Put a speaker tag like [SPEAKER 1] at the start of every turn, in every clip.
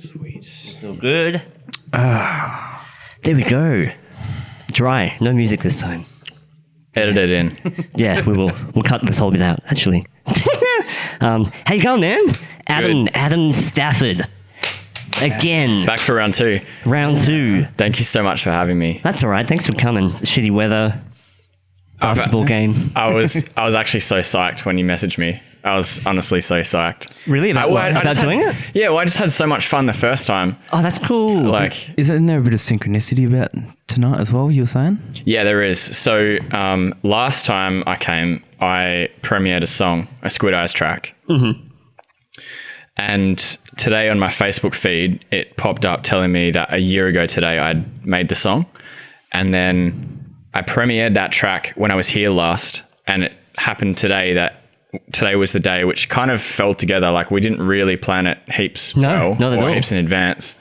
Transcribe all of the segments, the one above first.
[SPEAKER 1] Sweet.
[SPEAKER 2] It's all good. There we go. Dry. No music this time.
[SPEAKER 3] Edit it in.
[SPEAKER 2] Yeah, we will. We'll cut this whole bit out, actually. How you going, man? Adam Stafford. Again.
[SPEAKER 3] Back for round 2.
[SPEAKER 2] Round 2.
[SPEAKER 3] Thank you so much for having me.
[SPEAKER 2] That's all right. Thanks for coming. Shitty weather. Basketball game.
[SPEAKER 3] I was actually so psyched when you messaged me. I was honestly so psyched.
[SPEAKER 2] Really? About doing it?
[SPEAKER 3] Yeah, well, I just had so much fun the first time.
[SPEAKER 2] Oh, that's cool.
[SPEAKER 3] Like,
[SPEAKER 1] Isn't there a bit of synchronicity about tonight as well, you were saying?
[SPEAKER 3] yeah, there is. So last time I came, I premiered a song, a Squid Eyes track. Mm-hmm. And today on my Facebook feed, it popped up telling me that a year ago today I'd made the song. And then I premiered that track when I was here last. And it happened today that today was the day, which kind of fell together. Like, we didn't really plan it heaps
[SPEAKER 2] not at all.
[SPEAKER 3] heaps in advance.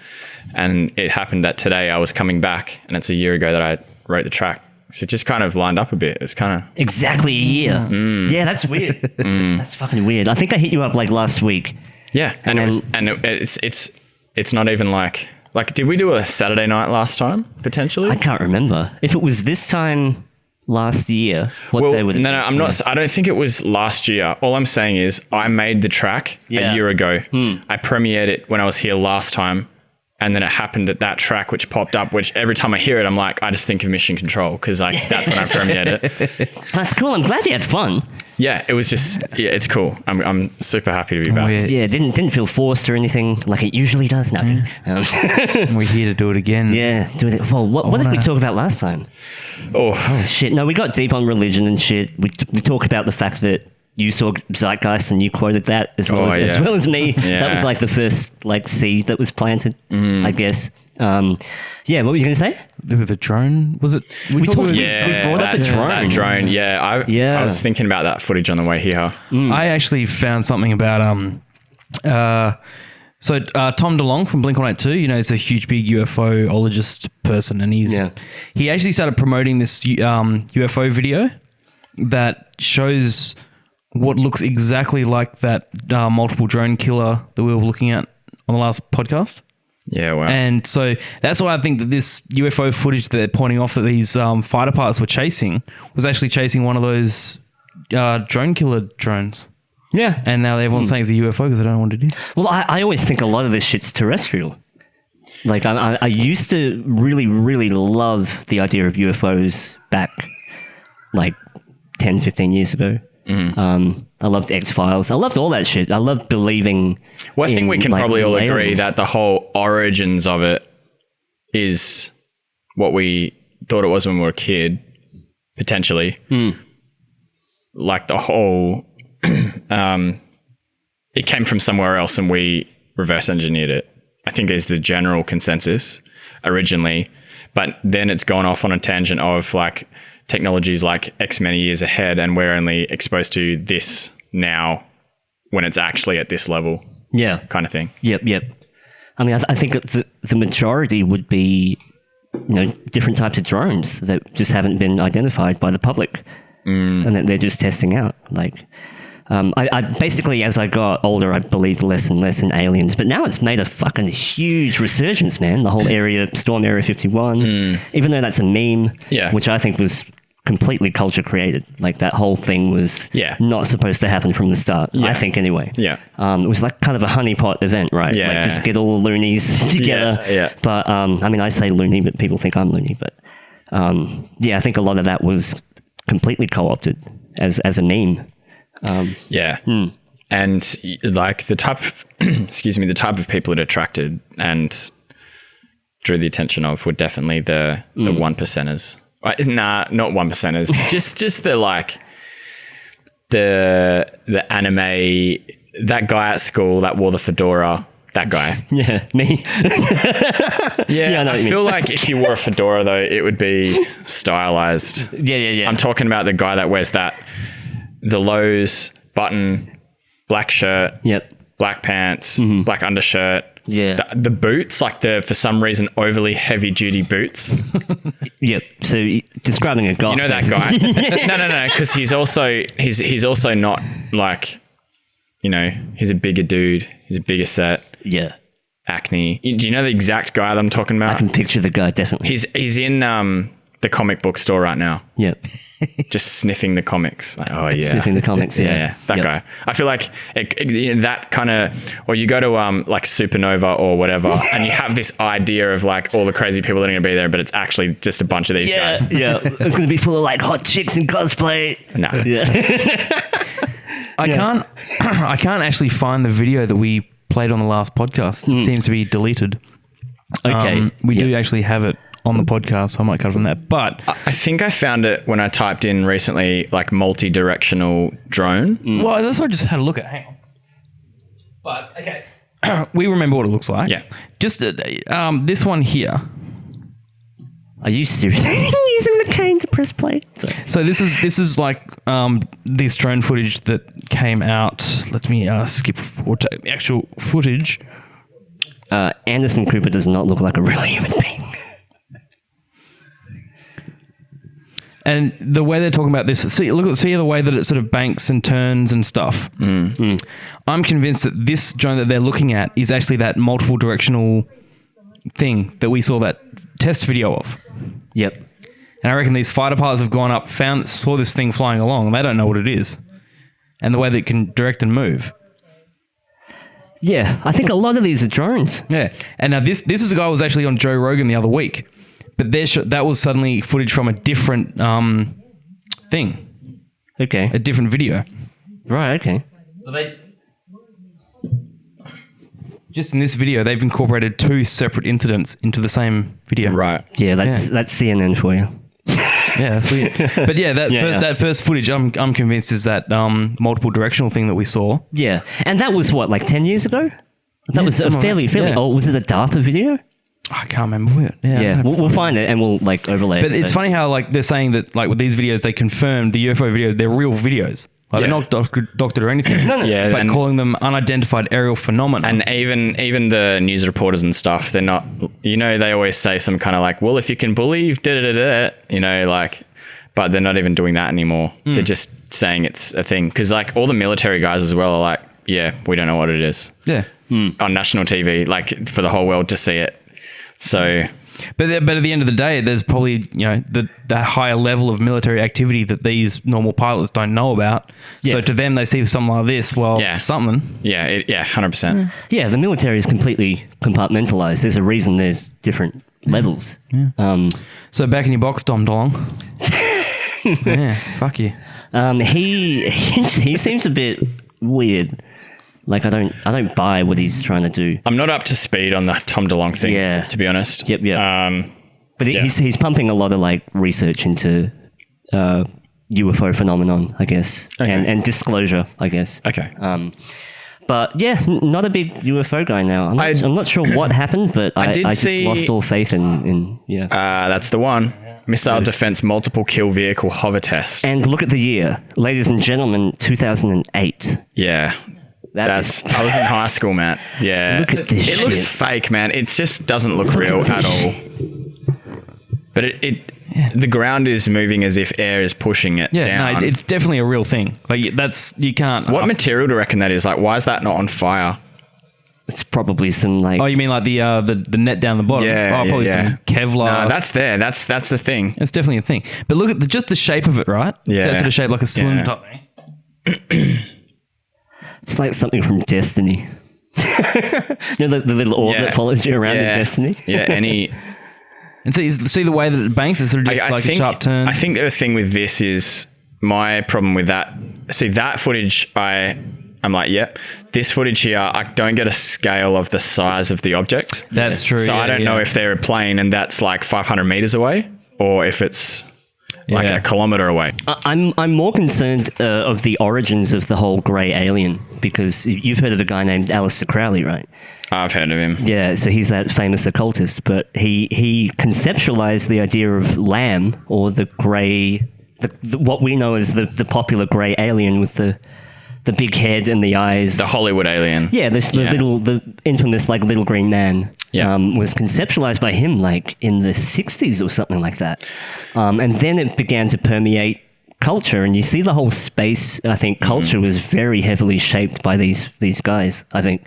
[SPEAKER 3] And it happened that today I was coming back, and it's a year ago that I wrote the track. So it just kind of lined up a bit. It's kind of
[SPEAKER 2] exactly a year. Yeah, that's weird. That's fucking weird. I think I hit you up like last week.
[SPEAKER 3] yeah, it's not even like did we do a Saturday night last time potentially?
[SPEAKER 2] I can't remember if it was this time last year. What day would it?
[SPEAKER 3] No, I'm not. I don't think it was last year. All I'm saying is I made the track a year ago. I premiered it when I was here last time. And then it happened that track which popped up, which every time I hear it, I'm like, I just think of Mission Control because that's when I premiered it.
[SPEAKER 2] That's cool. I'm glad you had fun.
[SPEAKER 3] Yeah, it was just, it's cool. I'm super happy to be back.
[SPEAKER 2] Yeah, didn't feel forced or anything like it usually does. No.
[SPEAKER 1] We're here to do it again.
[SPEAKER 2] Yeah, do it. Well, what did we talk about last time?
[SPEAKER 3] Oh,
[SPEAKER 2] shit. No, we got deep on religion and shit. We talk about the fact that you saw Zeitgeist and you quoted that as well as me.
[SPEAKER 3] Yeah.
[SPEAKER 2] That was like the first seed that was planted, I guess. Yeah, what were you going to say?
[SPEAKER 1] With a drone? Was it?
[SPEAKER 2] We brought up a drone.
[SPEAKER 3] That drone, I was thinking about that footage on the way here.
[SPEAKER 1] I actually found something about Tom DeLonge from Blink-182, he's a huge big UFO-ologist person, and he actually started promoting this UFO video that shows what looks exactly like that multiple drone killer that we were looking at on the last podcast.
[SPEAKER 3] Yeah, wow.
[SPEAKER 1] And so that's why I think that this UFO footage that they're pointing off that these fighter pilots were chasing was actually chasing one of those drone killer drones.
[SPEAKER 2] Yeah.
[SPEAKER 1] And now everyone's saying it's a UFO because they don't know what it is.
[SPEAKER 2] Well, I always think a lot of this shit's terrestrial. Like, I used to really, really love the idea of UFOs back like 10, 15 years ago. I loved X-Files. I loved all that shit. I loved believing.
[SPEAKER 3] Well, I think we can probably all agree that the whole origins of it is what we thought it was when we were a kid, potentially. Like the whole, it came from somewhere else and we reverse engineered it, I think is the general consensus originally. But then it's gone off on a tangent of like, technology's like X many years ahead and we're only exposed to this now when it's actually at this level.
[SPEAKER 2] Yeah.
[SPEAKER 3] Kind of thing.
[SPEAKER 2] Yep. I mean, I think the majority would be, different types of drones that just haven't been identified by the public and that they're just testing out. Like, I basically, as I got older, I believed less and less in aliens, but now it's made a fucking huge resurgence, man. The whole Storm Area 51, even though that's a meme, which I think was completely culture created. Like, that whole thing was not supposed to happen from the start, I think anyway.
[SPEAKER 3] Yeah.
[SPEAKER 2] It was like kind of a honeypot event, right?
[SPEAKER 3] Yeah.
[SPEAKER 2] Like, just get all the loonies together.
[SPEAKER 3] Yeah.
[SPEAKER 2] But, I mean, I say loony, but people think I'm loony, but I think a lot of that was completely co-opted as a meme.
[SPEAKER 3] And like the type of the type of people it attracted and drew the attention of were definitely the 1%ers. Nah, not 1%ers. just the like the anime, that guy at school that wore the fedora, that guy.
[SPEAKER 2] Yeah, me.
[SPEAKER 3] I feel like if you wore a fedora though, it would be stylized.
[SPEAKER 2] Yeah.
[SPEAKER 3] I'm talking about the guy that wears the Lowe's button, black shirt, black pants, black undershirt.
[SPEAKER 2] Yeah.
[SPEAKER 3] The boots, like for some reason, overly heavy duty boots.
[SPEAKER 2] Yep. So describing a goth.
[SPEAKER 3] You know that guy? No. Because he's also not like, he's a bigger dude. He's a bigger set.
[SPEAKER 2] Yeah.
[SPEAKER 3] acne. Do you know the exact guy that I'm talking about?
[SPEAKER 2] I can picture the guy, definitely.
[SPEAKER 3] He's in the comic book store right now.
[SPEAKER 2] Yep.
[SPEAKER 3] Just sniffing the comics. Like, oh yeah.
[SPEAKER 2] Sniffing the comics,
[SPEAKER 3] Yeah, that guy. I feel like that kind of, or you go to like Supernova or whatever, and you have this idea of like all the crazy people that are going to be there, but it's actually just a bunch of these guys.
[SPEAKER 2] Yeah, it's going to be full of like hot chicks in cosplay.
[SPEAKER 3] No.
[SPEAKER 2] Yeah.
[SPEAKER 1] I can't actually find the video that we played on the last podcast. It seems to be deleted.
[SPEAKER 2] Okay.
[SPEAKER 1] We do actually have it on the podcast, so I might cut from that. But
[SPEAKER 3] I think I found it when I typed in recently, like multi-directional drone.
[SPEAKER 1] well, that's what I just had a look at. Hang on. But okay, we remember what it looks like.
[SPEAKER 3] Yeah.
[SPEAKER 1] Just this one here.
[SPEAKER 2] Are you serious? Using the cane to press play? Sorry.
[SPEAKER 1] So this is like this drone footage that came out. Let me skip forward to the actual footage.
[SPEAKER 2] Anderson Cooper does not look like a real human being.
[SPEAKER 1] And the way they're talking about this, see the way that it sort of banks and turns and stuff. I'm convinced that this drone that they're looking at is actually that multiple directional thing that we saw that test video of.
[SPEAKER 2] Yep.
[SPEAKER 1] And I reckon these fighter pilots have gone up, saw this thing flying along, and they don't know what it is, and the way that it can direct and move.
[SPEAKER 2] Yeah, I think a lot of these are drones.
[SPEAKER 1] Yeah, and now this is a guy who was actually on Joe Rogan the other week, but that was suddenly footage from a different thing,
[SPEAKER 2] Okay.
[SPEAKER 1] a different video.
[SPEAKER 2] Right, okay.
[SPEAKER 1] So just in this video, they've incorporated two separate incidents into the same video.
[SPEAKER 3] Right.
[SPEAKER 2] Yeah, that's CNN for you.
[SPEAKER 1] Yeah, that's weird. But yeah, that first footage, I'm convinced is that multiple directional thing that we saw.
[SPEAKER 2] Yeah, and that was what, like 10 years ago? That was a
[SPEAKER 1] something
[SPEAKER 2] fairly.
[SPEAKER 1] like that. Yeah.
[SPEAKER 2] Oh, was it a DARPA video?
[SPEAKER 1] I can't remember where. Yeah,
[SPEAKER 2] We'll find it and we'll like overlay
[SPEAKER 1] But
[SPEAKER 2] it.
[SPEAKER 1] it's funny how like they're saying that like with these videos, they confirmed the UFO videos, they're real videos. Like they're not doctored or anything.
[SPEAKER 3] Yeah,
[SPEAKER 1] but calling them unidentified aerial phenomena.
[SPEAKER 3] And even the news reporters and stuff, they're not, they always say some kind of like, well, if you can believe, like, but they're not even doing that anymore. They're just saying it's a thing. Because like all the military guys as well are like, yeah, we don't know what it is.
[SPEAKER 1] Yeah.
[SPEAKER 3] On national TV, like for the whole world to see it. So...
[SPEAKER 1] But at the end of the day, there's probably, that higher level of military activity that these normal pilots don't know about. Yeah. So to them, they see something like this, something.
[SPEAKER 3] Yeah, 100%.
[SPEAKER 2] Yeah, the military is completely compartmentalized. There's a reason there's different levels.
[SPEAKER 1] Yeah. So back in your box, Tom DeLong. Yeah, fuck you.
[SPEAKER 2] He seems a bit weird. Like I don't buy what he's trying to do.
[SPEAKER 3] I'm not up to speed on the Tom DeLong thing, to be honest.
[SPEAKER 2] Yep. But he's pumping a lot of like research into UFO phenomenon, I guess, and disclosure, I guess.
[SPEAKER 3] Okay.
[SPEAKER 2] But yeah, not a big UFO guy now. I'm not sure what happened, but I just lost all faith in.
[SPEAKER 3] That's the one. Missile Defense Multiple Kill Vehicle Hover Test.
[SPEAKER 2] And look at the year, ladies and gentlemen, 2008.
[SPEAKER 3] Yeah. I was in high school, man. Yeah.
[SPEAKER 2] Look at this shit.
[SPEAKER 3] Looks fake, man. It just doesn't look real at all. But the ground is moving as if air is pushing it down.
[SPEAKER 1] No, it's definitely a real thing. Like you can't.
[SPEAKER 3] What material do you reckon that is? Like, why is that not on fire?
[SPEAKER 2] It's probably some like.
[SPEAKER 1] Oh, you mean like the net down the bottom?
[SPEAKER 3] Yeah.
[SPEAKER 1] Probably some Kevlar.
[SPEAKER 3] No, that's there. That's the thing.
[SPEAKER 1] It's definitely a thing. But look at just the shape of it, right?
[SPEAKER 3] Yeah.
[SPEAKER 1] So that sort of shape like a cylinder type thing.
[SPEAKER 2] It's like something from Destiny. The little orb that follows you around in Destiny.
[SPEAKER 3] Yeah,
[SPEAKER 1] And so you see the way that it banks is sort of just a sharp turn.
[SPEAKER 3] I think the thing with this is my problem with that. See, that footage, I'm like, yep. This footage here, I don't get a scale of the size of the object.
[SPEAKER 1] That's true.
[SPEAKER 3] So I don't know if they're a plane and that's like 500 meters away or if it's like a kilometer away.
[SPEAKER 2] I'm more concerned of the origins of the whole grey alien because you've heard of a guy named Aleister Crowley, right?
[SPEAKER 3] I've heard of him.
[SPEAKER 2] Yeah, so he's that famous occultist, but he conceptualized the idea of Lamb or the grey, what we know as the popular grey alien with the big head and the eyes.
[SPEAKER 3] The Hollywood alien.
[SPEAKER 2] Yeah, the infamous like little green man.
[SPEAKER 3] Yeah.
[SPEAKER 2] Was conceptualized by him like in the 60s or something like that. And then it began to permeate culture. And you see the whole space, I think culture was very heavily shaped by these guys, I think.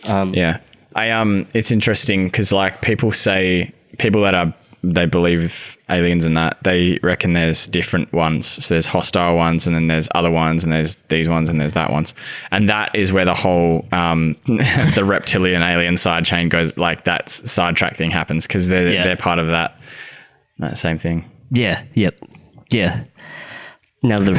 [SPEAKER 3] Yeah. It's interesting because like people that they believe aliens and that, they reckon there's different ones. So there's hostile ones, and then there's other ones, and there's these ones, and there's that ones. And that is where the whole the reptilian alien side chain goes, like that sidetrack thing happens, because they're part of that same thing.
[SPEAKER 2] Yeah. Yep. Yeah. Now the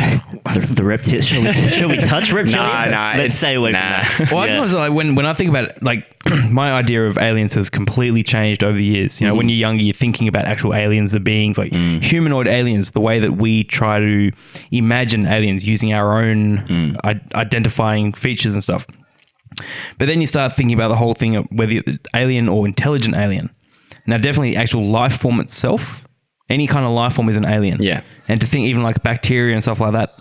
[SPEAKER 2] reptiles. Shall we touch reptilians?
[SPEAKER 3] Nah.
[SPEAKER 2] Let's stay away from that.
[SPEAKER 1] Well, I just want to say, like, when I think about it, like my idea of aliens has completely changed over the years. You know, when you're younger, you're thinking about actual aliens, the beings, like humanoid aliens, the way that we try to imagine aliens using our own identifying features and stuff. But then you start thinking about the whole thing of whether it's alien or intelligent alien. Now, definitely actual life form itself, any kind of life form is an alien.
[SPEAKER 3] Yeah.
[SPEAKER 1] And to think even like bacteria and stuff like that,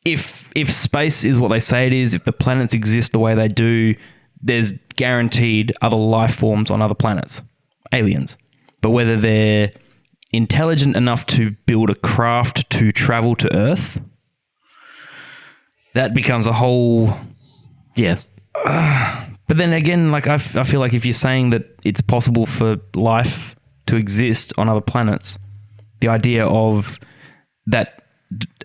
[SPEAKER 1] if space is what they say it is, if the planets exist the way they do, there's guaranteed other life forms on other planets, aliens. But whether they're intelligent enough to build a craft to travel to Earth, that becomes a whole...
[SPEAKER 2] Yeah.
[SPEAKER 1] But then again, like I feel like if you're saying that it's possible for life to exist on other planets, the idea of that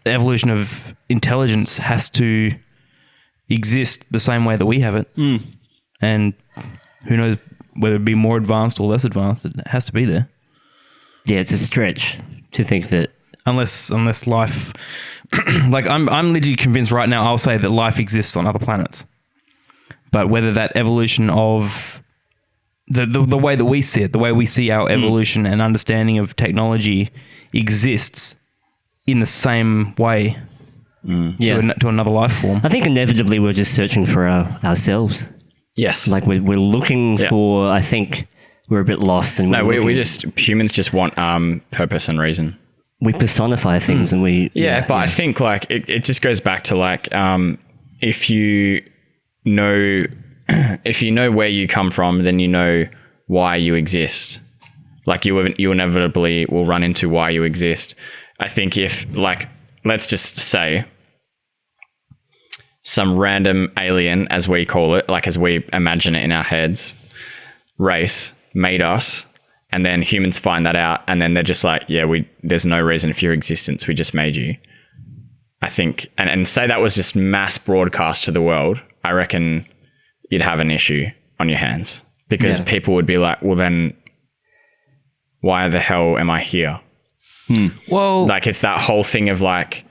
[SPEAKER 1] evolution of intelligence has to exist the same way that we have it. And who knows whether it be more advanced or less advanced, it has to be there.
[SPEAKER 2] Yeah, it's a stretch to think that.
[SPEAKER 1] Unless life, like I'm literally convinced right now, I'll say that life exists on other planets. But whether that evolution of the way that we see it, the way we see our evolution and understanding of technology exists in the same way to another life form.
[SPEAKER 2] I think inevitably we're just searching for ourselves.
[SPEAKER 3] Yes.
[SPEAKER 2] Like we're looking for, I think we're a bit lost. And
[SPEAKER 3] humans just want purpose and reason.
[SPEAKER 2] We personify things and we...
[SPEAKER 3] I think like it just goes back to like if you know where you come from, then you know why you exist. Like you inevitably will run into why you exist. I think if, like, let's just say some random alien, as we call it, like as we imagine it in our heads, race made us, and then humans find that out, and then they're just like, there's no reason for your existence, we just made you. I think, and say that was just mass broadcast to the world, I reckon you'd have an issue on your hands, because people would be like, well then, why the hell am I here?
[SPEAKER 1] Well,
[SPEAKER 3] like it's that whole thing of like,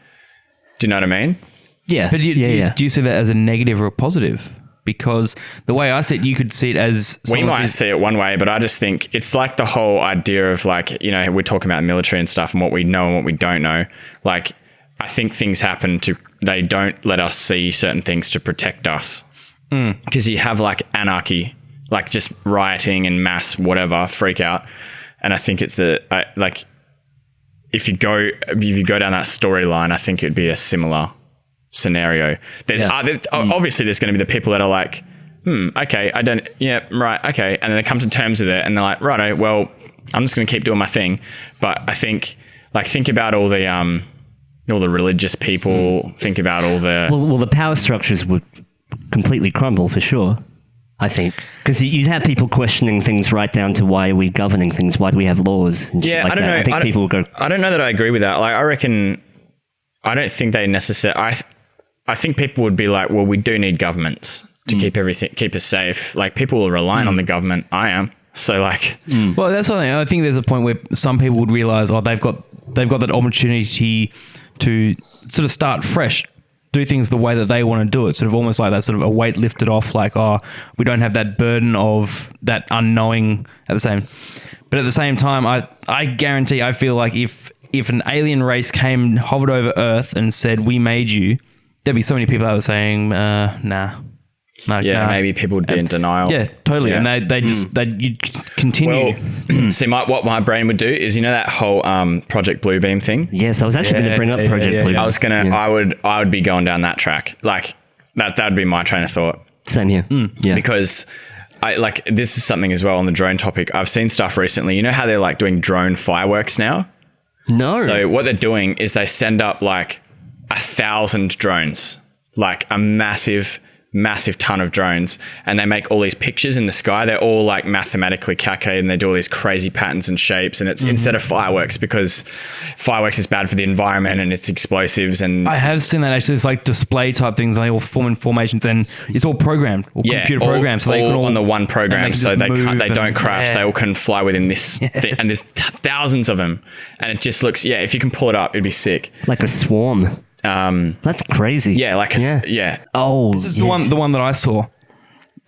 [SPEAKER 3] do you know what I mean?
[SPEAKER 1] Yeah. But do you see that as a negative or a positive? Because the way I see it, you could see it as...
[SPEAKER 3] We might see it one way, but I just think it's like the whole idea of like, you know, we're talking about military and stuff and what we know and what we don't know. Like, I think things happen they don't let us see certain things to protect us. Because you have like anarchy, like just rioting and mass whatever, freak out. And I think it's if you go down that storyline, I think it'd be a similar scenario. There's obviously there's going to be the people that are like, okay, okay, and then they come to terms with it, and they're like, righto, well, I'm just going to keep doing my thing. But I think, like, think about all the religious people. Think about all the
[SPEAKER 2] well, the power structures would completely crumble for sure. I think because you'd have people questioning things right down to why are we governing things? Why do we have laws? And
[SPEAKER 3] I don't know.
[SPEAKER 2] I think people will go.
[SPEAKER 3] I don't know that I agree with that. Like, I don't think they necessarily. I think people would be like, well, we do need governments to keep us safe. Like, people are relying on the government. I am. So like,
[SPEAKER 1] well, that's what I think. There's a point where some people would realize, they've got that opportunity to sort of start fresh, do things the way that they want to do it. Sort of almost like that sort of a weight lifted off, like, we don't have that burden of that unknowing at the same. But at the same time, I guarantee, I feel like if an alien race came, hovered over Earth and said, we made you, there'd be so many people out there saying, nah.
[SPEAKER 3] Maybe people would be in denial.
[SPEAKER 1] Yeah, totally. Yeah. And you'd continue.
[SPEAKER 3] Well, see, what my brain would do is, you know, that whole Project Bluebeam thing.
[SPEAKER 2] Yes, I was actually going to bring up Project Bluebeam.
[SPEAKER 3] I was gonna. I would be going down that track. Like that would be my train of thought.
[SPEAKER 2] Same here. Yeah,
[SPEAKER 3] because this is something as well on the drone topic. I've seen stuff recently. You know how they're like doing drone fireworks now?
[SPEAKER 2] No.
[SPEAKER 3] So what they're doing is they send up like 1,000 drones, like a massive massive ton of drones, and they make all these pictures in the sky. They're all like mathematically calculated, and they do all these crazy patterns and shapes, and it's instead of fireworks, because fireworks is bad for the environment and it's explosives. And
[SPEAKER 1] I have seen that actually. It's like display type things. They all form in formations, and it's all programmed, or computer programmed. So they
[SPEAKER 3] all on the one program, so they don't crash.
[SPEAKER 1] Yeah.
[SPEAKER 3] They all can fly within this, and there's thousands of them, and it just looks. Yeah, if you can pull it up, it'd be sick.
[SPEAKER 2] Like a swarm. That's crazy.
[SPEAKER 3] Yeah, like yeah.
[SPEAKER 2] Oh,
[SPEAKER 1] this is the one that I saw,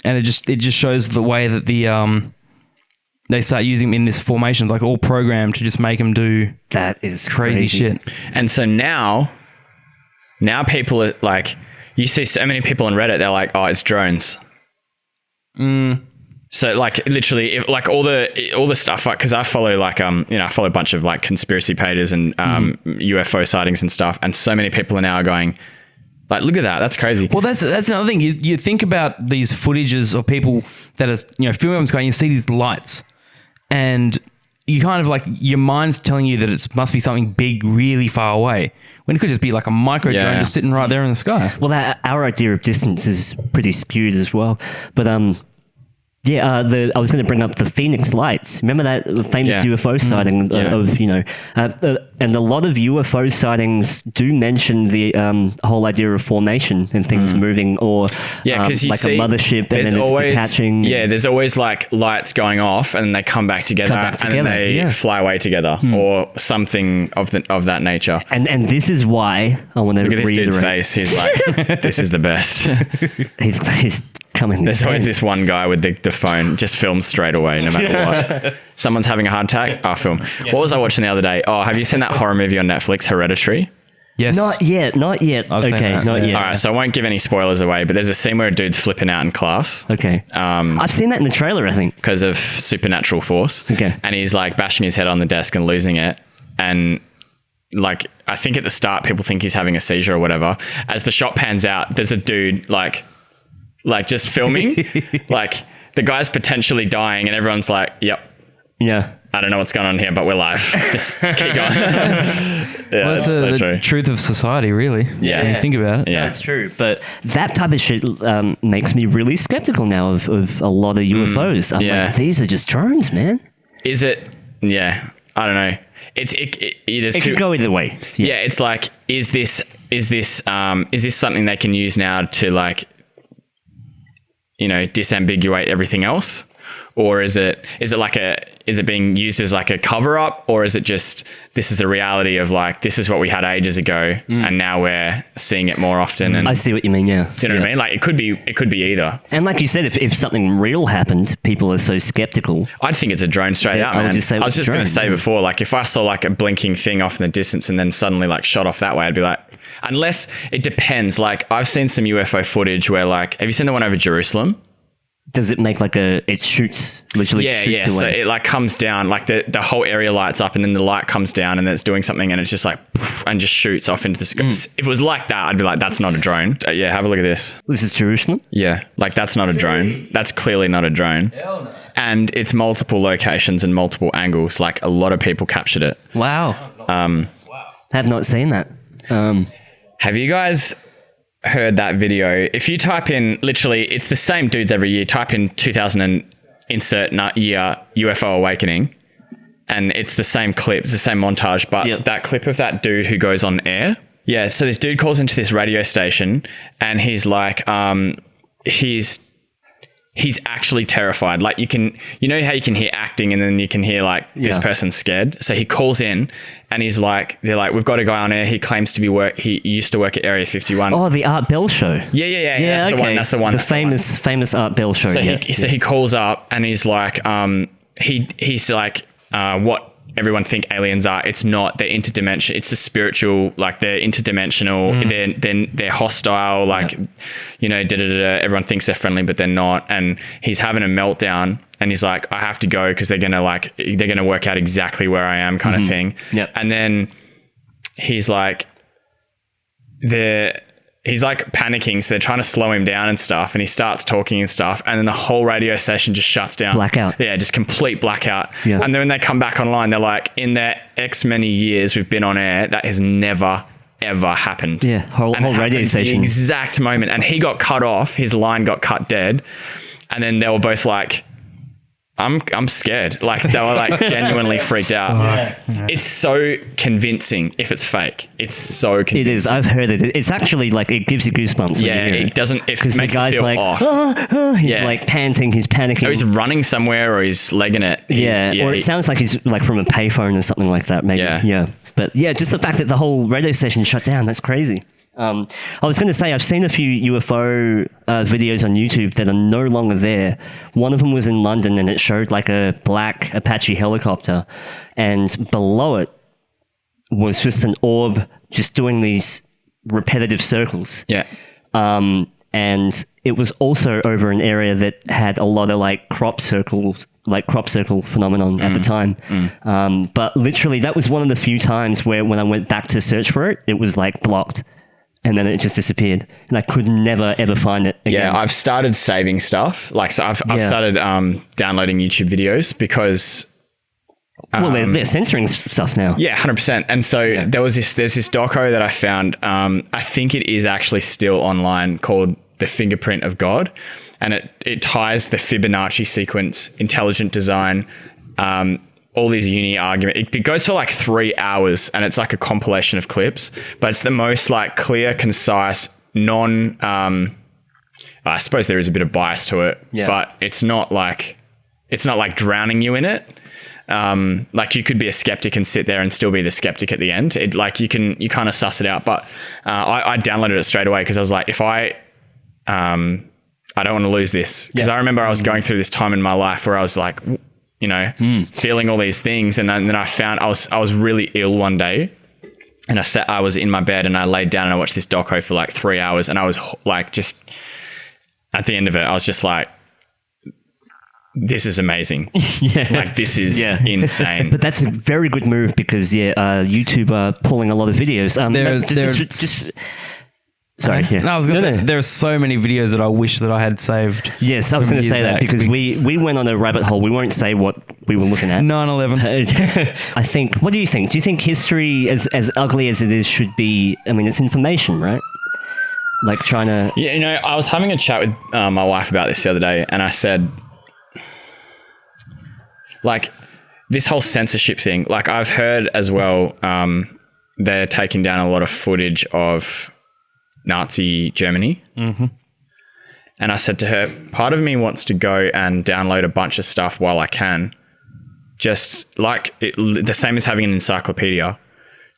[SPEAKER 1] and it just shows the way that they start using them in this formation, like all programmed to just make them do
[SPEAKER 2] that is
[SPEAKER 1] crazy shit.
[SPEAKER 3] And so now people are like, you see so many people on Reddit, they're like, oh, it's drones. So like literally, if, like all the stuff, like, because I follow like I follow a bunch of like conspiracy pages and UFO sightings and stuff, and so many people are now going like, look at that, that's crazy.
[SPEAKER 1] Well, that's another thing. You think about these footages of people that are filming what's going. You see these lights, and you kind of like your mind's telling you that it must be something big, really far away, when it could just be like a micro drone just sitting right there in the sky.
[SPEAKER 2] Well, our idea of distance is pretty skewed as well, but I was going to bring up the Phoenix Lights. Remember that famous UFO sighting and a lot of UFO sightings do mention the whole idea of formation and things moving, or
[SPEAKER 3] because you
[SPEAKER 2] like
[SPEAKER 3] see,
[SPEAKER 2] a mothership and then it's detaching.
[SPEAKER 3] Yeah, there's always like lights going off and then they come back together, and then they fly away together, or something of that nature.
[SPEAKER 2] And this is why I want to
[SPEAKER 3] look at this
[SPEAKER 2] reiterate.
[SPEAKER 3] dude's face. He's like, this is the best.
[SPEAKER 2] he's coming.
[SPEAKER 3] There's always this one guy with the phone, just films straight away, no matter what. Someone's having a heart attack, I'll film. What was I watching the other day? Oh, have you seen that horror movie on Netflix, Hereditary?
[SPEAKER 1] Yes.
[SPEAKER 2] Not yet. Okay, not yet.
[SPEAKER 3] All right, so I won't give any spoilers away, but there's a scene where a dude's flipping out in class.
[SPEAKER 2] Okay. I've seen that in the trailer, I think.
[SPEAKER 3] Because of supernatural force.
[SPEAKER 2] Okay.
[SPEAKER 3] And he's like bashing his head on the desk and losing it. And like, I think at the start, people think he's having a seizure or whatever. As the shot pans out, there's a dude like just filming. Like, the guy's potentially dying and everyone's like, yep.
[SPEAKER 2] Yeah.
[SPEAKER 3] I don't know what's going on here, but we're live. Just keep going.
[SPEAKER 1] Well, that's the truth of society, really.
[SPEAKER 3] Yeah.
[SPEAKER 1] When you think about it.
[SPEAKER 3] Yeah.
[SPEAKER 2] That's true. But that type of shit makes me really skeptical now of a lot of UFOs. I'm like, these are just drones, man.
[SPEAKER 3] Is it? Yeah. I don't know.
[SPEAKER 2] It could go either way.
[SPEAKER 3] Yeah. It's like, is this something they can use now to like, disambiguate everything else? Or is it being used as like a cover up, or is it just, this is the reality of like, this is what we had ages ago and now we're seeing it more often? And
[SPEAKER 2] I see what you mean. Yeah.
[SPEAKER 3] Do you know what I mean? Like, it could be either.
[SPEAKER 2] And like you said, if something real happened, people are so skeptical.
[SPEAKER 3] I'd think it's a drone straight out, man. I was just going to say before, like, if I saw like a blinking thing off in the distance and then suddenly like shot off that way, I'd be like, unless it depends. Like, I've seen some UFO footage where like, have you seen the one over Jerusalem?
[SPEAKER 2] Does it make like it shoots away?
[SPEAKER 3] Yeah. So it like comes down, like the whole area lights up, and then the light comes down and it's doing something, and it's just like, and just shoots off into the sky. If it was like that, I'd be like, that's not a drone. Have a look at this.
[SPEAKER 2] This is Jerusalem?
[SPEAKER 3] Yeah. Like, that's not a drone. That's clearly not a drone.
[SPEAKER 1] Hell no.
[SPEAKER 3] And it's multiple locations and multiple angles. Like, a lot of people captured it.
[SPEAKER 2] Wow. Have not seen that.
[SPEAKER 3] Have you guys heard that video? If you type in, literally, it's the same dudes every year. Type in 2000 and insert year UFO awakening, and it's the same clip, it's the same montage, but that clip of that dude who goes on air. Yeah, so this dude calls into this radio station, and he's like, he's actually terrified. Like, how you can hear acting and then you can hear like this person's scared. So he calls in and he's like, they're like, we've got a guy on air. He claims to be he used to work at Area 51.
[SPEAKER 2] Oh, the Art Bell show.
[SPEAKER 3] Yeah. That's the one.
[SPEAKER 2] The famous Art Bell show.
[SPEAKER 3] So he calls up and he's like, he's like, what everyone think aliens are. It's not. They're interdimensional. It's a spiritual, like, they're interdimensional. They're hostile. Like, everyone thinks they're friendly, but they're not. And he's having a meltdown. And he's like, I have to go because they're gonna work out exactly where I am, kind of thing.
[SPEAKER 2] Yep.
[SPEAKER 3] And then he's like, he's like panicking, so they're trying to slow him down and stuff, and he starts talking and stuff, and then the whole radio station just shuts down.
[SPEAKER 2] Blackout.
[SPEAKER 3] Yeah, just complete blackout.
[SPEAKER 2] Yeah.
[SPEAKER 3] And then when they come back online, they're like, in the X many years we've been on air, that has never, ever happened.
[SPEAKER 2] Yeah, whole radio station.
[SPEAKER 3] The exact moment. And he got cut off. His line got cut dead. And then they were both like, I'm scared. Like, they were like genuinely freaked out.
[SPEAKER 1] Yeah.
[SPEAKER 3] It's so convincing if it's fake. It's so convincing.
[SPEAKER 2] It is. I've heard it. It's actually like, it gives you goosebumps.
[SPEAKER 3] Yeah, it doesn't. It
[SPEAKER 2] because the
[SPEAKER 3] makes
[SPEAKER 2] guy's
[SPEAKER 3] it feel
[SPEAKER 2] like,
[SPEAKER 3] off.
[SPEAKER 2] He's like panting. He's panicking.
[SPEAKER 3] Or he's running somewhere, or he's legging it.
[SPEAKER 2] Or it sounds like he's like from a payphone or something like that. Maybe. Yeah. But yeah, just the fact that the whole radio station shut down. That's crazy. I was going to say, I've seen a few UFO videos on YouTube that are no longer there. One of them was in London, and it showed like a black Apache helicopter, and below it was just an orb just doing these repetitive circles.
[SPEAKER 3] Yeah.
[SPEAKER 2] And it was also over an area that had a lot of like crop circle phenomenon at the time. But literally, that was one of the few times where when I went back to search for it, it was like blocked. And then it just disappeared, and I could never ever find it again.
[SPEAKER 3] Yeah, I've started saving stuff. Like, so I've started downloading YouTube videos because.
[SPEAKER 2] Well, they're censoring stuff now.
[SPEAKER 3] Yeah, 100%. And so there's this doco that I found. I think it is actually still online, called "The Fingerprint of God," and it ties the Fibonacci sequence, intelligent design. All these uni arguments. It goes for like 3 hours, and it's like a compilation of clips, but it's the most like clear, concise, I suppose there is a bit of bias to it, but it's not like drowning you in it. Like, you could be a skeptic and sit there and still be the skeptic at the end. It like, you kind of suss it out, but I downloaded it straight away because I was like, if I don't want to lose this, because I remember I was going through this time in my life where I was like, feeling all these things. And then I found I was really ill one day, and I was in my bed, and I laid down and I watched this doco for like 3 hours, and I was like, just at the end of it, I was just like, this is amazing. Like, this is insane.
[SPEAKER 2] But that's a very good move because YouTube are pulling a lot of videos. Sorry.
[SPEAKER 1] No, I was going to say, there are so many videos that I wish that I had saved.
[SPEAKER 2] Yes, I was going to say that because we went on a rabbit hole. We won't say what we were looking at.
[SPEAKER 1] 9/11.
[SPEAKER 2] I think, what do you think? Do you think history, as ugly as it is, should be, I mean, it's information, right? Like trying to...
[SPEAKER 3] Yeah, I was having a chat with my wife about this the other day, and I said, like, this whole censorship thing, like, I've heard as well, they're taking down a lot of footage of Nazi Germany. Mm-hmm. And I said to her, part of me wants to go and download a bunch of stuff while I can, just like the same as having an encyclopedia.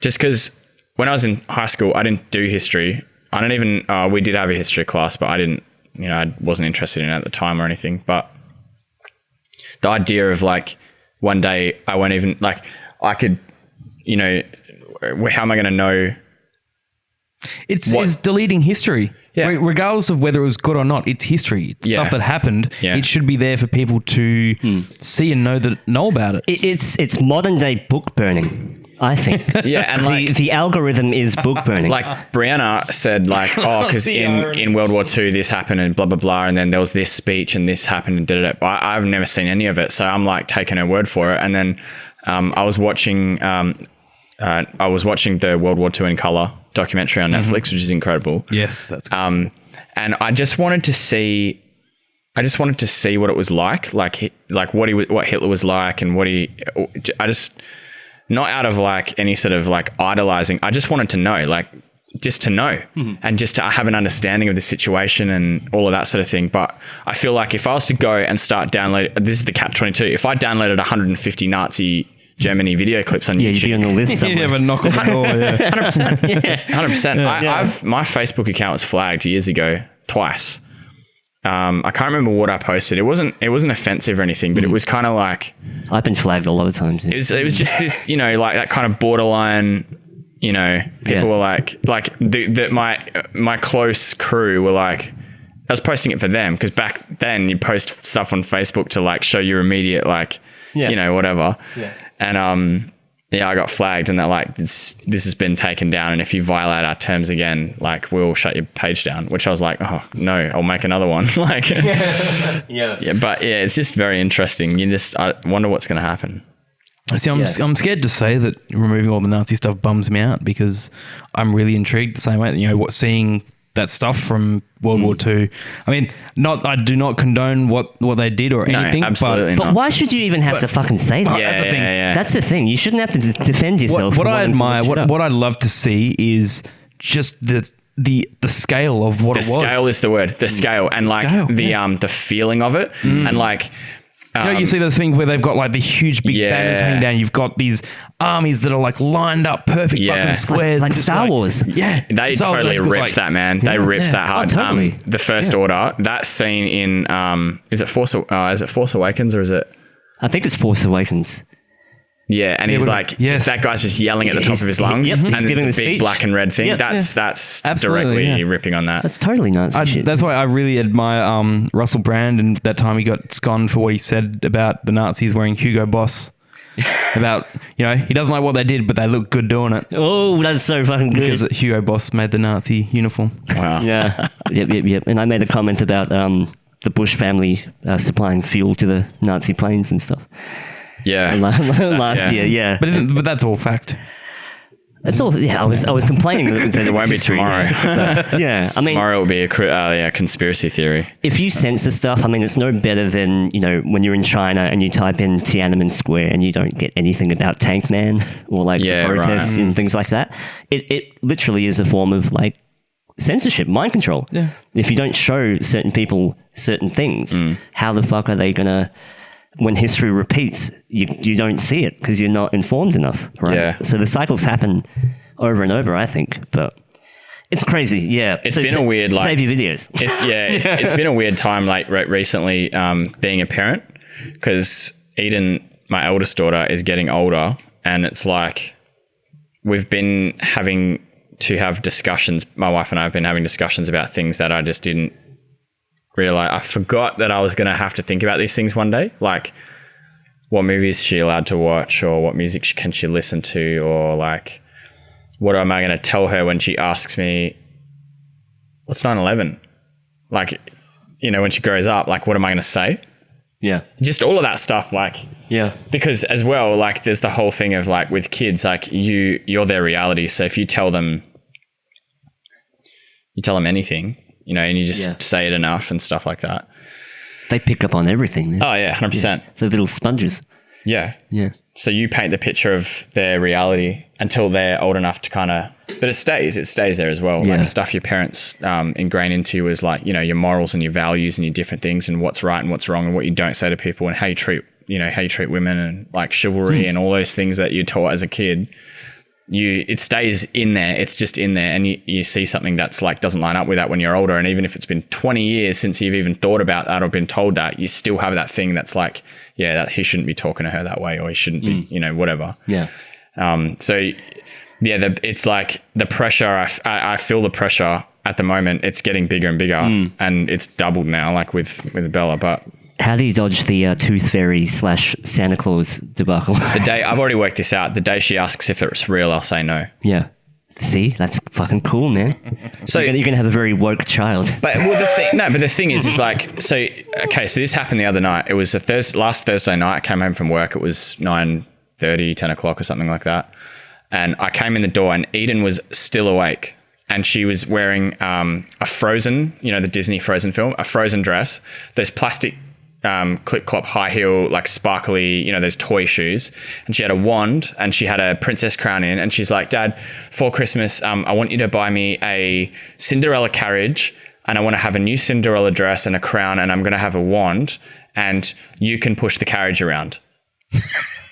[SPEAKER 3] Just because when I was in high school, I didn't do history. I don't even, we did have a history class, but I didn't, I wasn't interested in it at the time or anything. But the idea of like, one day I won't even, like, I could, how am I going to know?
[SPEAKER 1] It's deleting history.
[SPEAKER 3] Yeah.
[SPEAKER 1] Regardless of whether it was good or not, it's history. It's stuff that happened. Yeah. It should be there for people to see and know about it.
[SPEAKER 2] It's modern day book burning, I think.
[SPEAKER 3] And like
[SPEAKER 2] the algorithm is book burning.
[SPEAKER 3] Like Brianna said, like, because in World War II this happened and blah blah blah, and then there was this speech and this happened and did it. I've never seen any of it, so I'm like taking her word for it. And then I was watching the World War II in color documentary on Netflix, which is incredible.
[SPEAKER 1] Yes, that's cool.
[SPEAKER 3] And I just wanted to see what it was like what Hitler was like, and not out of like any sort of like idolizing. I just wanted to know, like, just to know, and just to have an understanding of the situation and all of that sort of thing. But I feel like if I was to go and start downloading, this is the catch-22. If I downloaded 150 Nazi Germany video clips on YouTube,
[SPEAKER 2] you'd be on the list somewhere.
[SPEAKER 1] You have a knock on the door.
[SPEAKER 3] 100%. 100%. My Facebook account was flagged years ago twice. I can't remember what I posted. It wasn't offensive or anything, but it was kind of like,
[SPEAKER 2] I've been flagged a lot of times.
[SPEAKER 3] It was just this, like that kind of borderline. People were like my close crew were like, I was posting it for them because back then you post stuff on Facebook to like show your immediate whatever. Yeah. And I got flagged, and they're like, this has been taken down, and if you violate our terms again, like, we'll shut your page down. Which I was like, oh no, I'll make another one. Like,
[SPEAKER 2] yeah.
[SPEAKER 3] But it's just very interesting. I wonder what's going to happen.
[SPEAKER 1] See, I'm scared to say that removing all the Nazi stuff bums me out because I'm really intrigued the same way. You know, seeing that stuff from World War II. I mean, I do not condone what they did or anything.
[SPEAKER 3] Absolutely
[SPEAKER 2] but why should you even have to fucking say that?
[SPEAKER 1] That's the thing.
[SPEAKER 2] That's the thing. You shouldn't have to defend yourself.
[SPEAKER 1] What I admire, what I'd love to see is just the scale of what it was.
[SPEAKER 3] The scale is the word. The scale and the feeling of it and like.
[SPEAKER 1] You know, you see those things where they've got like the huge big banners hanging down. You've got these armies that are like lined up perfect fucking squares.
[SPEAKER 2] Like Star Wars.
[SPEAKER 1] Yeah.
[SPEAKER 3] They totally ripped that, man. They ripped that hard.
[SPEAKER 2] Oh, totally.
[SPEAKER 3] The First Order, that scene in, is it Force Awakens or is it?
[SPEAKER 2] I think it's Force Awakens.
[SPEAKER 3] Yeah, and he's like, that guy's just yelling at the top of his lungs, and
[SPEAKER 2] he's giving
[SPEAKER 3] it's a big
[SPEAKER 2] speech.
[SPEAKER 3] Black and red thing. That's directly ripping on that.
[SPEAKER 2] That's totally Nazi shit.
[SPEAKER 1] That's why I really admire Russell Brand, and that time he got sconned for what he said about the Nazis wearing Hugo Boss. About, you know, he doesn't like what they did, but they look good doing it.
[SPEAKER 2] Oh, that's so fucking good.
[SPEAKER 1] Because Hugo Boss made the Nazi uniform.
[SPEAKER 3] Wow.
[SPEAKER 2] Yeah. Yep. And I made a comment about the Bush family supplying fuel to the Nazi planes and stuff.
[SPEAKER 3] Yeah.
[SPEAKER 2] Last year, yeah.
[SPEAKER 1] But that's all fact.
[SPEAKER 2] That's all. Yeah, I was complaining that
[SPEAKER 3] it won't be tomorrow.
[SPEAKER 2] Yeah, I mean,
[SPEAKER 3] tomorrow will be a conspiracy theory.
[SPEAKER 2] If you censor stuff, I mean, it's no better than, you know, when you're in China and you type in Tiananmen Square and you don't get anything about Tank Man or like the protests and things like that. It literally is a form of like censorship, mind control.
[SPEAKER 1] Yeah.
[SPEAKER 2] If you don't show certain people certain things, how the fuck are they gonna? When history repeats, you don't see it because you're not informed enough, right?
[SPEAKER 3] Yeah.
[SPEAKER 2] So the cycles happen over and over, I think, but it's crazy. Yeah.
[SPEAKER 3] It's been a weird, like...
[SPEAKER 2] Save your videos.
[SPEAKER 3] It's been a weird time, like, recently being a parent because Eden, my eldest daughter, is getting older and it's like we've been having to have discussions. My wife and I have been having discussions about things that I just didn't realize. I forgot that I was going to have to think about these things one day, like what movies is she allowed to watch or what music can she listen to, or like what am I going to tell her when she asks me what's 9/11, like, you know, when she grows up, like what am I going to say?
[SPEAKER 2] Yeah,
[SPEAKER 3] just all of that stuff, like,
[SPEAKER 2] yeah,
[SPEAKER 3] because as well, like there's the whole thing of like with kids, like you're their reality, so if you tell them anything, you know, and you just say it enough and stuff like that,
[SPEAKER 2] they pick up on everything. Man.
[SPEAKER 3] Oh yeah, 100%.
[SPEAKER 2] They're little sponges.
[SPEAKER 3] Yeah.
[SPEAKER 2] Yeah.
[SPEAKER 3] So you paint the picture of their reality until they're old enough to kind of, but it stays there as well.
[SPEAKER 2] Yeah.
[SPEAKER 3] Like stuff your parents ingrain into you is like, you know, your morals and your values and your different things and what's right and what's wrong and what you don't say to people and how you treat women and like chivalry and all those things that you're taught as a kid. It stays in there. It's just in there, and you see something that's like doesn't line up with that when you're older. And even if it's been 20 years since you've even thought about that or been told that, you still have that thing that's like, yeah, that he shouldn't be talking to her that way, or he shouldn't be, you know, whatever.
[SPEAKER 2] Yeah.
[SPEAKER 3] So yeah, it's like the pressure. I feel the pressure at the moment. It's getting bigger and bigger, and it's doubled now, like with Bella, but.
[SPEAKER 2] How do you dodge the Tooth Fairy / Santa Claus debacle?
[SPEAKER 3] The day I've already worked this out. The day she asks if it's real, I'll say no.
[SPEAKER 2] Yeah. See, that's fucking cool, man. So you're gonna have a very woke child.
[SPEAKER 3] But the thing is like, so this happened the other night. It was last Thursday night. I came home from work. It was 9:30, 10 o'clock or something like that. And I came in the door and Eden was still awake. And she was wearing a Frozen, you know, the Disney Frozen film, a Frozen dress, those plastic clip-clop high heel, like sparkly, you know, those toy shoes. And she had a wand and she had a princess crown in. And she's like, Dad, for Christmas, I want you to buy me a Cinderella carriage and I want to have a new Cinderella dress and a crown and I'm going to have a wand and you can push the carriage around.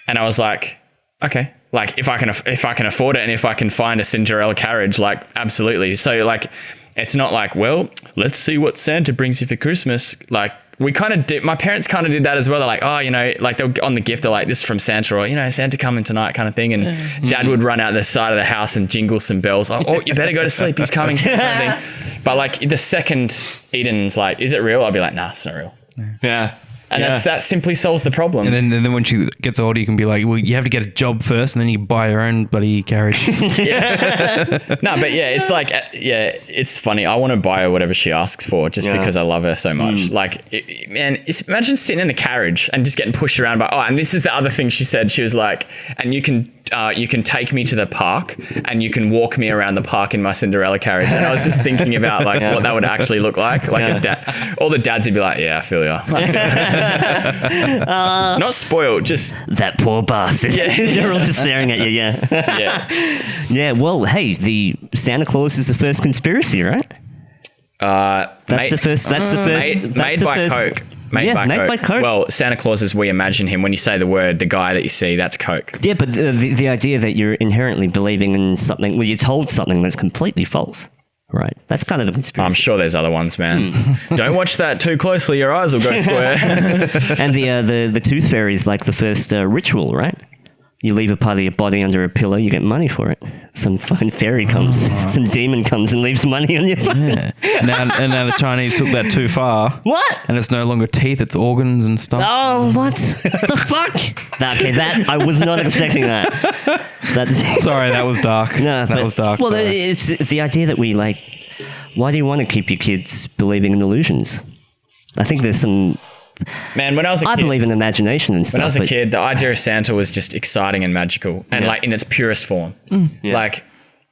[SPEAKER 3] And I was like, okay. Like if I can afford it and if I can find a Cinderella carriage, like absolutely. So like, it's not like, well, let's see what Santa brings you for Christmas. Like we kind of did, my parents kind of did that as well. They're like, oh, you know, like they'll on the gift, they're like, this is from Santa, or, you know, Santa coming tonight kind of thing. And Dad would run out the side of the house and jingle some bells. Oh, you better go to sleep. He's coming. Kind of thing. But like the second Eden's like, is it real? I'll be like, nah, it's not real.
[SPEAKER 2] Yeah.
[SPEAKER 3] And that simply solves the problem.
[SPEAKER 1] And then when she gets older, you can be like, well, you have to get a job first, and then you buy your own bloody carriage.
[SPEAKER 3] No, but yeah, it's like, it's funny. I want to buy her whatever she asks for just because I love her so much. Like, imagine sitting in a carriage and just getting pushed around by, and this is the other thing she said. She was like, and you can take me to the park and you can walk me around the park in my Cinderella carriage. And I was just thinking about like what that would actually look like. Like all the dads would be like, yeah, I feel ya. Not spoiled, just
[SPEAKER 2] that poor bastard. Yeah. They're all just staring at you. Yeah. Well, hey, the Santa Claus is the first conspiracy, right? That's the first.
[SPEAKER 3] Made by Coke. Made by Coke. Well, Santa Claus, as we imagine him, when you say the word, the guy that you see, that's Coke.
[SPEAKER 2] Yeah, but the idea that you're inherently believing in something, well, you're told something that's completely false, right? That's kind of a conspiracy.
[SPEAKER 3] I'm sure there's other ones, man. Don't watch that too closely; your eyes will go square.
[SPEAKER 2] And the tooth fairy is like the first ritual, right? You leave a part of your body under a pillow, you get money for it. Some fucking fairy comes, some demon comes and leaves money on your phone.
[SPEAKER 1] Yeah. Now the Chinese took that too far.
[SPEAKER 2] What?
[SPEAKER 1] And it's no longer teeth, it's organs and stuff.
[SPEAKER 2] Oh, what the fuck? Okay, that I was not expecting that.
[SPEAKER 1] Sorry, that was dark.
[SPEAKER 2] No,
[SPEAKER 1] that was dark.
[SPEAKER 2] Well, it's the idea that we like. Why do you want to keep your kids believing in illusions? I think there's some.
[SPEAKER 3] Man, when I was a kid,
[SPEAKER 2] I believe in imagination and stuff.
[SPEAKER 3] When I was a kid, the idea of Santa was just exciting and magical, and like in its purest form. Like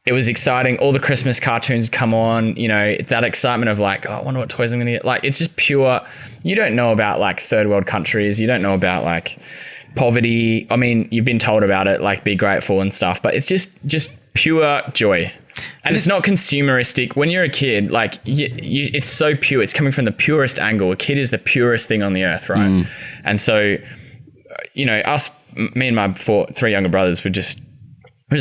[SPEAKER 3] it was exciting. All the Christmas cartoons come on. You know, that excitement of like, oh, I wonder what toys I'm gonna get. Like it's just pure. You don't know about like third world countries. You don't know about like poverty. I mean, you've been told about it, like be grateful and stuff, but it's just pure joy. And it's not consumeristic. When you're a kid, like it's so pure. It's coming from the purest angle. A kid is the purest thing on the earth, right? And so, you know, me and my three younger brothers we're just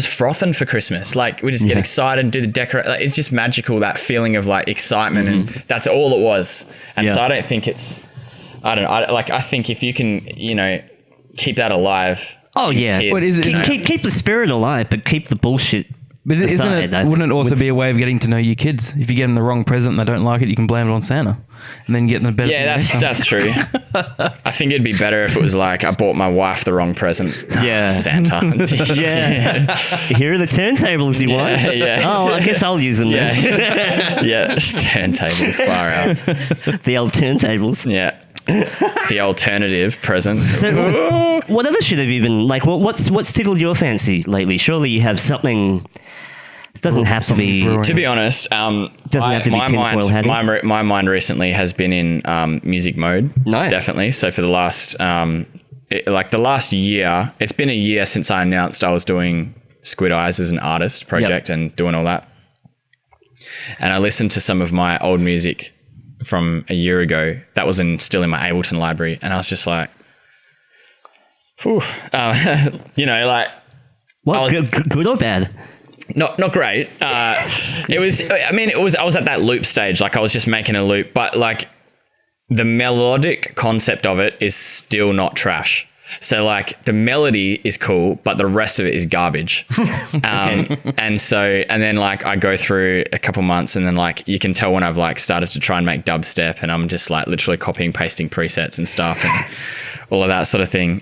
[SPEAKER 3] frothing for Christmas. Like we just get excited and do the decorate. Like, it's just magical, that feeling of like excitement, and that's all it was. And so I don't think I think if you can, you know, keep that alive.
[SPEAKER 2] Oh yeah,
[SPEAKER 1] what is it?
[SPEAKER 2] Keep the spirit alive, but keep the bullshit.
[SPEAKER 1] But wouldn't it also be a way of getting to know your kids? If you get them the wrong present and they don't like it, you can blame it on Santa, and then get them a better.
[SPEAKER 3] Yeah, that's true. I think it'd be better if it was like I bought my wife the wrong present.
[SPEAKER 2] Yeah,
[SPEAKER 3] Santa.
[SPEAKER 2] Here are the turntables you want.
[SPEAKER 3] Yeah.
[SPEAKER 2] Oh, I guess I'll use them.
[SPEAKER 3] Yeah. Yeah, turntables far out.
[SPEAKER 2] The old turntables.
[SPEAKER 3] Yeah. The alternative present.
[SPEAKER 2] So, what other shit have you been like? What's tickled your fancy lately? Surely you have something. It doesn't have to be.
[SPEAKER 3] To be honest,
[SPEAKER 2] doesn't have to be tinfoil hatted.
[SPEAKER 3] My mind recently has been in music mode.
[SPEAKER 2] Nice,
[SPEAKER 3] definitely. So for the last the last year, it's been a year since I announced I was doing Squid Eyes as an artist project and doing all that. And I listened to some of my old music from a year ago that was still in my Ableton library, and I was just like, whew, you know, like
[SPEAKER 2] what, good or bad?
[SPEAKER 3] Not great. It was. I mean, I was at that loop stage. Like I was just making a loop, but like the melodic concept of it is still not trash. So like the melody is cool, but the rest of it is garbage. And then like I go through a couple months, and then like you can tell when I've like started to try and make dubstep, and I'm just like literally copying, pasting presets and stuff and all of that sort of thing.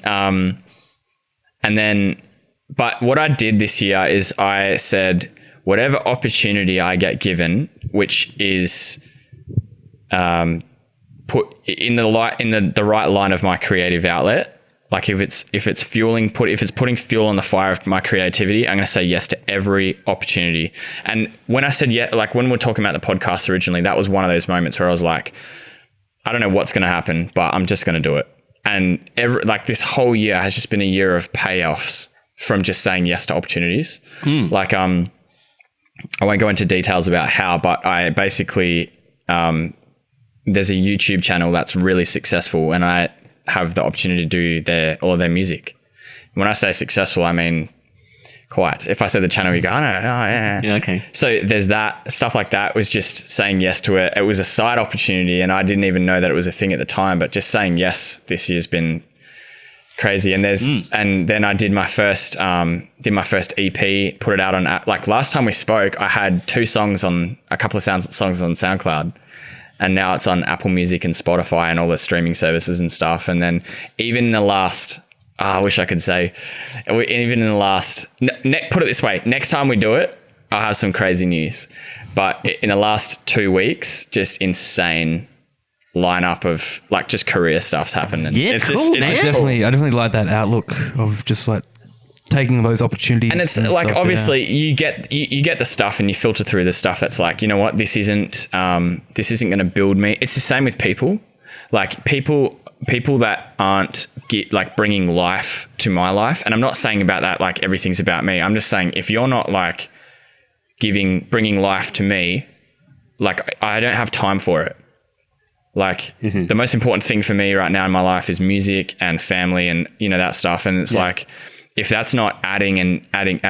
[SPEAKER 3] But what I did this year is I said, whatever opportunity I get given, which is put in the right line of my creative outlet. Like if it's putting fuel on the fire of my creativity, I'm going to say yes to every opportunity. And when I said yeah, like when we were talking about the podcast originally, that was one of those moments where I was like, I don't know what's going to happen, but I'm just going to do it. And this whole year has just been a year of payoffs from just saying yes to opportunities. Like I won't go into details about how, but I basically there's a YouTube channel that's really successful, and I have the opportunity to do all of their music. When I say successful, I mean quite. If I say the channel, you go, oh, no, yeah.
[SPEAKER 2] Yeah, okay.
[SPEAKER 3] So there's that stuff like that. Was just saying yes to it. It was a side opportunity, and I didn't even know that it was a thing at the time. But just saying yes this year's been crazy. And and then I did my first EP, put it out on like last time we spoke, I had a couple of songs on SoundCloud. and now it's on Apple Music and Spotify and all the streaming services and stuff. And then even in the last, I wish I could say, even in the last, put it this way, next time we do it, I'll have some crazy news. But in the last 2 weeks, just insane lineup of like just career stuff's happened. And
[SPEAKER 2] Yeah,
[SPEAKER 3] it's
[SPEAKER 2] cool,
[SPEAKER 3] just,
[SPEAKER 2] man.
[SPEAKER 1] I definitely like that outlook of just like taking those opportunities.
[SPEAKER 3] And it's like, stuff, obviously you get the stuff and you filter through the stuff that's like, you know what, this isn't going to build me. It's the same with people, like people that aren't like bringing life to my life. And I'm not saying about that, like everything's about me. I'm just saying, if you're not like bringing life to me, like I don't have time for it. Like the most important thing for me right now in my life is music and family and, you know, that stuff. And it's like, if that's not adding,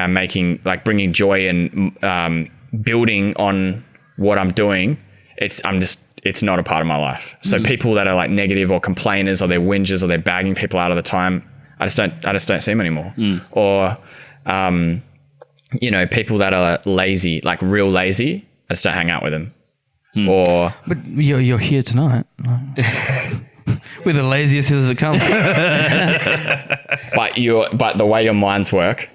[SPEAKER 3] making, like bringing joy and building on what I'm doing, it's not a part of my life. So people that are like negative or complainers or they're whingers or they're bagging people out of the time, I just don't see them anymore. Or, you know, people that are lazy, like real lazy, I just don't hang out with them. Or,
[SPEAKER 1] but you're here tonight. We're the laziest as it comes.
[SPEAKER 3] but the way your minds work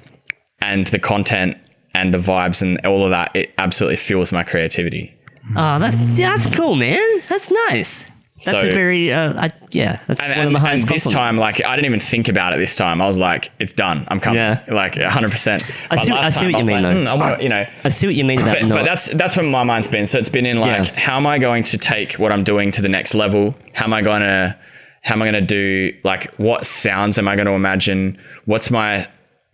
[SPEAKER 3] and the content and the vibes and all of that, it absolutely fuels my creativity.
[SPEAKER 2] Oh, that's cool, man. That's nice. That's a very, that's one of the highest
[SPEAKER 3] and this time, like, I didn't even think about it this time. I was like, it's done. I'm coming. Yeah. Like, 100%.
[SPEAKER 2] I see what you mean, though.
[SPEAKER 3] You know.
[SPEAKER 2] I see what you mean about
[SPEAKER 3] but that's where my mind's been. So it's been in, like, how am I going to take what I'm doing to the next level? How am I going to do, like, what sounds am I going to imagine? What's my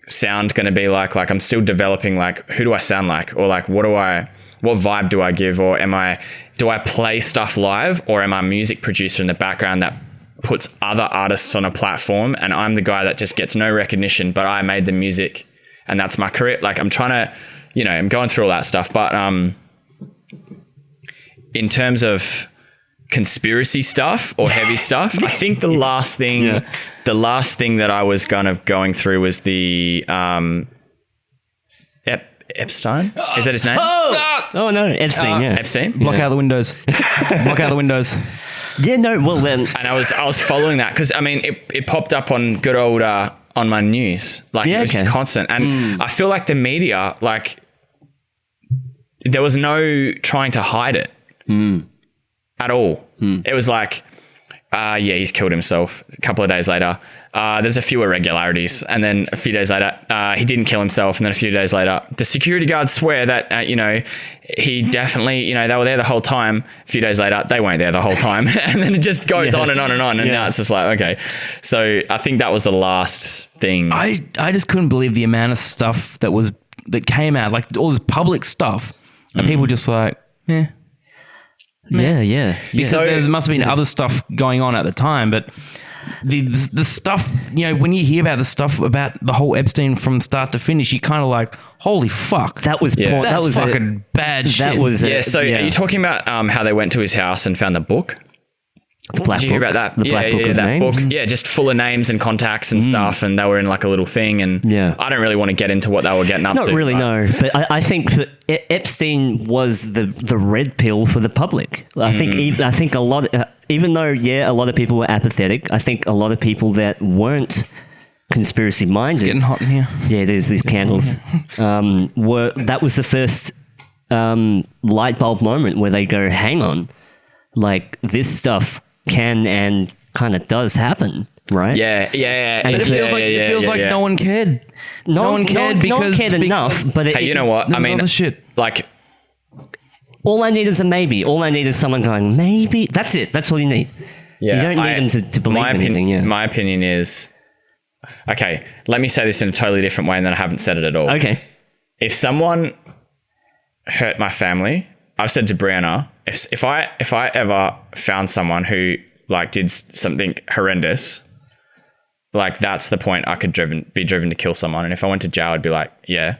[SPEAKER 3] sound going to be like? Like, I'm still developing, like, who do I sound like? Or, like, what vibe do I give? Or do I play stuff live, or am I a music producer in the background that puts other artists on a platform and I'm the guy that just gets no recognition, but I made the music and that's my career? Like, I'm trying to, you know, I'm going through all that stuff. But in terms of conspiracy stuff or heavy stuff, I think the last thing that I was kind of going through was the Epstein? Is that his name?
[SPEAKER 2] Oh no, Epstein.
[SPEAKER 3] Epstein.
[SPEAKER 1] Block out the windows. Block out the windows.
[SPEAKER 2] Yeah, no. Well, then,
[SPEAKER 3] and I was following that because I mean it popped up on good old on my news, like it was just constant, and I feel like the media, like there was no trying to hide it at all. It was like, he's killed himself. A couple of days later, there's a few irregularities, and then a few days later, he didn't kill himself, and then a few days later, the security guards swear that you know, he definitely, you know, they were there the whole time. A few days later, they weren't there the whole time, and then it just goes on and on and on, and now it's just like, okay. So I think that was the last thing.
[SPEAKER 1] I just couldn't believe the amount of stuff that came out, like all this public stuff, and people just like,
[SPEAKER 2] Yeah.
[SPEAKER 1] Because there must have been other stuff going on at the time, but the stuff, you know, when you hear about the stuff about the whole Epstein from start to finish, you kind of like, holy fuck,
[SPEAKER 2] that was porn.
[SPEAKER 1] That was fucking bad shit.
[SPEAKER 2] That was
[SPEAKER 3] are you talking about how they went to his house and found the book?
[SPEAKER 2] The Black
[SPEAKER 3] Did you hear about that?
[SPEAKER 2] The Black Book of
[SPEAKER 3] that
[SPEAKER 2] Names?
[SPEAKER 3] book. Yeah, just full of names and contacts and stuff, and they were in like a little thing. And I don't really want to get into what they were getting up to.
[SPEAKER 2] Not really, no. But I think that Epstein was the red pill for the public. I think a lot, even though a lot of people were apathetic, I think a lot of people that weren't conspiracy minded.
[SPEAKER 1] It's getting hot in here.
[SPEAKER 2] Yeah, there's these candles. That was the first light bulb moment where they go, hang on, like this stuff can and kind of does happen, right?
[SPEAKER 3] Yeah.
[SPEAKER 1] But it feels like no one cared. No one cared because
[SPEAKER 2] enough. But
[SPEAKER 3] hey, you know what? I mean,
[SPEAKER 1] other shit.
[SPEAKER 3] Like,
[SPEAKER 2] all I need is a maybe. All I need is someone going, maybe. That's it. That's all you need. Yeah, you don't need them to believe anything. Yeah.
[SPEAKER 3] My opinion is, okay, let me say this in a totally different way, and then I haven't said it at all.
[SPEAKER 2] Okay.
[SPEAKER 3] If someone hurt my family, I've said to Brianna, if I ever found someone who like did something horrendous, like that's the point I could be driven to kill someone. And if I went to jail, I'd be like, yeah,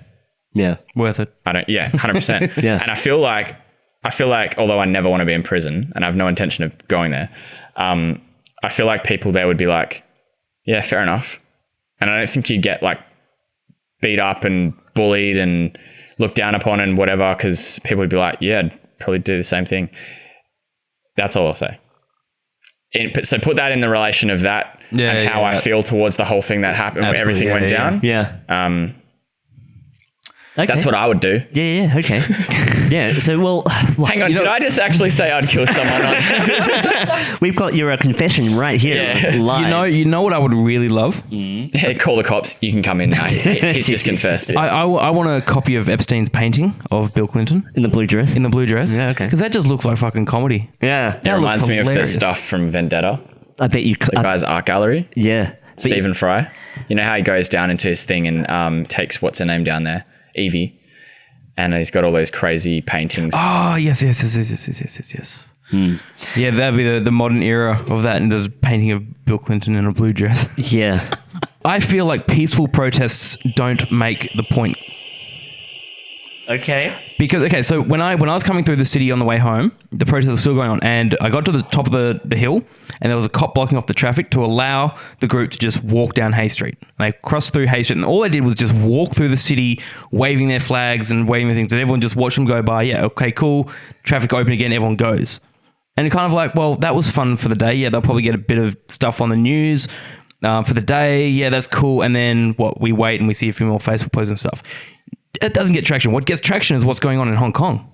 [SPEAKER 1] worth it.
[SPEAKER 3] 100%.
[SPEAKER 2] Yeah.
[SPEAKER 3] And I feel like although I never want to be in prison and I have no intention of going there, I feel like people there would be like, yeah, fair enough. And I don't think you'd get like beat up and bullied and looked down upon and whatever, because people would be like, yeah, I'd probably do the same thing. That's all I'll say. So put that in the relation of that and how I feel towards the whole thing that happened, where everything went down.
[SPEAKER 2] Yeah. Okay.
[SPEAKER 3] That's what I would do.
[SPEAKER 2] Yeah, okay. Yeah, so, well...
[SPEAKER 3] Hang on, did I just actually say I'd kill someone?
[SPEAKER 2] We've got your confession right here, live.
[SPEAKER 1] You know what I would really love?
[SPEAKER 3] Yeah, call the cops. You can come in now. He's just confessed it.
[SPEAKER 1] I want a copy of Epstein's painting of Bill Clinton.
[SPEAKER 2] In the blue dress?
[SPEAKER 1] In the blue dress.
[SPEAKER 2] Yeah, okay.
[SPEAKER 1] Because that just looks like fucking comedy.
[SPEAKER 2] Yeah.
[SPEAKER 3] It reminds me of the stuff from Vendetta.
[SPEAKER 2] I bet you could.
[SPEAKER 3] The guy's art gallery.
[SPEAKER 2] Yeah.
[SPEAKER 3] Stephen Fry. You know how he goes down into his thing and takes, what's her name down there? Evie. And he's got all those crazy paintings.
[SPEAKER 1] Oh, yes. Yeah, that'd be the modern era of that. And there's a painting of Bill Clinton in a blue dress.
[SPEAKER 2] Yeah.
[SPEAKER 1] I feel like peaceful protests don't make the point.
[SPEAKER 2] Okay.
[SPEAKER 1] Because, so when I was coming through the city on the way home, the protest was still going on, and I got to the top of the hill, and there was a cop blocking off the traffic to allow the group to just walk down Hay Street. And they crossed through Hay Street, and all they did was just walk through the city, waving their flags and waving their things, and everyone just watched them go by. Yeah, okay, cool. Traffic open again, everyone goes. And you're kind of like, well, that was fun for the day. Yeah, they'll probably get a bit of stuff on the news for the day. Yeah, that's cool. And then we wait and we see a few more Facebook posts and stuff. It doesn't get traction. What gets traction is what's going on in Hong Kong.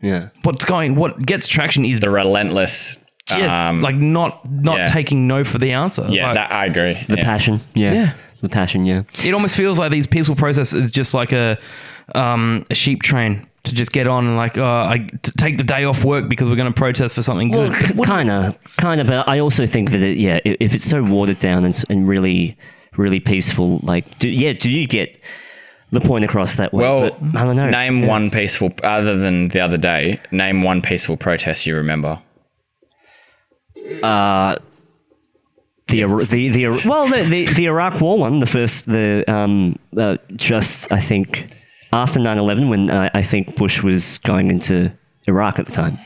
[SPEAKER 2] Yeah.
[SPEAKER 1] What gets traction is
[SPEAKER 3] the relentless,
[SPEAKER 1] not taking no for the answer.
[SPEAKER 3] Yeah, that I agree.
[SPEAKER 2] The passion. Yeah. The passion. Yeah.
[SPEAKER 1] It almost feels like these peaceful protests is just like a sheep train to just get on and take the day off work because we're going to protest for something good.
[SPEAKER 2] Kind of. But I also think that if it's so watered down and really, really peaceful, do you get the point across that way?
[SPEAKER 3] Well,
[SPEAKER 2] but I don't know.
[SPEAKER 3] Name one peaceful, other than the other day, name one peaceful protest you remember.
[SPEAKER 2] The Iraq War one, the first, just I think after 9/11, when I think Bush was going into Iraq at the time.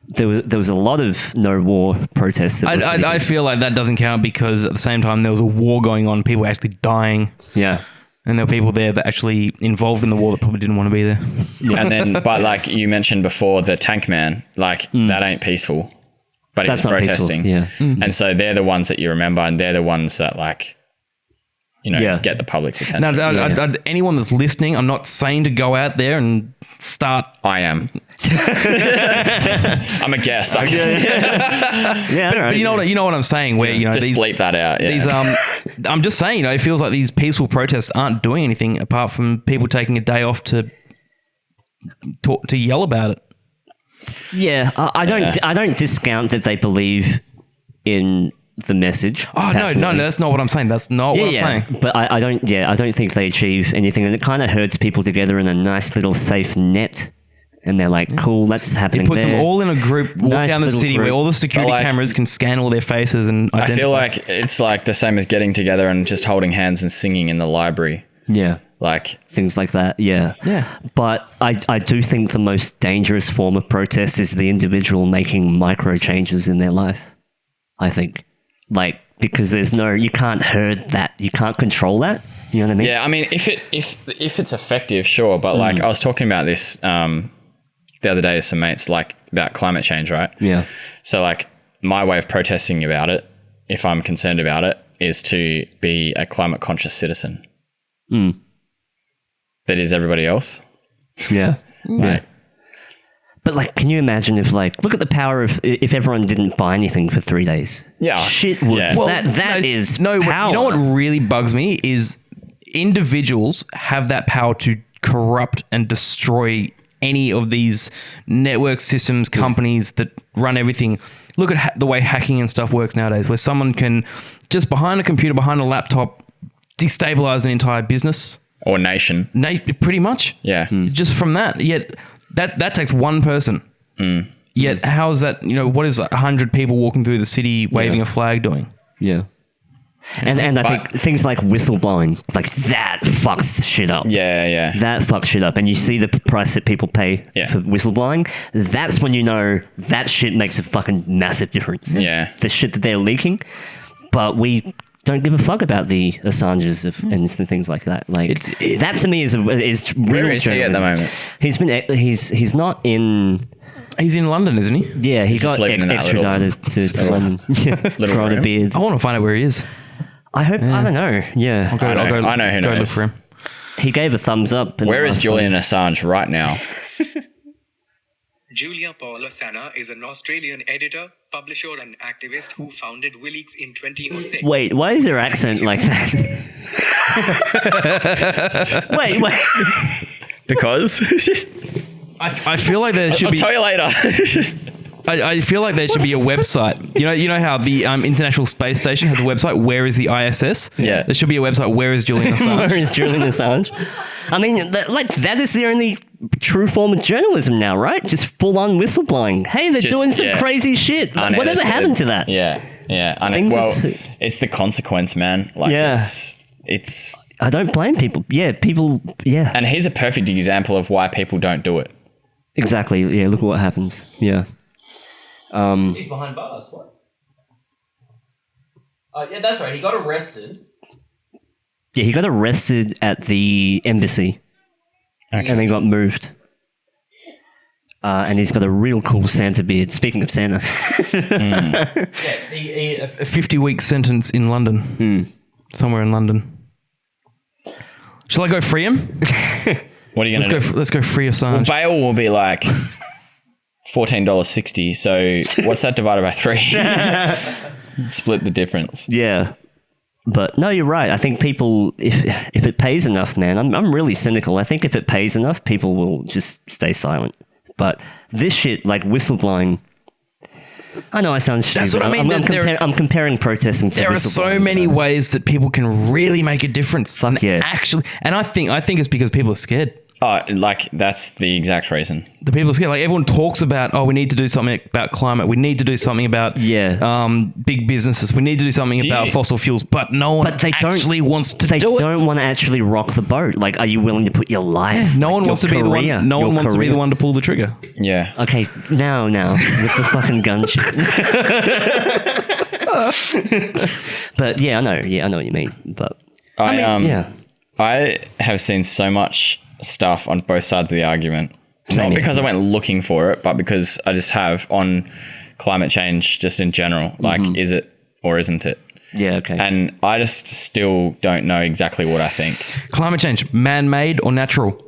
[SPEAKER 2] There was a lot of no war protests.
[SPEAKER 1] I feel like that doesn't count because at the same time there was a war going on, people actually dying.
[SPEAKER 2] Yeah.
[SPEAKER 1] And there were people there that actually involved in the war that probably didn't want to be there.
[SPEAKER 3] And then, but like you mentioned before, the tank man, that ain't peaceful, but it's protesting.
[SPEAKER 2] Peaceful. Yeah.
[SPEAKER 3] And so they're the ones that you remember, and they're the ones that get the public's attention.
[SPEAKER 1] Now, anyone that's listening, I'm not saying to go out there and start.
[SPEAKER 3] I am. I'm a guest.
[SPEAKER 1] But you know what I'm saying. Where
[SPEAKER 3] just bleep that out. Yeah.
[SPEAKER 1] These I'm just saying. It feels like these peaceful protests aren't doing anything apart from people taking a day off to yell about it.
[SPEAKER 2] Yeah, I don't discount that they believe in the message.
[SPEAKER 1] Oh no, that's not what I'm saying. That's not what I'm saying.
[SPEAKER 2] But I don't think they achieve anything, and it kind of herds people together in a nice little safe net. And they're like, cool, that's happening.
[SPEAKER 1] It puts them all in a group, walk down the city where all the security cameras can scan all their faces and identify.
[SPEAKER 3] I feel like it's like the same as getting together and just holding hands and singing in the library.
[SPEAKER 2] Yeah.
[SPEAKER 3] Like
[SPEAKER 2] things like that. Yeah.
[SPEAKER 1] Yeah.
[SPEAKER 2] But I do think the most dangerous form of protest is the individual making micro changes in their life. I think. Because you can't herd that. You can't control that. You know what I mean?
[SPEAKER 3] Yeah. I mean, if it's effective, sure. But I was talking about this, the other day to some mates, about climate change, right?
[SPEAKER 2] Yeah.
[SPEAKER 3] So my way of protesting about it, if I'm concerned about it, is to be a climate conscious citizen. That is everybody else.
[SPEAKER 2] Yeah. Right. But can you imagine if look at the power of if everyone didn't buy anything for 3 days?
[SPEAKER 3] Yeah.
[SPEAKER 2] Shit would. Yeah. Well, that is power.
[SPEAKER 1] You know what really bugs me is individuals have that power to corrupt and destroy any of these network systems, companies that run everything. Look at the way hacking and stuff works nowadays, where someone can just behind a computer, behind a laptop, destabilize an entire business
[SPEAKER 3] or nation.
[SPEAKER 1] Pretty much.
[SPEAKER 3] Yeah.
[SPEAKER 1] Just from that. Yet that takes one person. Yet how is that? What is 100 people walking through the city waving a flag doing?
[SPEAKER 2] Yeah. And I think things like whistleblowing, that fucks shit up.
[SPEAKER 3] Yeah.
[SPEAKER 2] That fucks shit up. And you see the price that people pay for whistleblowing. That's when you know that shit makes a fucking massive difference.
[SPEAKER 3] Yeah.
[SPEAKER 2] The shit that they're leaking. But we don't give a fuck about the Assanges and things like that. That to me is real.
[SPEAKER 3] Where is he at the moment?
[SPEAKER 2] He's not in
[SPEAKER 1] He's in London, isn't he?
[SPEAKER 2] Yeah, he
[SPEAKER 3] He's
[SPEAKER 2] got
[SPEAKER 3] just living in that
[SPEAKER 2] extradited to London. Growing a
[SPEAKER 3] room.
[SPEAKER 2] beard.
[SPEAKER 1] I want to find out where he is.
[SPEAKER 2] I hope. I don't know. Yeah,
[SPEAKER 3] I know who
[SPEAKER 1] go look
[SPEAKER 3] knows.
[SPEAKER 1] for him.
[SPEAKER 2] he gave a thumbs up.
[SPEAKER 3] Where is Julian Assange right now?
[SPEAKER 4] Julia Paula Sana is an Australian editor, publisher and activist who founded WikiLeaks in 2006.
[SPEAKER 2] Wait, why is your accent like that? wait.
[SPEAKER 3] Because
[SPEAKER 1] I feel like there should
[SPEAKER 3] I'll
[SPEAKER 1] be.
[SPEAKER 3] tell you later.
[SPEAKER 1] I feel like there should be a website. You know how the International Space Station has a website. Where is the ISS?
[SPEAKER 3] Yeah.
[SPEAKER 1] There should be a website. Where is Julian Assange?
[SPEAKER 2] Where is Julian Assange? I mean, that is the only true form of journalism now, right? Just full on whistleblowing. Hey, they're doing some crazy shit. Whatever happened to that?
[SPEAKER 3] Yeah. It's the consequence, man. Like, it's.
[SPEAKER 2] I don't blame people. Yeah, people. Yeah,
[SPEAKER 3] And he's a perfect example of why people don't do it.
[SPEAKER 2] exactly. Yeah, look at what happens. Yeah.
[SPEAKER 1] He's behind bars. What? Yeah, that's right. He got arrested.
[SPEAKER 2] Yeah, he got arrested at the embassy, and then got moved. And he's got a real cool Santa beard. Speaking of Santa,
[SPEAKER 1] Yeah, a 50-week sentence in London. Somewhere in London. Shall I go free him?
[SPEAKER 3] What are you going to do?
[SPEAKER 1] Let's go free Assange.
[SPEAKER 3] Bail will be like $14.60. So what's that divided by 3? Split the difference.
[SPEAKER 2] yeah. But no, you're right. I think people, if it pays enough, man, I'm really cynical. I think if it pays enough, people will just stay silent. But this shit, like whistleblowing, I know I sound stupid.
[SPEAKER 1] That's what I mean.
[SPEAKER 2] I'm comparing protesting to
[SPEAKER 1] There are
[SPEAKER 2] whistleblowing.
[SPEAKER 1] so many ways that people can really make a difference.
[SPEAKER 2] Fuck yeah.
[SPEAKER 1] Actually, and I think it's because people are scared.
[SPEAKER 3] Oh, like that's the exact reason.
[SPEAKER 1] The people are scared. Like everyone talks about, we need to do something about climate. We need to do something about big businesses. We need to do something about fossil fuels. But no one actually wants to do it.
[SPEAKER 2] They don't want to actually rock the boat. Like, are you willing to put your life?
[SPEAKER 1] No one wants to be the one. No one wants to be the one to pull the trigger.
[SPEAKER 3] Yeah.
[SPEAKER 2] Okay, now with the fucking gun shit. But yeah, I know. Yeah, I know what you mean. But
[SPEAKER 3] I have seen so much stuff on both sides of the argument. Not because I went looking for it, but because I just have on climate change just in general. Like, is it or isn't it?
[SPEAKER 2] Yeah, okay.
[SPEAKER 3] And I just still don't know exactly what I think.
[SPEAKER 1] Climate change, man-made or natural?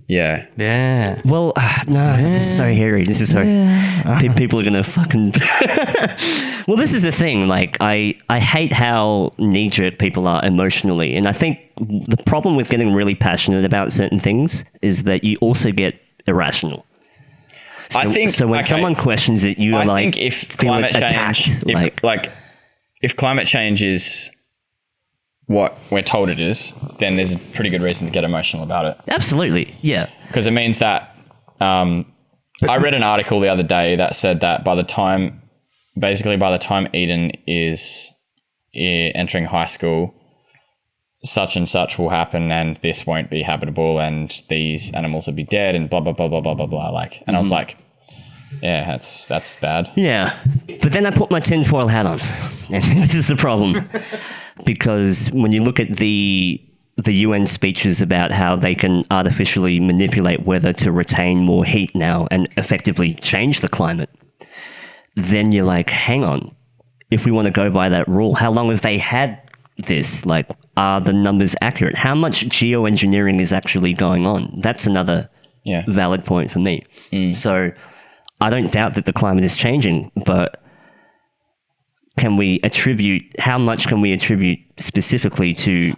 [SPEAKER 3] Yeah.
[SPEAKER 1] Yeah.
[SPEAKER 2] Well, no, this is so hairy. This is so... People are going to fucking... Well, this is the thing. Like, I hate how knee-jerk people are emotionally. And I think the problem with getting really passionate about certain things is that you also get irrational. So,
[SPEAKER 3] I think...
[SPEAKER 2] So when someone questions it, you are like...
[SPEAKER 3] I think if climate change... If climate change is what we're told it is, then there's a pretty good reason to get emotional about it.
[SPEAKER 2] Absolutely, yeah.
[SPEAKER 3] Because it means that I read an article the other day that said that by the time Eden is entering high school, such and such will happen and this won't be habitable and these animals will be dead and blah, blah, blah, blah, blah, blah, blah. Like, and I was like, yeah, that's bad.
[SPEAKER 2] Yeah. But then I put my tinfoil hat on. And this is the problem. Because when you look at the UN speeches about how they can artificially manipulate weather to retain more heat now and effectively change the climate, then you're like, hang on. If we want to go by that rule, how long have they had this? Like, are the numbers accurate? How much geoengineering is actually going on? That's another valid point for me. So I don't doubt that the climate is changing, but how much can we attribute specifically to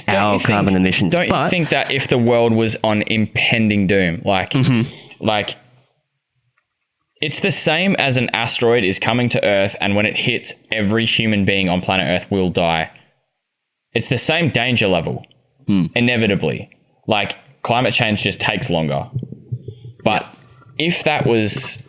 [SPEAKER 2] our carbon emissions?
[SPEAKER 3] Don't you think that if the world was on impending doom, like it's the same as an asteroid is coming to Earth and when it hits, every human being on planet Earth will die. It's the same danger level, inevitably. Like, climate change just takes longer. But if that's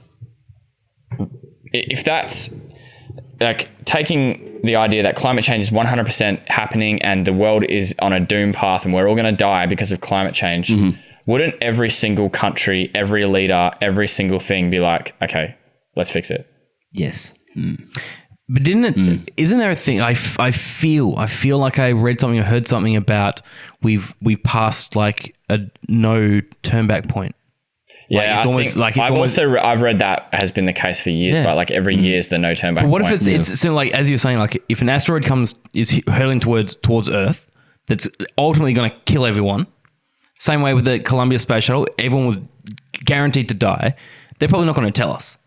[SPEAKER 3] like taking the idea that climate change is 100% happening and the world is on a doom path and we're all going to die because of climate change, wouldn't every single country, every leader, every single thing be like, okay, let's fix it?
[SPEAKER 2] Yes.
[SPEAKER 1] But isn't there a thing? I feel like I read something or heard something about we've passed like a no turn back point.
[SPEAKER 3] Yeah,
[SPEAKER 1] it's almost like
[SPEAKER 3] I've read that has been the case for years, but like every year is the no turn back.
[SPEAKER 1] What
[SPEAKER 3] point.
[SPEAKER 1] if it's sort of like, as you're saying, like if an asteroid is hurling towards Earth, that's ultimately going to kill everyone. Same way with the Columbia Space Shuttle, everyone was guaranteed to die. They're probably not going to tell us.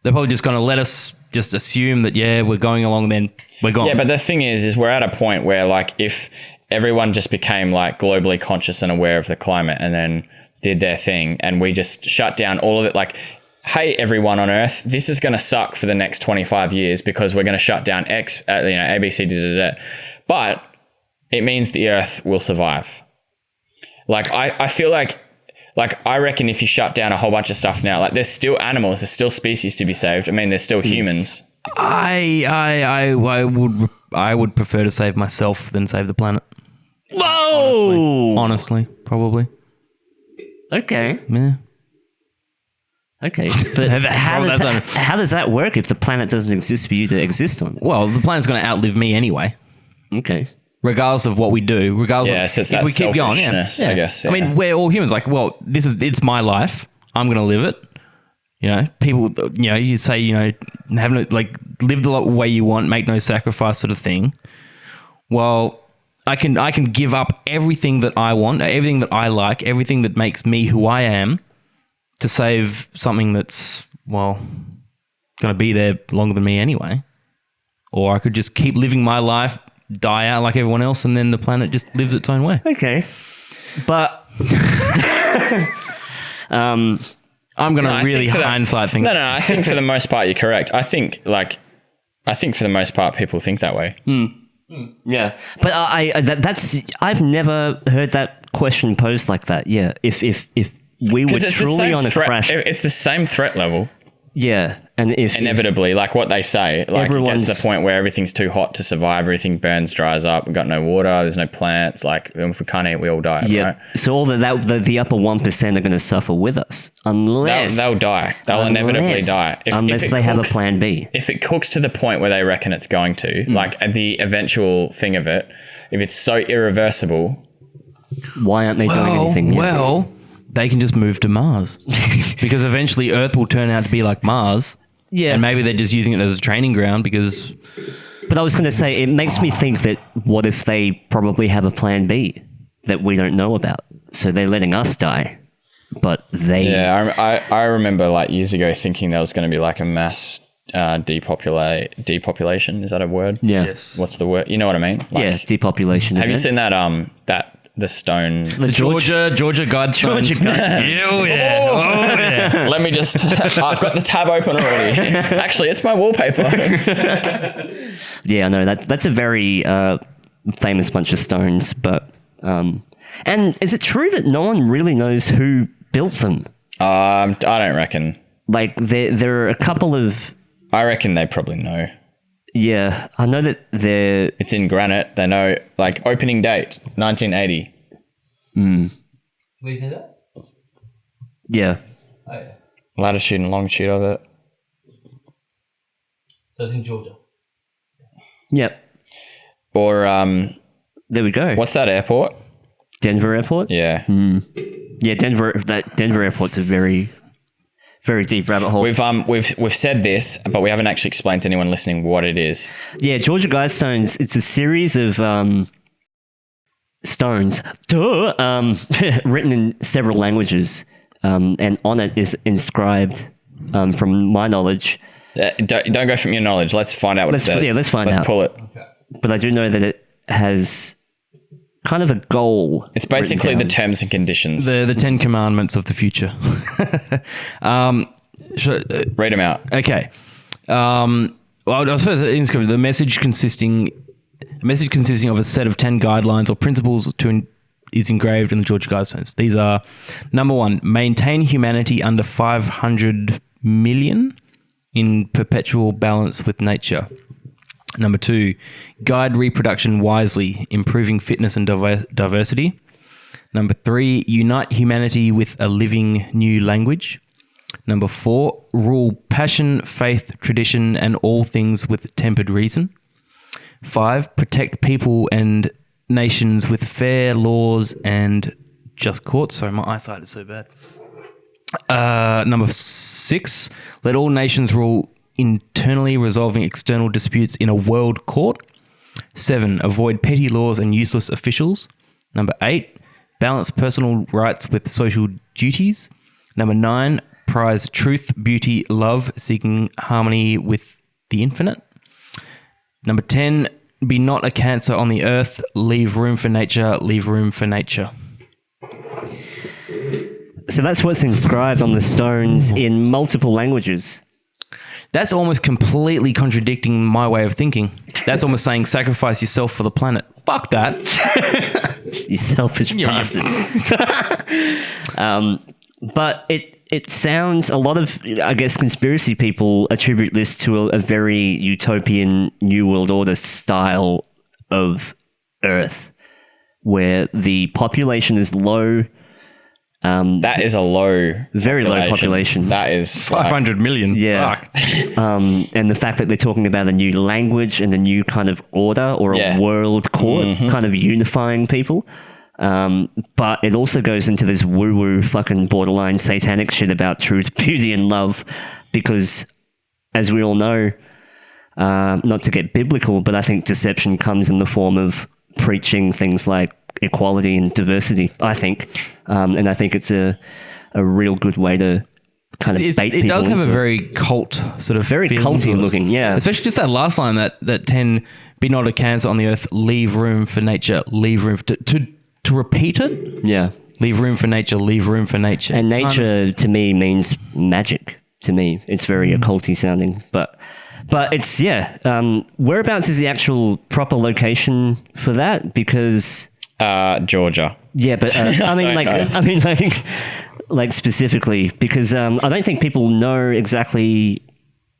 [SPEAKER 1] They're probably just going to let us just assume that, yeah, we're going along, then we're gone.
[SPEAKER 3] Yeah, but the thing is we're at a point where like if everyone just became like globally conscious and aware of the climate and then did their thing and we just shut down all of it, like, hey, everyone on Earth, this is going to suck for the next 25 years because we're going to shut down X, ABC, but it means the Earth will survive. Like, I feel like I reckon if you shut down a whole bunch of stuff now, like there's still animals, there's still species to be saved. I mean, there's still humans.
[SPEAKER 1] I would prefer to save myself than save the planet.
[SPEAKER 2] Whoa!
[SPEAKER 1] Honestly, probably.
[SPEAKER 2] Okay.
[SPEAKER 1] Yeah.
[SPEAKER 2] Okay, but how does that work if the planet doesn't exist for you to exist on?
[SPEAKER 1] Well, the planet's going to outlive me anyway.
[SPEAKER 2] Okay.
[SPEAKER 1] Regardless of what we do, regardless
[SPEAKER 3] so
[SPEAKER 1] of if we keep going, I guess. Yeah. I mean, we're all humans. Like, well, it's my life. I'm going to live it. You know, people, you say, live the way you want, make no sacrifice sort of thing. Well, I can give up everything that I want, everything that I like, everything that makes me who I am to save something that's, well, going to be there longer than me anyway. Or I could just keep living my life, die out like everyone else, and then the planet just lives its own way.
[SPEAKER 2] Okay. But
[SPEAKER 1] I'm going to really hindsight think.
[SPEAKER 3] No, I think for the most part you're correct. I think for the most part people think that way.
[SPEAKER 2] Yeah. But I've never heard that question posed like that. Yeah. If we were truly on a crash,
[SPEAKER 3] it's the same threat level.
[SPEAKER 2] Yeah, and if
[SPEAKER 3] inevitably, like what they say, like it gets to the point where everything's too hot to survive, everything burns, dries up, we've got no water, there's no plants, like if we can't eat, we all die. Yeah, right?
[SPEAKER 2] So all the upper 1% are going to suffer with us unless
[SPEAKER 3] they'll die. They'll inevitably die
[SPEAKER 2] unless they have a plan B.
[SPEAKER 3] If it cooks to the point where they reckon it's going to, like at the eventual thing of it, if it's so irreversible,
[SPEAKER 2] why aren't they doing anything?
[SPEAKER 1] Well, they can just move to Mars because eventually Earth will turn out to be like Mars. Yeah. And maybe they're just using it as a training ground because...
[SPEAKER 2] But I was going to say, it makes me think that what if they probably have a plan B that we don't know about? So they're letting us die, but they...
[SPEAKER 3] Yeah, I remember like years ago thinking there was going to be like a mass depopulation. Is that a word?
[SPEAKER 2] Yeah. Yes.
[SPEAKER 3] What's the word? You know what I mean? Like,
[SPEAKER 2] yeah, depopulation.
[SPEAKER 3] Have you seen that the stone,
[SPEAKER 1] the Georgia Guidestones.
[SPEAKER 3] Yeah. Let me just I've got the tab open already. Actually, it's my wallpaper.
[SPEAKER 2] Yeah, no, that's a very famous bunch of stones, but and is it true that no one really knows who built them?
[SPEAKER 3] I don't reckon.
[SPEAKER 2] Like there are a couple of...
[SPEAKER 3] I reckon they probably know.
[SPEAKER 2] Yeah, I know that
[SPEAKER 3] it's in granite. They know, like, opening date, 1980.
[SPEAKER 1] Where you say that?
[SPEAKER 2] Yeah.
[SPEAKER 1] Oh, yeah.
[SPEAKER 3] Latitude and longitude of it.
[SPEAKER 1] So it's in Georgia.
[SPEAKER 2] Yep.
[SPEAKER 3] Or,
[SPEAKER 2] there we go.
[SPEAKER 3] What's that airport?
[SPEAKER 2] Denver Airport?
[SPEAKER 3] Yeah.
[SPEAKER 2] Yeah, Denver Airport's a very... very deep rabbit hole.
[SPEAKER 3] We've said this, but we haven't actually explained to anyone listening what it is.
[SPEAKER 2] Yeah, Georgia Guidestones. It's a series of stones, written in several languages, and on it is inscribed, from my knowledge.
[SPEAKER 3] Don't go from your knowledge. Let's find out what it says.
[SPEAKER 2] Yeah, let's find out.
[SPEAKER 3] Let's pull it.
[SPEAKER 1] Okay.
[SPEAKER 2] But I do know that it has kind of a goal.
[SPEAKER 3] It's basically the terms and conditions.
[SPEAKER 1] The 10 Commandments of the future.
[SPEAKER 3] Read them out.
[SPEAKER 1] Okay. Well, I was first inscribed. The message consisting of a set of 10 guidelines or principles is engraved in the Georgia Guidestones. These are: number 1, maintain humanity under 500 million in perpetual balance with nature. Number 2, guide reproduction wisely, improving fitness and diversity. Number 3, unite humanity with a living new language. Number 4, rule passion, faith, tradition, and all things with tempered reason. 5, protect people and nations with fair laws and just courts. Sorry, my eyesight is so bad. Number 6, let all nations rule internally, resolving external disputes in a world court. 7, avoid petty laws and useless officials. Number 8, balance personal rights with social duties. Number 9, prize truth, beauty, love, seeking harmony with the infinite. Number 10, be not a cancer on the earth, leave room for nature, leave room for nature.
[SPEAKER 2] So that's what's inscribed on the stones in multiple languages.
[SPEAKER 1] That's almost completely contradicting my way of thinking. That's almost saying sacrifice yourself for the planet. Fuck that.
[SPEAKER 2] You selfish bastard. But it sounds, a lot of, I guess, conspiracy people attribute this to a very utopian New World Order style of Earth, where the population is low.
[SPEAKER 3] That is a low,
[SPEAKER 2] very low population.
[SPEAKER 3] That is
[SPEAKER 1] 500 million.
[SPEAKER 2] Yeah. And the fact that they're talking about a new language and a new kind of order or a world court, kind of unifying people. But it also goes into this woo-woo fucking borderline satanic shit about truth, beauty, and love, because as we all know, not to get biblical, but I think deception comes in the form of preaching things like equality and diversity, I think. And I think it's a real good way to kind of bait people.
[SPEAKER 1] It does have a
[SPEAKER 2] into
[SPEAKER 1] very cult sort of
[SPEAKER 2] very
[SPEAKER 1] feeling
[SPEAKER 2] culty
[SPEAKER 1] to it.
[SPEAKER 2] looking, yeah.
[SPEAKER 1] Especially just that last line, that 10, be not a cancer on the earth, leave room for nature, leave room to repeat it.
[SPEAKER 2] Yeah.
[SPEAKER 1] Leave room for nature, leave room for nature.
[SPEAKER 2] And
[SPEAKER 1] It's
[SPEAKER 2] nature to me means magic. To me, it's very occulty sounding, but it's whereabouts is the actual proper location for that? Because
[SPEAKER 3] Georgia.
[SPEAKER 2] Yeah, but like specifically, because I don't think people know exactly.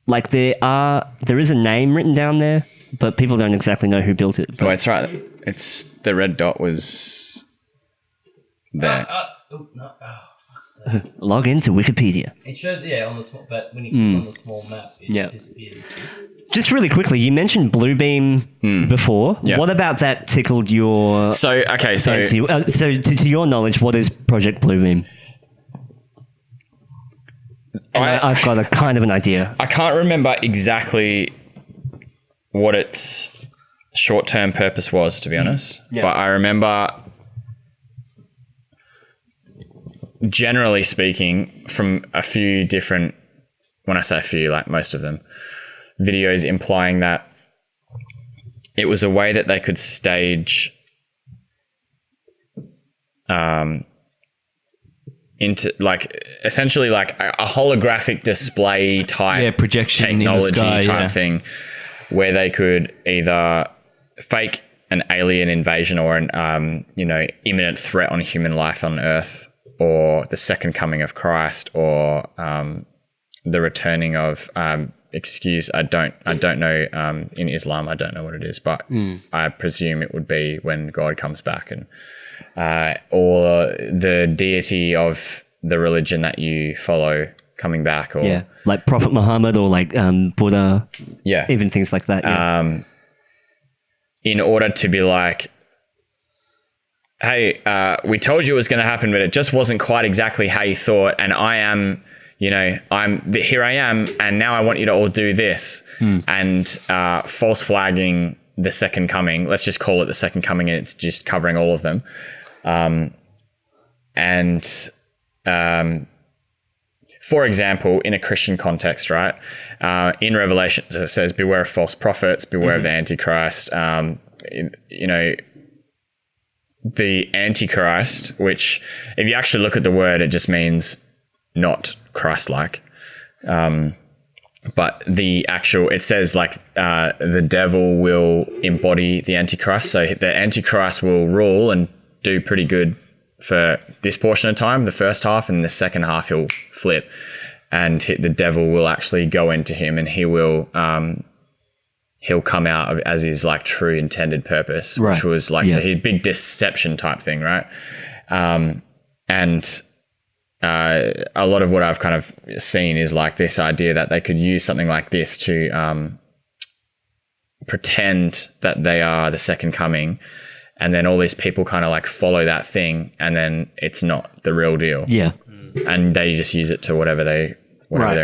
[SPEAKER 2] Like there is a name written down there, but people don't exactly know who built it.
[SPEAKER 3] Oh, it's right. It's the red dot was there.
[SPEAKER 2] Log into Wikipedia.
[SPEAKER 1] It shows, on the small, but when you click on the small map, it disappears.
[SPEAKER 2] Just really quickly, you mentioned Bluebeam before.
[SPEAKER 3] Yeah.
[SPEAKER 2] What about that tickled your fancy? So to your knowledge, what is Project Bluebeam? I've got a kind of an idea.
[SPEAKER 3] I can't remember exactly what its short-term purpose was, to be honest. Yeah. But I remember, generally speaking, from a few different, when I say a few, like most of them, videos implying that it was a way that they could stage into essentially a holographic display type
[SPEAKER 1] projection
[SPEAKER 3] technology
[SPEAKER 1] in the sky,
[SPEAKER 3] type thing, where they could either fake an alien invasion or an imminent threat on human life on Earth, or the second coming of Christ, or the returning of I don't know in Islam, I don't know what it is, but I presume it would be when God comes back, and or the deity of the religion that you follow coming back, or
[SPEAKER 2] like Prophet Muhammad, or like Buddha, even things like that.
[SPEAKER 3] In order to be like, hey, we told you it was going to happen, but it just wasn't quite exactly how you thought, and I am, here I am, and now I want you to all do this, and false flagging the second coming. Let's just call it the second coming, and it's just covering all of them. For example, in a Christian context, right? In Revelations, it says, beware of false prophets, beware of the Antichrist. The Antichrist, which if you actually look at the word, it just means not Christ-like. But it says the devil will embody the Antichrist. So the Antichrist will rule and do pretty good for this portion of time, the first half, and the second half he'll flip, and the devil will actually go into him, and he will he'll come out as his true intended purpose, which was so he big deception type thing, right? And a lot of what I've kind of seen is this idea that they could use something like this to pretend that they are the second coming, and then all these people kind of follow that thing, and then it's not the real deal.
[SPEAKER 2] Yeah.
[SPEAKER 3] and they just use it to whatever their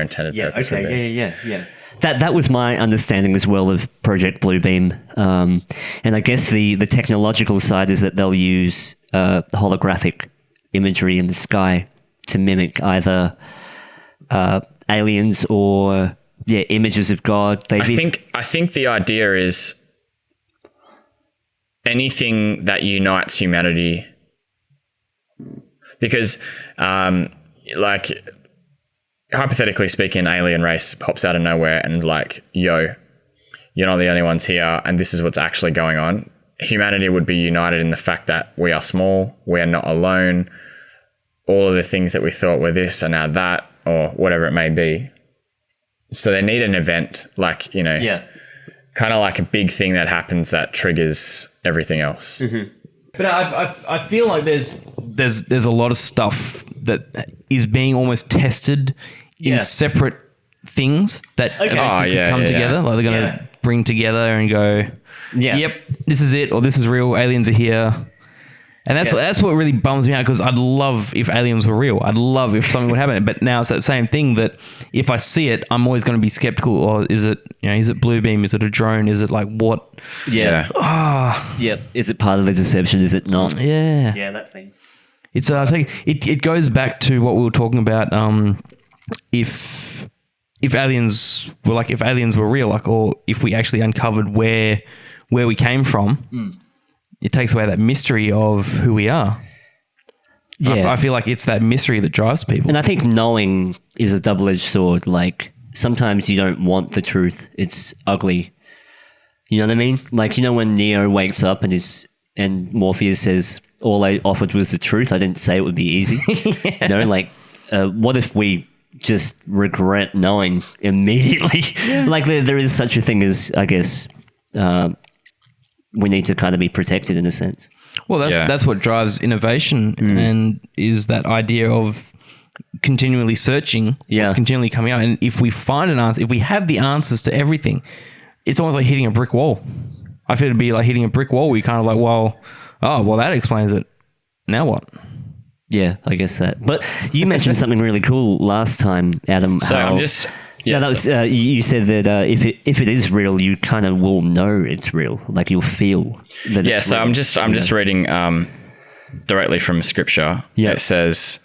[SPEAKER 3] intended purpose would be.
[SPEAKER 2] Yeah. That was my understanding as well of Project Bluebeam. And I guess the technological side is that they'll use holographic imagery in the sky to mimic either aliens or images of God.
[SPEAKER 3] I think the idea is anything that unites humanity, because like hypothetically speaking, an alien race pops out of nowhere and is like, yo, you're not the only ones here and this is what's actually going on. Humanity would be united in the fact that we are small, we are not alone. All of the things that we thought were this are now that, or whatever it may be. So they need an event, like, you know, kind of like a big thing that happens that triggers everything else.
[SPEAKER 1] Mm-hmm. But I feel like there's a lot of stuff that is being almost tested in separate things that eventually could come together. Like they're going to bring together and go, yep, this is it, or this is real. Aliens are here. And that's what really bums me out, because I'd love if aliens were real. I'd love if something would happen. But now it's that same thing that if I see it, I'm always going to be skeptical. Or is it Bluebeam? Is it a drone? Is it like what?
[SPEAKER 2] Yeah. Yep. Is it part of the deception? Is it not?
[SPEAKER 1] Yeah.
[SPEAKER 2] Yeah, that thing.
[SPEAKER 1] It's it goes back to what we were talking about. If aliens were real, like, or if we actually uncovered where we came from. It takes away that mystery of who we are. Yeah. I feel like it's that mystery that drives people.
[SPEAKER 2] And I think knowing is a double-edged sword. Like, sometimes you don't want the truth. It's ugly. You know what I mean? Like, you know when Neo wakes up and Morpheus says, all I offered was the truth. I didn't say it would be easy. You know, like, what if we just regret knowing immediately? Yeah. Like, there is such a thing as, I guess... we need to kind of be protected in a sense.
[SPEAKER 1] Well, that's what drives innovation and is that idea of continually searching, continually coming out. And if we find an answer, if we have the answers to everything, it's almost like hitting a brick wall. I feel it'd be like hitting a brick wall where you kind of like, well, that explains it. Now what?
[SPEAKER 2] Yeah, I guess that. But you mentioned something really cool last time, Adam.
[SPEAKER 3] So I'm just...
[SPEAKER 2] Yeah, that was, you said that if it is real, you kind of will know it's real. Like you'll feel that it's real.
[SPEAKER 3] I'm just reading directly from scripture. Yeah. It says,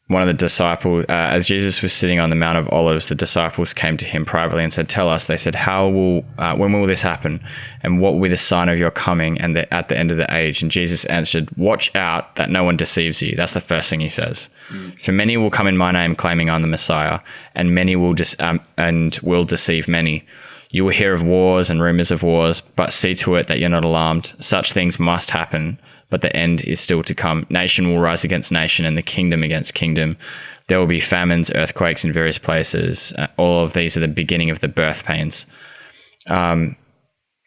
[SPEAKER 3] one of the disciples, as Jesus was sitting on the Mount of Olives, the disciples came to him privately and said, "Tell us." They said, when will this happen? And what will be the sign of your coming and at the end of the age? And Jesus answered, "Watch out that no one deceives you." That's the first thing he says. "For many will come in my name, claiming I'm the Messiah, and many will deceive many. You will hear of wars and rumors of wars, but see to it that you're not alarmed. Such things must happen, but the end is still to come. Nation will rise against nation and the kingdom against kingdom. There will be famines, earthquakes in various places. All of these are the beginning of the birth pains." And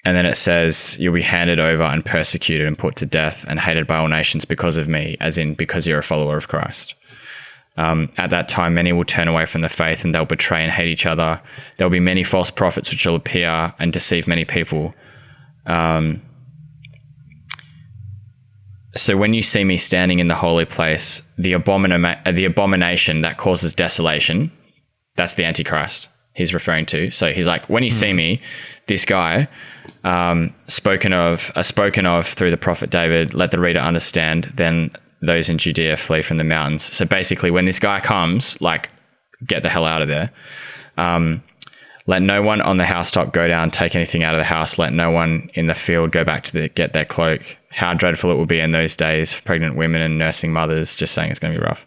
[SPEAKER 3] then it says, "You'll be handed over and persecuted and put to death and hated by all nations because of me," as in because you're a follower of Christ. "At that time, many will turn away from the faith and they'll betray and hate each other. There will be many false prophets which will appear and deceive many people. So when you see me standing in the holy place, the abomination that causes desolation," that's the Antichrist he's referring to. So he's like, when you see me, this guy, spoken of through the prophet David, "Let the reader understand, then those in Judea flee from the mountains." So basically when this guy comes, like, get the hell out of there. "Let no one on the housetop go down, take anything out of the house. Let no one in the field go back to get their cloak. How dreadful it will be in those days for pregnant women and nursing mothers." Just saying, it's going to be rough.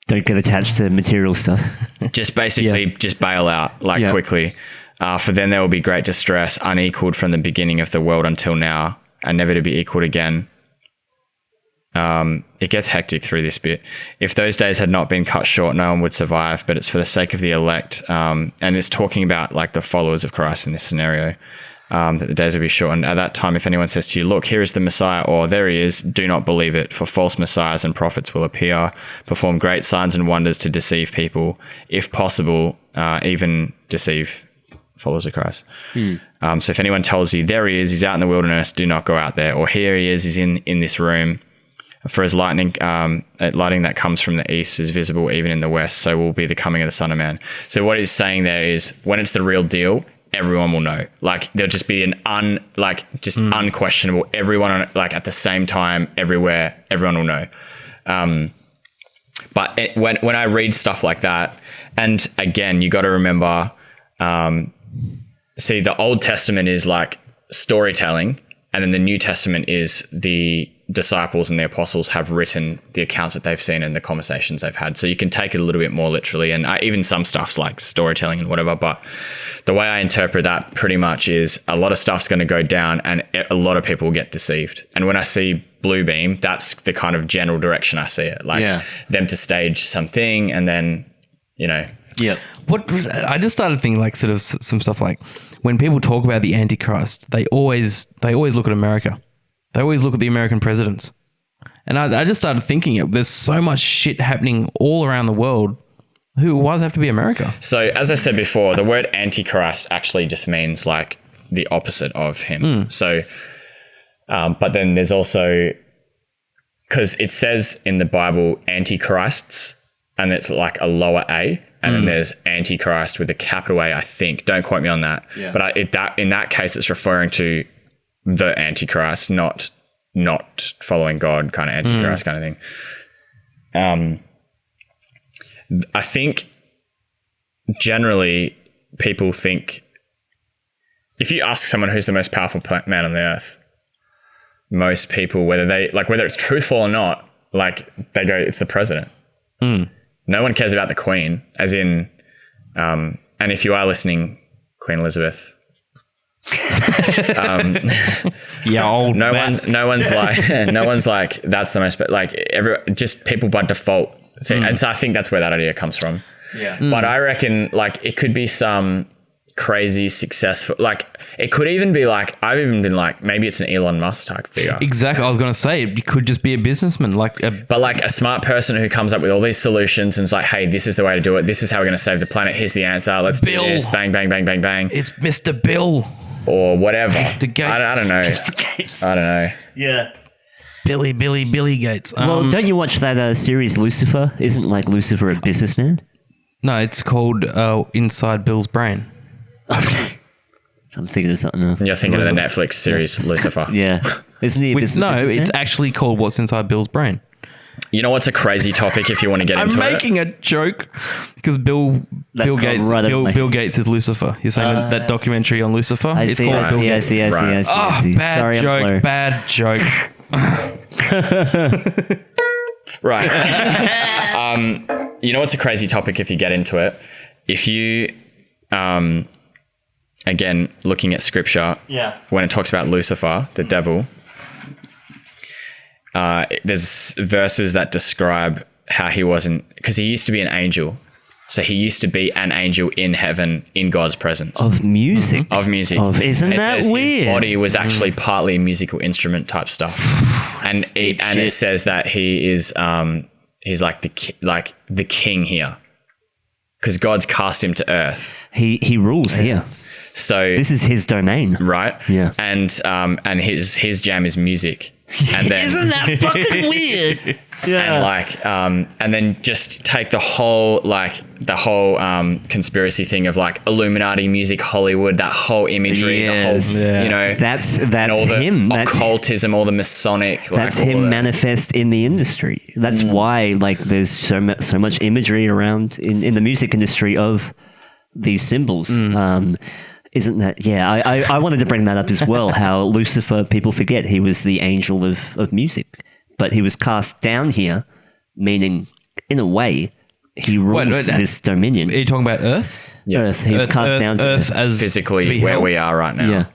[SPEAKER 2] Don't get attached to material stuff.
[SPEAKER 3] Just basically just bail out quickly. "For then there will be great distress, unequaled from the beginning of the world until now, and never to be equaled again." It gets hectic through this bit. "If those days had not been cut short, no one would survive, but it's for the sake of the elect." And it's talking about like the followers of Christ in this scenario, that the days will be shortened. "At that time, if anyone says to you, 'Look, here is the Messiah,' or 'There he is,' do not believe it, for false messiahs and prophets will appear, perform great signs and wonders to deceive people, if possible, even deceive followers of Christ. So if anyone tells you, 'There he is, he's out in the wilderness,' do not go out there, or 'Here he is, he's in this room,' For as lightning that comes from the east is visible even in the west, so will be the coming of the Son of Man. So what he's saying there is, when it's the real deal, everyone will know. Like, there'll just be unquestionable. Everyone on it, like at the same time, everywhere, everyone will know. But when I read stuff like that, and again, you got to remember, see, the Old Testament is like storytelling, and then the New Testament is the disciples and the apostles have written the accounts that they've seen and the conversations they've had. So you can take it a little bit more literally, and even some stuff's like storytelling and whatever. But the way I interpret that pretty much is a lot of stuff's going to go down, and a lot of people will get deceived. And when I see blue beam, that's the kind of general direction I see it. Like them to stage something, and then, you know.
[SPEAKER 2] Yeah.
[SPEAKER 1] What I just started thinking, like, sort of some stuff like, when people talk about the Antichrist, they always look at America. They always look at the American presidents. And I just started thinking, there's so much shit happening all around the world. Why does it have to be America?
[SPEAKER 3] So, as I said before, the word Antichrist actually just means like the opposite of him. So, but then there's also, because it says in the Bible Antichrists, and it's like a lower A, and then there's Antichrist with a capital A, I think. Don't quote me on that. Yeah. But in that case, it's referring to the Antichrist, not following God kind of Antichrist kind of thing. I think generally people think, if you ask someone who's the most powerful man on the earth, most people, whether it's truthful or not, like, they go, it's the president. No one cares about the Queen, as in, and if you are listening, Queen Elizabeth, no one's like that's the most, but like just people by default thing. And so I think that's where that idea comes from. But I reckon, like, it could be some crazy successful, like, it could even be like, I've even been like, maybe it's an Elon Musk type figure.
[SPEAKER 1] Exactly. I was going to say, it could just be a businessman, but like a smart person who comes up with all these solutions and is like, hey, this is the way to do it, this is how we're going to save the planet, here's the answer, let's do this, bang bang bang bang bang, it's Mr. Bill
[SPEAKER 3] or whatever.
[SPEAKER 1] Mr. Gates.
[SPEAKER 3] I don't know.
[SPEAKER 2] Mr. Gates.
[SPEAKER 3] I don't know.
[SPEAKER 2] Yeah.
[SPEAKER 1] Billy Gates.
[SPEAKER 2] Well, don't you watch that series Lucifer? Isn't like Lucifer a businessman?
[SPEAKER 1] No, it's called Inside Bill's Brain.
[SPEAKER 2] I'm thinking of something else.
[SPEAKER 3] And you're thinking of the Netflix series Lucifer.
[SPEAKER 2] Yeah. Isn't he a businessman?
[SPEAKER 1] It's actually called What's Inside Bill's Brain.
[SPEAKER 3] You know what's a crazy topic if you want to get into it?
[SPEAKER 1] I'm making a joke because Bill Gates is Lucifer. You're saying that documentary on Lucifer?
[SPEAKER 2] I see.
[SPEAKER 1] Bad joke.
[SPEAKER 3] Right. You know what's a crazy topic if you get into it? If you, again, looking at scripture, when it talks about Lucifer, the devil, there's verses that describe how he wasn't, because he used to be an angel. So he used to be an angel in heaven in God's presence.
[SPEAKER 2] Of music?
[SPEAKER 3] Of music.
[SPEAKER 2] Isn't that weird?
[SPEAKER 3] His body was actually partly a musical instrument type stuff. And it says that he is, he's like the king here. Because God's cast him to earth.
[SPEAKER 2] He rules here.
[SPEAKER 3] So
[SPEAKER 2] this is his domain.
[SPEAKER 3] Right?
[SPEAKER 2] Yeah.
[SPEAKER 3] And his jam is music. And then,
[SPEAKER 2] isn't that fucking weird?
[SPEAKER 3] And and then just take the whole conspiracy thing of like Illuminati music, Hollywood, that whole imagery, you know,
[SPEAKER 2] that's
[SPEAKER 3] all the
[SPEAKER 2] him.
[SPEAKER 3] Occultism, all the Masonic.
[SPEAKER 2] That's him manifest in the industry. That's why like there's so much imagery around in the music industry of these symbols. Isn't that? Yeah, I wanted to bring that up as well, how Lucifer, people forget, he was the angel of music, but he was cast down here, meaning, in a way, he rules this dominion.
[SPEAKER 1] Are you talking about Earth?
[SPEAKER 2] Yeah. Earth. He was cast down to
[SPEAKER 3] Earth as physically where we are right now.
[SPEAKER 2] Yeah.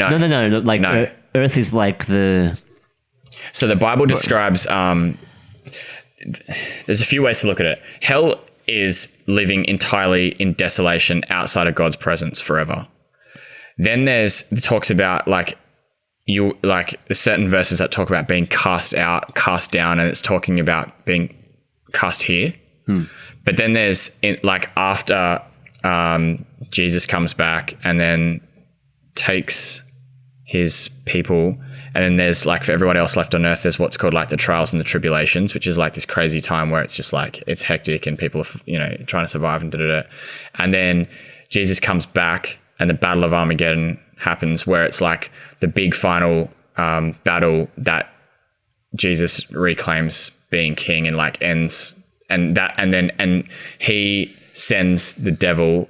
[SPEAKER 2] No. Like, no. Earth is like the...
[SPEAKER 3] So the Bible describes... there's a few ways to look at it. Hell is living entirely in desolation outside of God's presence forever. Then it talks about there's certain verses that talk about being cast out, cast down, and it's talking about being cast here. But then there's after Jesus comes back and then takes his people. And then there's like, for everyone else left on earth, there's what's called like the trials and the tribulations, which is like this crazy time where it's just like, it's hectic and people are, you know, trying to survive and da-da-da. And then Jesus comes back and the Battle of Armageddon happens, where it's like the big final battle that Jesus reclaims being king and like ends, and he sends the devil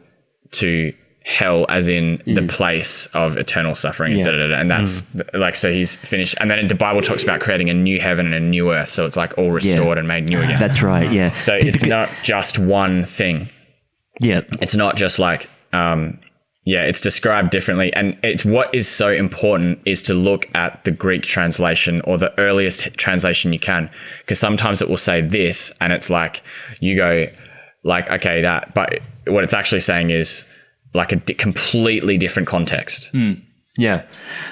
[SPEAKER 3] to hell, as in the place of eternal suffering, and that's like, so he's finished. And then the Bible talks about creating a new heaven and a new earth, so it's like all restored and made new again.
[SPEAKER 2] That's right. Yeah.
[SPEAKER 3] So it's not just one thing.
[SPEAKER 2] Yeah.
[SPEAKER 3] It's not just like it's described differently. And it's what is so important is to look at the Greek translation or the earliest translation you can, because sometimes it will say this and it's like, you go like, okay, that, but what it's actually saying is like a completely different context.
[SPEAKER 2] Yeah.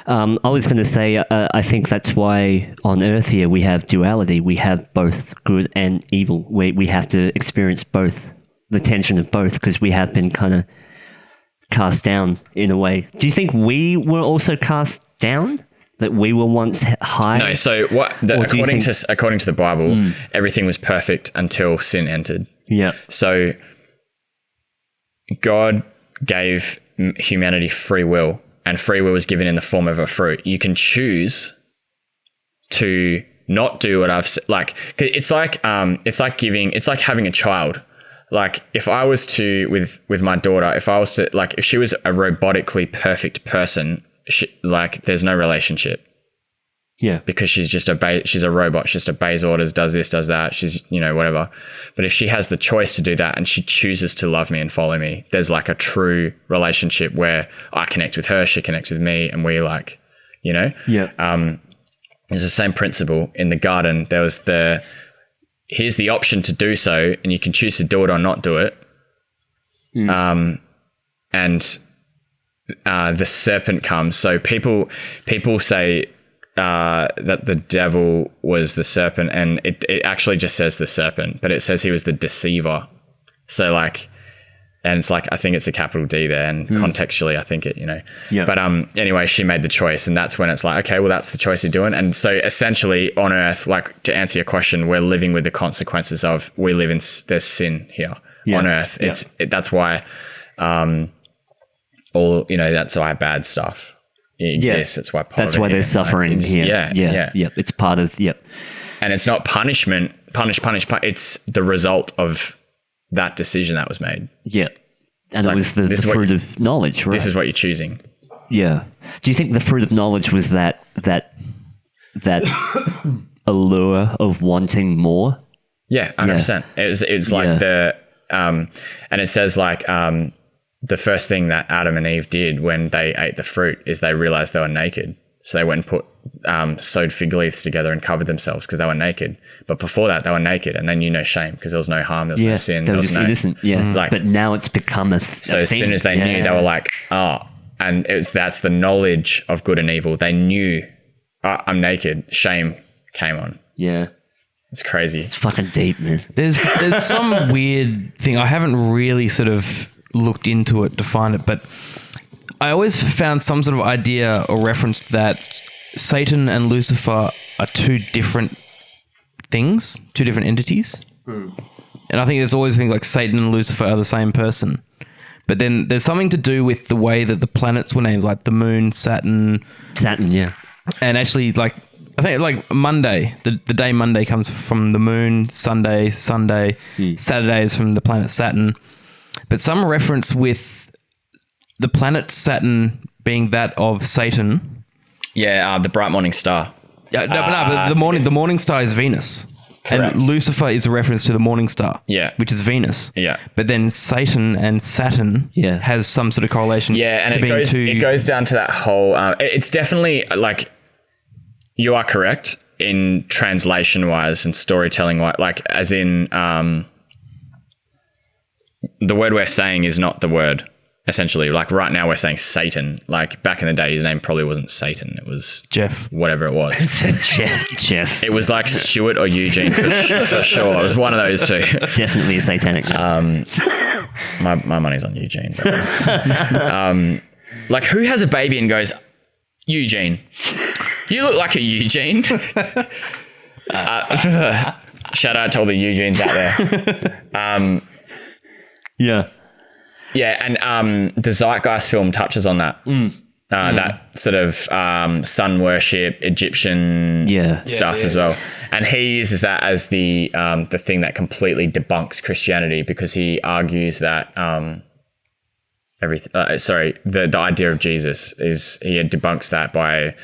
[SPEAKER 2] I was going to say, I think that's why on Earth here we have duality. We have both good and evil. We have to experience both, the tension of both, because we have been kind of cast down in a way. Do you think we were also cast down? That we were once high?
[SPEAKER 3] No. So according to the Bible, everything was perfect until sin entered.
[SPEAKER 2] Yeah.
[SPEAKER 3] So God gave humanity free will, and free will was given in the form of a fruit. You can choose to not do what I've said. Like, it's like having a child. Like, if I was to, with my daughter, if she was a robotically perfect person, there's no relationship.
[SPEAKER 2] Yeah.
[SPEAKER 3] Because she's just she's a robot. She just obeys orders, does this, does that. She's, whatever. But if she has the choice to do that and she chooses to love me and follow me, there's like a true relationship where I connect with her, she connects with me, and we like,
[SPEAKER 2] Yeah.
[SPEAKER 3] It's the same principle in the garden. There was here's the option to do so, and you can choose to do it or not do it. And the serpent comes. So people say that the devil was the serpent, and it actually just says the serpent, but it says he was the deceiver. So like, and it's like, I think it's a capital D there, and contextually I think it,
[SPEAKER 2] Yeah.
[SPEAKER 3] But anyway, she made the choice, and that's when it's like, okay, well, that's the choice you're doing. And so essentially on earth, like, to answer your question, we're living with the consequences of, there's sin here on earth. That's why that's why bad stuff exists. It's why poverty,
[SPEAKER 2] that's why there's suffering here.
[SPEAKER 3] Yeah.
[SPEAKER 2] It's part of
[SPEAKER 3] and it's not punishment. It's the result of that decision that was made.
[SPEAKER 2] Yeah, and it was the fruit of knowledge. Right?
[SPEAKER 3] This is what you're choosing.
[SPEAKER 2] Yeah. Do you think the fruit of knowledge was that allure of wanting more?
[SPEAKER 3] Yeah, 100%. It was like and it says like the first thing that Adam and Eve did when they ate the fruit is they realized they were naked. So they went and sewed fig leaves together and covered themselves because they were naked. But before that, they were naked, and they knew no shame because there was no harm, there was no sin.
[SPEAKER 2] They were just innocent. Yeah, but now it's become a thing.
[SPEAKER 3] As soon as they knew, they were like, and that's the knowledge of good and evil. They knew, I'm naked. Shame came on.
[SPEAKER 2] Yeah.
[SPEAKER 3] It's crazy.
[SPEAKER 2] It's fucking deep, man.
[SPEAKER 1] There's some weird thing. I haven't really sort of looked into it to find it, but I always found some sort of idea or reference that Satan and Lucifer are two different things, two different entities. And I think there's always things like Satan and Lucifer are the same person. But then there's something to do with the way that the planets were named, like the moon, Saturn,
[SPEAKER 2] yeah.
[SPEAKER 1] And actually, like, I think like Monday, the day Monday comes from the moon, Sunday, Saturday is from the planet Saturn. But some reference with the planet Saturn being that of Satan.
[SPEAKER 3] Yeah, the bright morning star.
[SPEAKER 1] Yeah, but the morning star is Venus.
[SPEAKER 3] Correct.
[SPEAKER 1] And Lucifer is a reference to the morning star.
[SPEAKER 3] Yeah.
[SPEAKER 1] Which is Venus.
[SPEAKER 3] Yeah.
[SPEAKER 1] But then Satan and Saturn has some sort of correlation.
[SPEAKER 3] Yeah, and it goes down to that whole it's definitely like, you are correct in translation wise and storytelling wise, like as in the word we're saying is not the word. Essentially, like right now we're saying Satan. Like back in the day, his name probably wasn't Satan. It was
[SPEAKER 1] Jeff.
[SPEAKER 3] Whatever it was.
[SPEAKER 2] Jeff.
[SPEAKER 3] It was like Stuart or Eugene for sure. It was one of those two.
[SPEAKER 2] Definitely satanic.
[SPEAKER 3] My money's on Eugene. Like, who has a baby and goes, Eugene. You look like a Eugene. Shout out to all the Eugenes out there.
[SPEAKER 2] Yeah.
[SPEAKER 3] Yeah, and the Zeitgeist film touches on that. That sort of sun worship, Egyptian stuff as well. And he uses that as the thing that completely debunks Christianity, because he argues that the idea of Jesus is, he debunks that by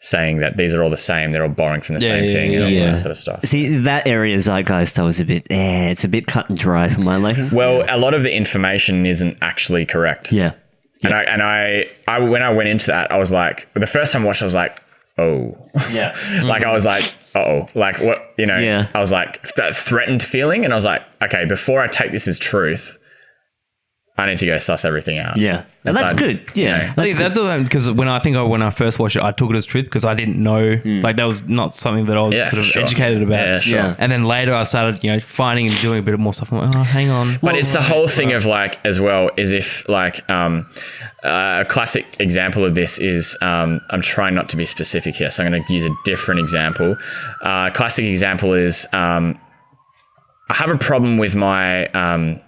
[SPEAKER 3] saying that these are all the same, they're all borrowing from the same thing and all that sort of stuff.
[SPEAKER 2] See, that area Zeitgeist, I was a bit, it's a bit cut and dry for my liking.
[SPEAKER 3] Well, a lot of the information isn't actually correct.
[SPEAKER 2] Yeah.
[SPEAKER 3] And I when I went into that, I was like, the first time I watched it, I was like, oh.
[SPEAKER 2] Yeah.
[SPEAKER 3] Like, I was like, uh-oh. Like, what,
[SPEAKER 2] Yeah.
[SPEAKER 3] I was like, that threatened feeling. And I was like, okay, before I take this as truth, I need to go suss everything out.
[SPEAKER 2] Yeah. And that's good. Yeah.
[SPEAKER 1] I think that's because when I first watched it, I took it as truth because I didn't know, like, that was not something that I was sort of educated about.
[SPEAKER 3] Yeah, sure.
[SPEAKER 2] Yeah.
[SPEAKER 1] And then later I started, finding and doing a bit more stuff. I'm like, oh, hang on.
[SPEAKER 3] But it's the whole thing of, like, as well, is if, like, a classic example of this is, I'm trying not to be specific here, so I'm going to use a different example. Classic example is, I have a problem with my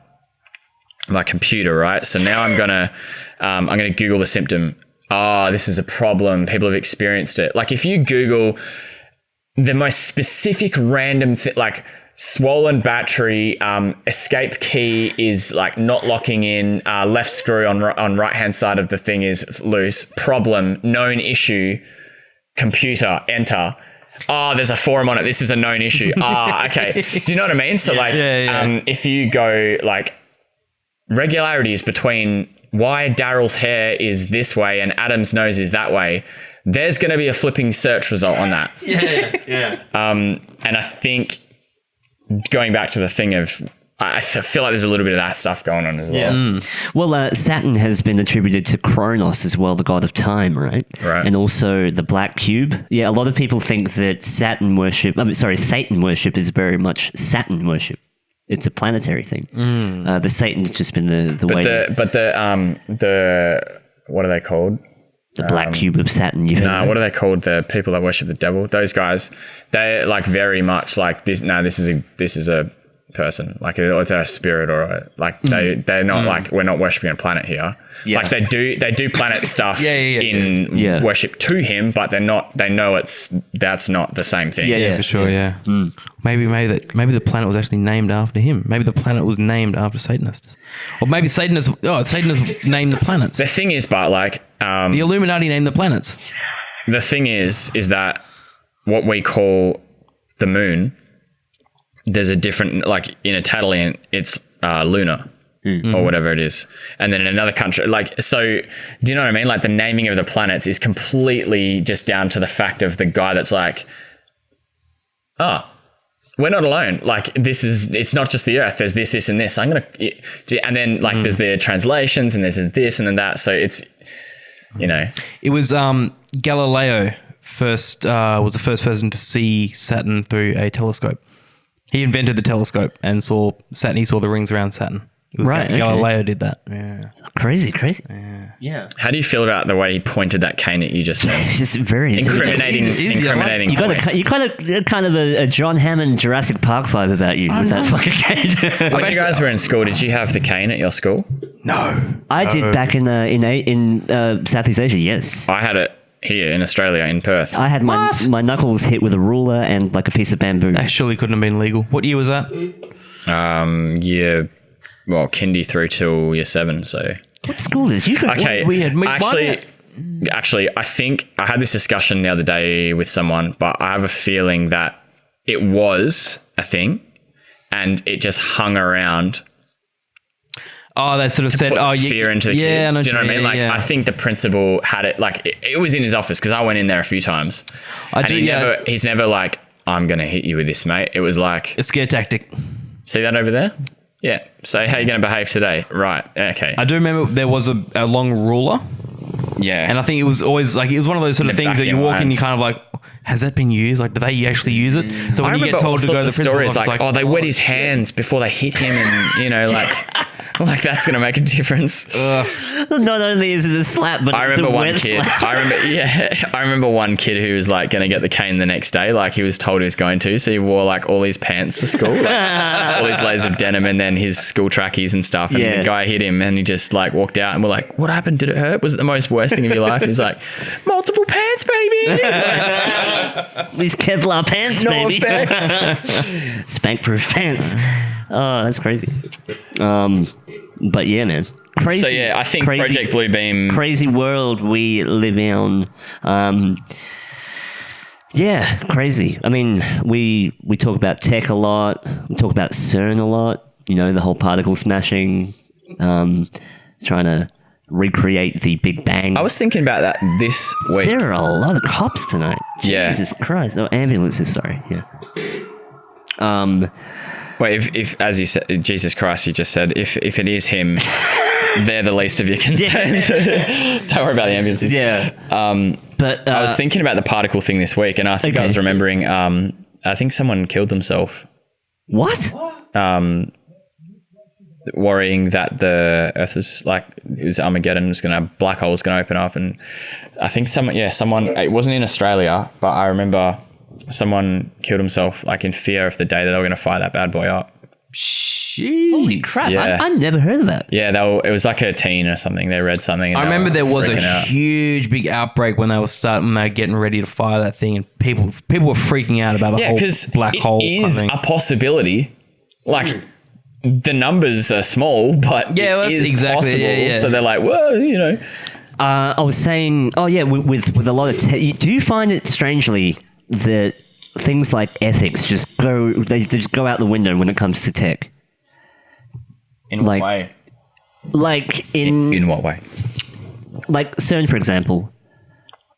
[SPEAKER 3] computer, right? So now I'm gonna Google the symptom. This is a problem. People have experienced it. Like, if you Google the most specific random thing, like swollen battery, escape key is like not locking in, left screw on right hand side of the thing is loose, problem, known issue, computer, enter. There's a forum on it. This is a known issue. Okay. Do you know what I mean? So if you go like regularities between why Daryl's hair is this way and Adam's nose is that way, there's going to be a flipping search result on that. And I think going back to the thing of, I feel like there's a little bit of that stuff going on as well.
[SPEAKER 2] Well, Saturn has been attributed to Kronos as well, the god of time, right?
[SPEAKER 3] Right.
[SPEAKER 2] And also the black cube. Yeah, a lot of people think that Satan worship is very much Saturn worship. It's a planetary thing. The Satan's just been the way.
[SPEAKER 3] But what are they called?
[SPEAKER 2] The black cube of Saturn.
[SPEAKER 3] What are they called? The people that worship the devil. Those guys, they're like very much like this. No, this is a person. Like, it's a spirit they're not like, we're not worshiping a planet here. Yeah. Like, they do planet stuff in worship to him, but they're not. They know that's not the same thing.
[SPEAKER 1] Yeah, for sure. Yeah. Maybe the planet was actually named after him. Maybe the planet was named after Satanists, or maybe Satanists named the planets.
[SPEAKER 3] The thing is, but like
[SPEAKER 1] the Illuminati named the planets.
[SPEAKER 3] The thing is that what we call the moon, there's a different, like in Italian, it's Luna or whatever it is. And then in another country, like, so do you know what I mean? Like, the naming of the planets is completely just down to the fact of the guy that's like, we're not alone. Like, it's not just the Earth. There's this, and this. And then like there's the translations and there's this and then that. So it's,
[SPEAKER 1] It was Galileo was the first person to see Saturn through a telescope. He invented the telescope and saw Saturn. He saw the rings around Saturn. Galileo did that. Yeah.
[SPEAKER 2] Crazy.
[SPEAKER 3] Yeah. How do you feel about the way he pointed that cane at you just now?
[SPEAKER 2] It's just very
[SPEAKER 3] incriminating.
[SPEAKER 2] You got kind of a John Hammond Jurassic Park vibe about you with that fucking cane.
[SPEAKER 3] When you guys were in school, did you have the cane at your school?
[SPEAKER 1] No.
[SPEAKER 2] I did back in Southeast Asia. Yes.
[SPEAKER 3] I had it here in Australia, in Perth.
[SPEAKER 2] I had my knuckles hit with a ruler and like a piece of bamboo.
[SPEAKER 1] That surely couldn't have been legal. What year was that?
[SPEAKER 3] Kindy through till year 7. So
[SPEAKER 2] what school is you?
[SPEAKER 3] Okay, actually, I think I had this discussion the other day with someone, but I have a feeling that it was a thing, and it just hung around.
[SPEAKER 1] They sort of said,
[SPEAKER 3] fear into the kids. Do you know what I mean? Like, I think the principal had it, like, it was in his office because I went in there a few times. He's never like, I'm going to hit you with this, mate. It was like
[SPEAKER 1] a scare tactic.
[SPEAKER 3] See that over there? Yeah. So how are you going to behave today? Right. Okay.
[SPEAKER 1] I do remember there was a long ruler.
[SPEAKER 3] Yeah.
[SPEAKER 1] And I think it was always like, it was one of those sort of things that you walk in and you kind of like, has that been used? Like, do they actually use it? So when you get told to go to the principal's office,
[SPEAKER 3] they wet his hands before they hit him, and like Like that's going to make a difference.
[SPEAKER 2] Not only is it a slap, but
[SPEAKER 3] I
[SPEAKER 2] it's
[SPEAKER 3] remember
[SPEAKER 2] a
[SPEAKER 3] one
[SPEAKER 2] wet
[SPEAKER 3] kid.
[SPEAKER 2] slap.
[SPEAKER 3] I remember one kid who was like going to get the cane the next day. Like he was told he was going to, so he wore like all his pants to school, like, all his layers of denim, and then his school trackies and stuff. And the guy hit him, and he just like walked out, and we're like, "What happened? Did it hurt? Was it the most worst thing of your life?" And he's like, "Multiple pants, baby."
[SPEAKER 2] These Kevlar pants,
[SPEAKER 3] No
[SPEAKER 2] baby.
[SPEAKER 3] effect.
[SPEAKER 2] Spank-proof pants. Oh, that's crazy. But yeah, man. Crazy.
[SPEAKER 3] So yeah, I think Project Bluebeam.
[SPEAKER 2] Crazy world we live in. Yeah, crazy. I mean, we talk about tech a lot. We talk about CERN a lot. You know, the whole particle smashing. Trying to recreate the Big Bang.
[SPEAKER 3] I was thinking about that this week.
[SPEAKER 2] There are a lot of cops tonight.
[SPEAKER 3] Yeah.
[SPEAKER 2] Jesus Christ. No, ambulances, sorry. Yeah.
[SPEAKER 3] Wait, if as you said, Jesus Christ, you just said, if it is him, they're the least of your concerns. Don't worry about the ambulances.
[SPEAKER 2] Yeah. But
[SPEAKER 3] I was thinking about the particle thing this week, and I think I was remembering, I think someone killed themselves.
[SPEAKER 2] What?
[SPEAKER 3] Worrying that the Earth was like, it was Armageddon, black hole was going to open up. And I think someone, it wasn't in Australia, but I remember someone killed himself like in fear of the day that they were going to fire that bad boy up.
[SPEAKER 2] Holy crap.
[SPEAKER 3] Yeah.
[SPEAKER 2] I've never heard of that.
[SPEAKER 3] Yeah, it was like a teen or something. They read something. And
[SPEAKER 1] I remember there was a
[SPEAKER 3] out.
[SPEAKER 1] huge big outbreak when they were getting ready to fire that thing, and people were freaking out about the whole black hole.
[SPEAKER 3] It is a possibility. Like the numbers are small, but it is
[SPEAKER 1] exactly,
[SPEAKER 3] possible.
[SPEAKER 1] yeah.
[SPEAKER 3] So they're like, whoa, you know.
[SPEAKER 2] I was saying, with a lot of do you find it strangely that things like ethics just go out the window when it comes to tech?
[SPEAKER 3] In what way?
[SPEAKER 2] Like in
[SPEAKER 3] what way?
[SPEAKER 2] Like CERN, for example.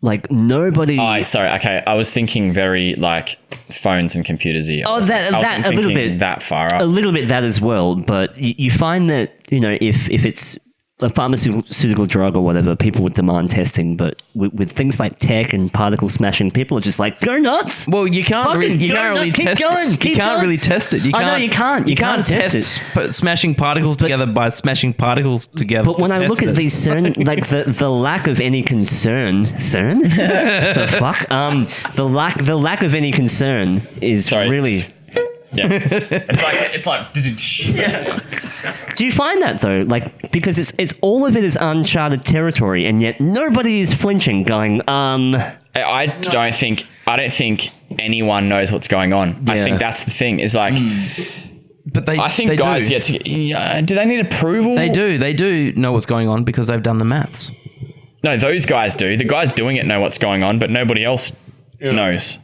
[SPEAKER 2] Like nobody.
[SPEAKER 3] Oh, sorry. Okay, I was thinking very like phones and computers.
[SPEAKER 2] Oh, that a little bit
[SPEAKER 3] that far up.
[SPEAKER 2] A little bit that as well, but you find that if it's a pharmaceutical drug or whatever, people would demand testing, but with things like tech and particle smashing, people are just like, go nuts.
[SPEAKER 1] Well, you can't really test it. You can't really test it. You can't test smashing particles together by smashing particles together.
[SPEAKER 2] But when I look at these CERN, like the lack of any concern, CERN? The fuck? The lack of any concern is really.
[SPEAKER 3] Yeah, it's like.
[SPEAKER 2] Yeah. Do you find that though? Like, because it's all of it is uncharted territory, and yet nobody is flinching, going.
[SPEAKER 3] I don't think anyone knows what's going on. Yeah. I think that's the thing. Is like.
[SPEAKER 1] But
[SPEAKER 3] I think guys get to. Do they need approval?
[SPEAKER 1] They do. They do know what's going on because they've done the maths.
[SPEAKER 3] No, those guys do. The guys doing it know what's going on, but nobody else knows.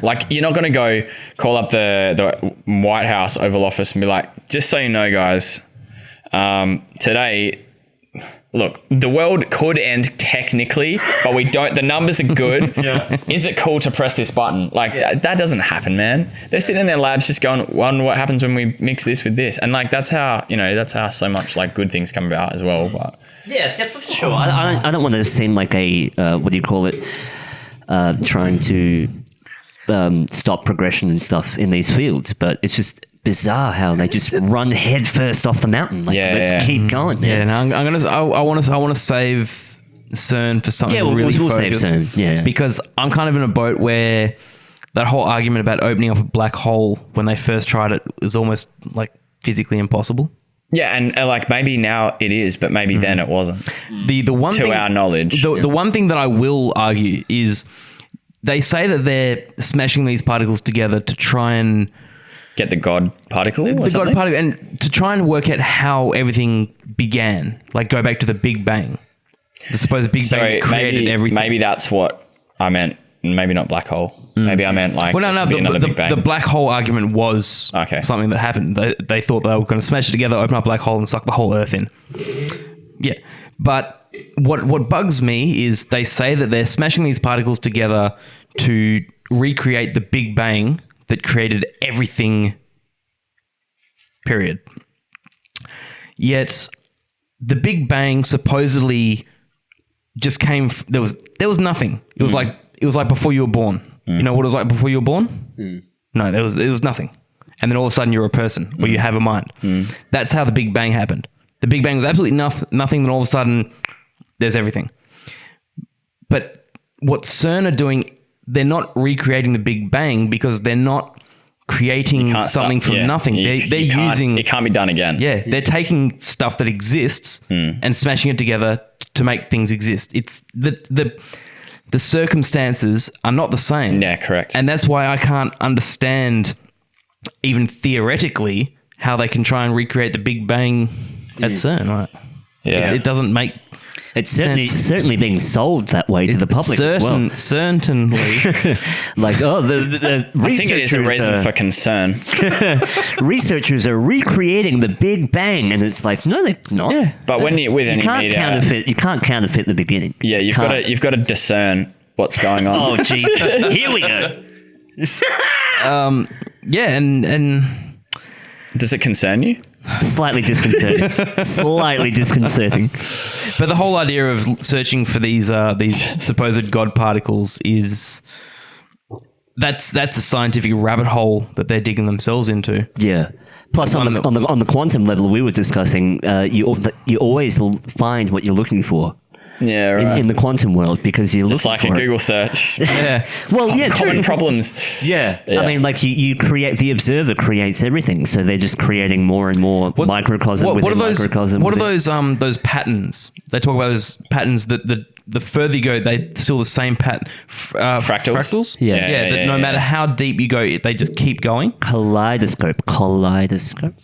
[SPEAKER 3] Like, you're not going to go call up the White House Oval Office and be like, just so you know, guys, today, look, the world could end technically, but we don't. The numbers are good. Is it cool to press this button? Like, that doesn't happen, man. They're sitting in their labs just going, wonder what happens when we mix this with this. And, like, that's how so much, like, good things come about as well. But
[SPEAKER 2] yeah, for sure. I don't want to seem like a, what do you call it, trying to... stop progression and stuff in these fields, but it's just bizarre how they just run headfirst off the mountain. Like, let's keep going.
[SPEAKER 1] Man. Yeah, I want to save CERN for something really
[SPEAKER 2] we'll
[SPEAKER 1] focused.
[SPEAKER 2] Save CERN. Yeah,
[SPEAKER 1] because I'm kind of in a boat where that whole argument about opening up a black hole when they first tried it is almost like physically impossible.
[SPEAKER 3] Yeah, and like maybe now it is, but maybe then it wasn't.
[SPEAKER 1] The one
[SPEAKER 3] to
[SPEAKER 1] thing,
[SPEAKER 3] our knowledge,
[SPEAKER 1] the one thing that I will argue is. They say that they're smashing these particles together to try and
[SPEAKER 3] get the God particle,
[SPEAKER 1] and to try and work out how everything began. Like go back to the Big Bang. The supposed Big Bang created everything.
[SPEAKER 3] Maybe that's what I meant. Maybe not black hole. Maybe I meant like.
[SPEAKER 1] Well, no.
[SPEAKER 3] Big Bang.
[SPEAKER 1] The black hole argument was something that happened. They thought they were going to smash it together, open up a black hole, and suck the whole Earth in. Yeah, but. What bugs me is they say that they're smashing these particles together to recreate the Big Bang that created everything, period. Yet the Big Bang supposedly just came. There was nothing. It was like before you were born. You know what it was like before you were born? No, there was nothing. and then all of a sudden you're a person or you have a mind. That's how the Big Bang happened. The Big Bang was absolutely nothing, then all of a sudden there's everything. But what CERN are doing, they're not recreating the Big Bang because they're not creating something from nothing. They're using...
[SPEAKER 3] It can't be done again.
[SPEAKER 1] Yeah, they're taking stuff that exists and smashing it together to make things exist. It's the circumstances are not the same.
[SPEAKER 3] Yeah, correct.
[SPEAKER 1] And that's why I can't understand, even theoretically, how they can try and recreate the Big Bang at CERN. Right?
[SPEAKER 3] Yeah.
[SPEAKER 1] It doesn't make...
[SPEAKER 2] It's certainly being sold that way to the public as well.
[SPEAKER 1] Certainly.
[SPEAKER 2] Like, the
[SPEAKER 3] I think it is a reason for concern.
[SPEAKER 2] Researchers are recreating the Big Bang, and it's like, no, they're not.
[SPEAKER 1] Yeah.
[SPEAKER 3] But when you're with any media...
[SPEAKER 2] You can't counterfeit the beginning.
[SPEAKER 3] Yeah, you've got to discern what's going on.
[SPEAKER 2] Oh, Jesus. Here we go.
[SPEAKER 1] Yeah, and...
[SPEAKER 3] Does it concern you?
[SPEAKER 2] Slightly disconcerting.
[SPEAKER 1] But the whole idea of searching for these supposed God particles is that's a scientific rabbit hole that they're digging themselves into.
[SPEAKER 2] Yeah. Plus, on the quantum level we were discussing, you always find what you're looking for.
[SPEAKER 3] Yeah, right.
[SPEAKER 2] In the quantum world, because you're
[SPEAKER 3] just
[SPEAKER 2] looking
[SPEAKER 3] like
[SPEAKER 2] for
[SPEAKER 3] a Google search.
[SPEAKER 1] Yeah.
[SPEAKER 2] Well, yeah,
[SPEAKER 3] common problems.
[SPEAKER 2] Yeah. I mean, like you create, the observer creates everything, so they're just creating more and more microcosm within microcosm.
[SPEAKER 1] What are those patterns? They talk about those patterns that the further you go, they still the same pattern. Fractals.
[SPEAKER 2] Yeah.
[SPEAKER 1] No matter how deep you go, they just keep going.
[SPEAKER 2] Kaleidoscope.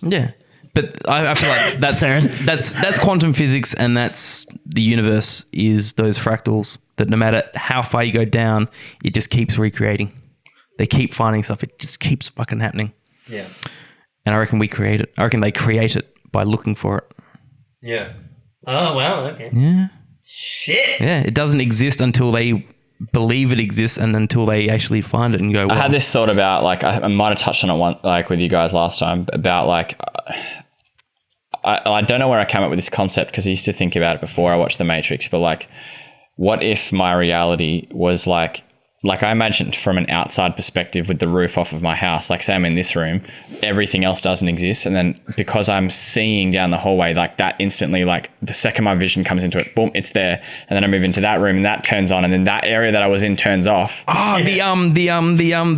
[SPEAKER 1] Yeah. But I feel like that's quantum physics, and that's the universe is those fractals that no matter how far you go down, it just keeps recreating. They keep finding stuff. It just keeps fucking happening.
[SPEAKER 2] Yeah.
[SPEAKER 1] And I reckon we create it. I reckon they create it by looking for it.
[SPEAKER 2] Yeah. Oh, wow. Okay.
[SPEAKER 1] Yeah.
[SPEAKER 2] Shit.
[SPEAKER 1] Yeah. It doesn't exist until they believe it exists and until they actually find it and go, well.
[SPEAKER 3] I had this thought about, like, I might have touched on it one, like with you guys last time, about like... I don't know where I came up with this concept because I used to think about it before I watched The Matrix, but like, what if my reality was like I imagined from an outside perspective with the roof off of my house, like say I'm in this room, everything else doesn't exist. And then because I'm seeing down the hallway, like that instantly, like the second my vision comes into it, boom, it's there. And then I move into that room and that turns on. And then that area that I was in turns off.
[SPEAKER 1] Oh, the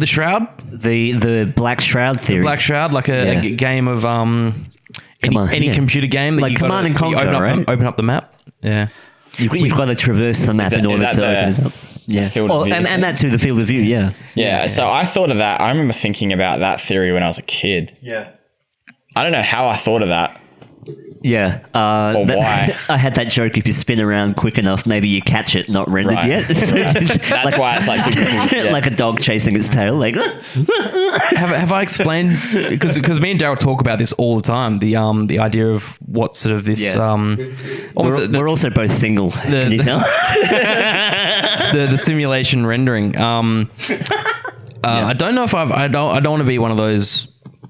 [SPEAKER 1] shroud?
[SPEAKER 2] The black shroud theory.
[SPEAKER 1] The black shroud, like a game of, any computer game that
[SPEAKER 2] like Command and Conquer,
[SPEAKER 1] open up the map. Yeah,
[SPEAKER 2] you've got to traverse the map in order to open it up. Yeah, and that's the field of view. Yeah.
[SPEAKER 3] So I thought of that. I remember thinking about that theory when I was a kid.
[SPEAKER 2] Yeah.
[SPEAKER 3] I don't know how I thought of that.
[SPEAKER 2] Yeah.
[SPEAKER 3] Or why?
[SPEAKER 2] I had that joke, if you spin around quick enough, maybe you catch it, not rendered yet.
[SPEAKER 3] That's why it's like...
[SPEAKER 2] like a dog chasing its tail. Like,
[SPEAKER 1] have I explained... Because me and Daryl talk about this all the time, the idea of what sort of this...
[SPEAKER 2] We're also both single, can you tell?
[SPEAKER 1] the simulation rendering. I don't know if I don't want to be one of those...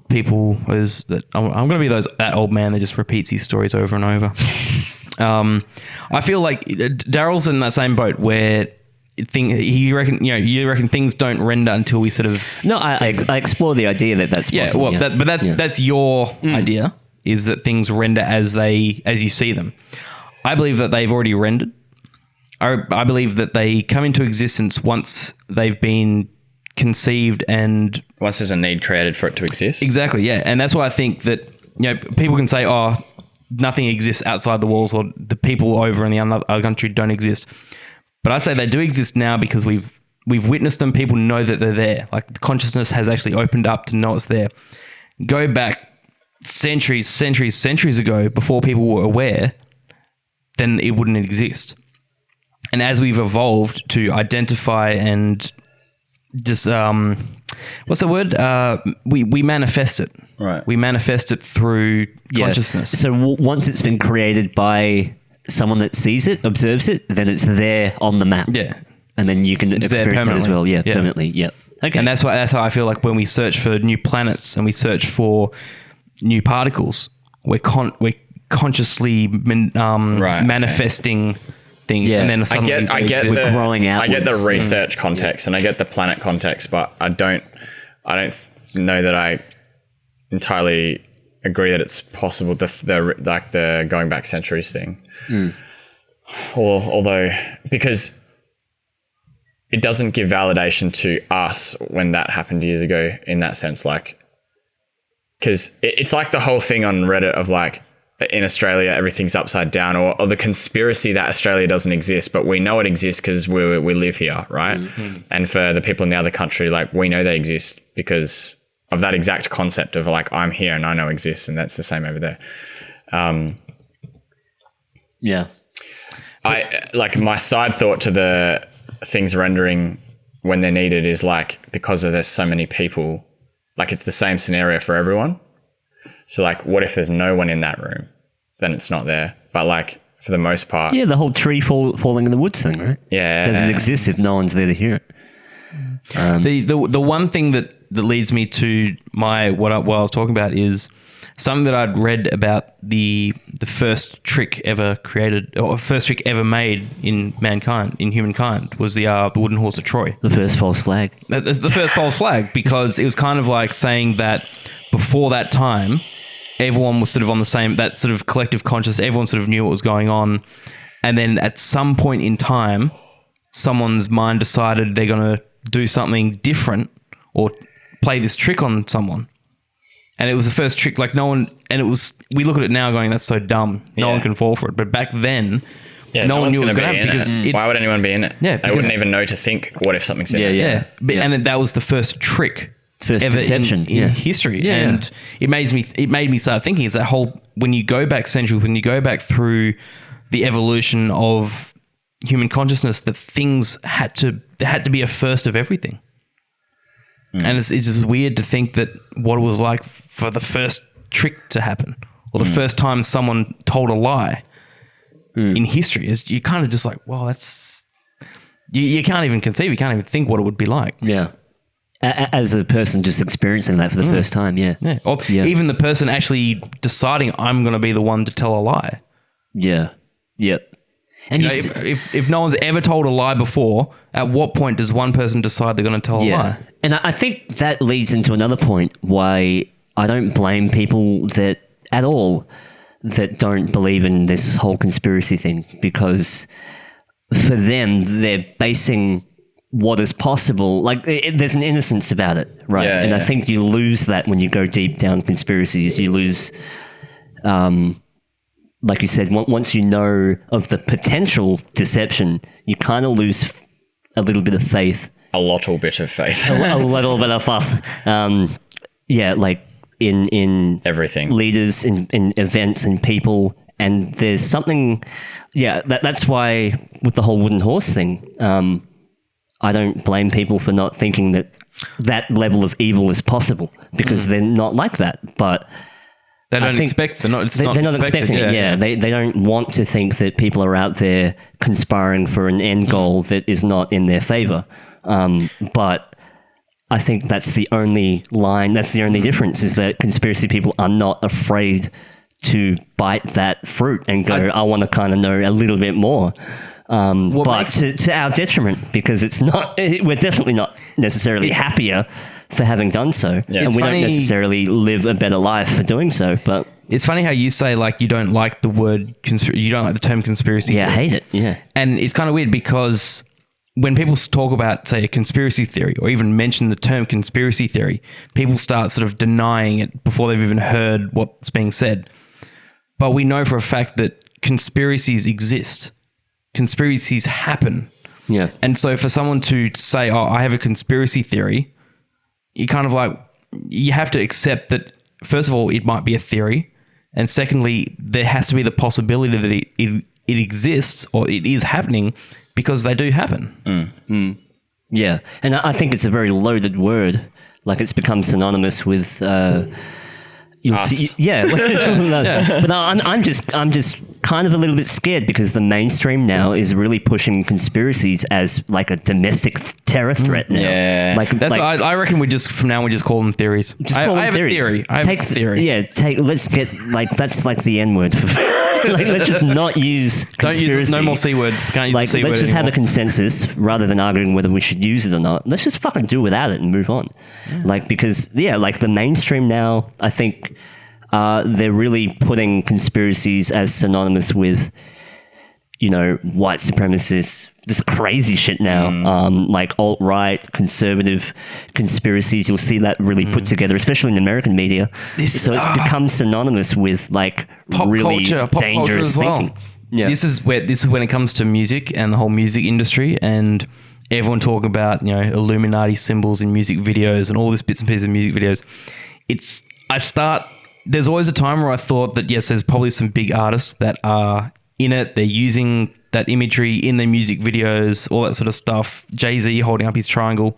[SPEAKER 1] people is that I'm going to be that old man that just repeats these stories over and over. I feel like Daryl's in that same boat where you reckon things don't render until we sort of...
[SPEAKER 2] No, I explore the idea that's possible.
[SPEAKER 1] That's your idea, is that things render as you see them. I believe that they've already rendered. I believe that they come into existence once they've been conceived and...
[SPEAKER 3] Once there's a need created for it to exist.
[SPEAKER 1] Exactly, yeah. And that's why I think that, people can say, oh, nothing exists outside the walls, or the people over in the other country don't exist. But I say they do exist now because we've witnessed them. People know that they're there. Like, the consciousness has actually opened up to know it's there. Go back centuries ago, before people were aware, then it wouldn't exist. And as we've evolved to identify and just what's the word? We manifest it.
[SPEAKER 3] Right.
[SPEAKER 1] We manifest it through consciousness.
[SPEAKER 2] So once it's been created by someone that sees it, observes it, then it's there on the map.
[SPEAKER 1] Yeah.
[SPEAKER 2] And then you can experience it as well. Yeah, permanently. Yeah. Okay.
[SPEAKER 1] And that's how I feel like when we search for new planets and we search for new particles, we're consciously manifesting things. Yeah. And then suddenly
[SPEAKER 3] I get
[SPEAKER 2] growing out.
[SPEAKER 3] I get the research context and I get the planet context, but I don't know that I entirely agree that it's possible. The going back centuries thing, although because it doesn't give validation to us when that happened years ago. In that sense, like, because it's like the whole thing on Reddit of like, in Australia everything's upside down, or the conspiracy that Australia doesn't exist, but we know it exists because we live here, right? And for the people in the other country, like, we know they exist because of that exact concept of like, I'm here and I know it exists, and that's the same over there. I like, my side thought to the things rendering when they're needed is like, because there's so many people, like, it's the same scenario for everyone. So like, what if there's no one in that room? Then it's not there. But like, for the most part,
[SPEAKER 2] the whole tree falling in the woods thing, right?
[SPEAKER 3] Yeah,
[SPEAKER 2] does it exist if no one's there to hear it?
[SPEAKER 1] The one thing that leads me to what I was talking about is something that I'd read about the first trick ever created, or first trick ever made in humankind, was the wooden horse of Troy.
[SPEAKER 2] The first false flag.
[SPEAKER 1] The first false flag, because it was kind of like saying that before that time, everyone was sort of on the same, that sort of collective conscious, everyone sort of knew what was going on. And then at some point in time, someone's mind decided they're going to do something different or play this trick on someone. And it was the first trick, like, no one, and it was, we look at it now going, that's so dumb. No one can fall for it. But back then, no one knew it was going to happen. Because
[SPEAKER 3] why would anyone be in it?
[SPEAKER 1] Yeah,
[SPEAKER 3] they wouldn't even know to think, what if something's in it?
[SPEAKER 1] Yeah. And that was the first trick.
[SPEAKER 2] First deception
[SPEAKER 1] in history. And it made me start thinking, is that whole, when you go back centuries, when you go back through the evolution of human consciousness, that things there had to be a first of everything. And it's just weird to think that what it was like for the first trick to happen, or the first time someone told a lie in history, is you kind of just like, well, that's, you can't even conceive, you can't even think what it would be like.
[SPEAKER 2] Yeah. As a person just experiencing that for the first time,
[SPEAKER 1] Or even the person actually deciding, I'm going to be the one to tell a lie.
[SPEAKER 2] Yeah. Yep. And
[SPEAKER 1] if no one's ever told a lie before, at what point does one person decide they're going to tell a lie?
[SPEAKER 2] And I think that leads into another point why I don't blame people that don't believe in this whole conspiracy thing, because for them, they're basing what is possible, like, there's an innocence about it, right? And I think you lose that when you go deep down conspiracies. You lose, like you said, once you know of the potential deception, you kind of lose a little bit of faith.
[SPEAKER 3] A little bit of faith.
[SPEAKER 2] a little bit of faith. Like in
[SPEAKER 3] everything,
[SPEAKER 2] leaders, in events, and people. And there's something, that's why with the whole wooden horse thing, I don't blame people for not thinking that level of evil is possible, because they're not like that. But
[SPEAKER 1] they don't expect. They're not
[SPEAKER 2] expecting it. They don't want to think that people are out there conspiring for an end goal that is not in their favor. But I think that's the only line. That's the only difference, is that conspiracy people are not afraid to bite that fruit and go, I want to kind of know a little bit more. But to our detriment, because we're definitely not necessarily happier for having done so. Yeah. And we don't necessarily live a better life for doing so. But
[SPEAKER 1] it's funny how you say, like, you don't like the word you don't like the term conspiracy theory.
[SPEAKER 2] I hate it. Yeah.
[SPEAKER 1] And it's kind of weird, because when people talk about, say, a conspiracy theory, or even mention the term conspiracy theory, people start sort of denying it before they've even heard what's being said. But we know for a fact that conspiracies exist. Conspiracies happen.
[SPEAKER 2] Yeah.
[SPEAKER 1] And so for someone to say, I have a conspiracy theory, you kind of like, you have to accept that, first of all, it might be a theory. And secondly, there has to be the possibility that it exists, or it is happening, because they do happen.
[SPEAKER 2] Yeah. And I think it's a very loaded word. Like, it's become synonymous with... But I'm just kind of a little bit scared because the mainstream now is really pushing conspiracies as like a domestic terror threat now.
[SPEAKER 3] Yeah.
[SPEAKER 1] That's I reckon we just call them theories.
[SPEAKER 2] Just call them
[SPEAKER 1] I have
[SPEAKER 2] theories.
[SPEAKER 1] a theory. I have a theory.
[SPEAKER 2] Yeah, let's get like that's like the N word. Like let's just not use conspiracy.
[SPEAKER 1] Don't use no more C word. Can't use
[SPEAKER 2] Like
[SPEAKER 1] the C word
[SPEAKER 2] let's just have
[SPEAKER 1] anymore.
[SPEAKER 2] a consensus rather than arguing whether we should use it or not. Let's just fucking do without it and move on. Like because like the mainstream now, I think they're really putting conspiracies as synonymous with, you know, white supremacists, this crazy shit now, like alt-right, conservative conspiracies. You'll see that really put together, especially in American media. So it's become synonymous with like
[SPEAKER 1] pop
[SPEAKER 2] really
[SPEAKER 1] culture
[SPEAKER 2] dangerous
[SPEAKER 1] as well.
[SPEAKER 2] thinking. Yeah.
[SPEAKER 1] This is when it comes to music and the whole music industry and everyone talking about, you know, Illuminati symbols in music videos and all this bits and pieces of music videos. There's always a time where I thought that, yes, there's probably some big artists that are in it. They're using that imagery in their music videos, all that sort of stuff. Jay-Z holding up his triangle.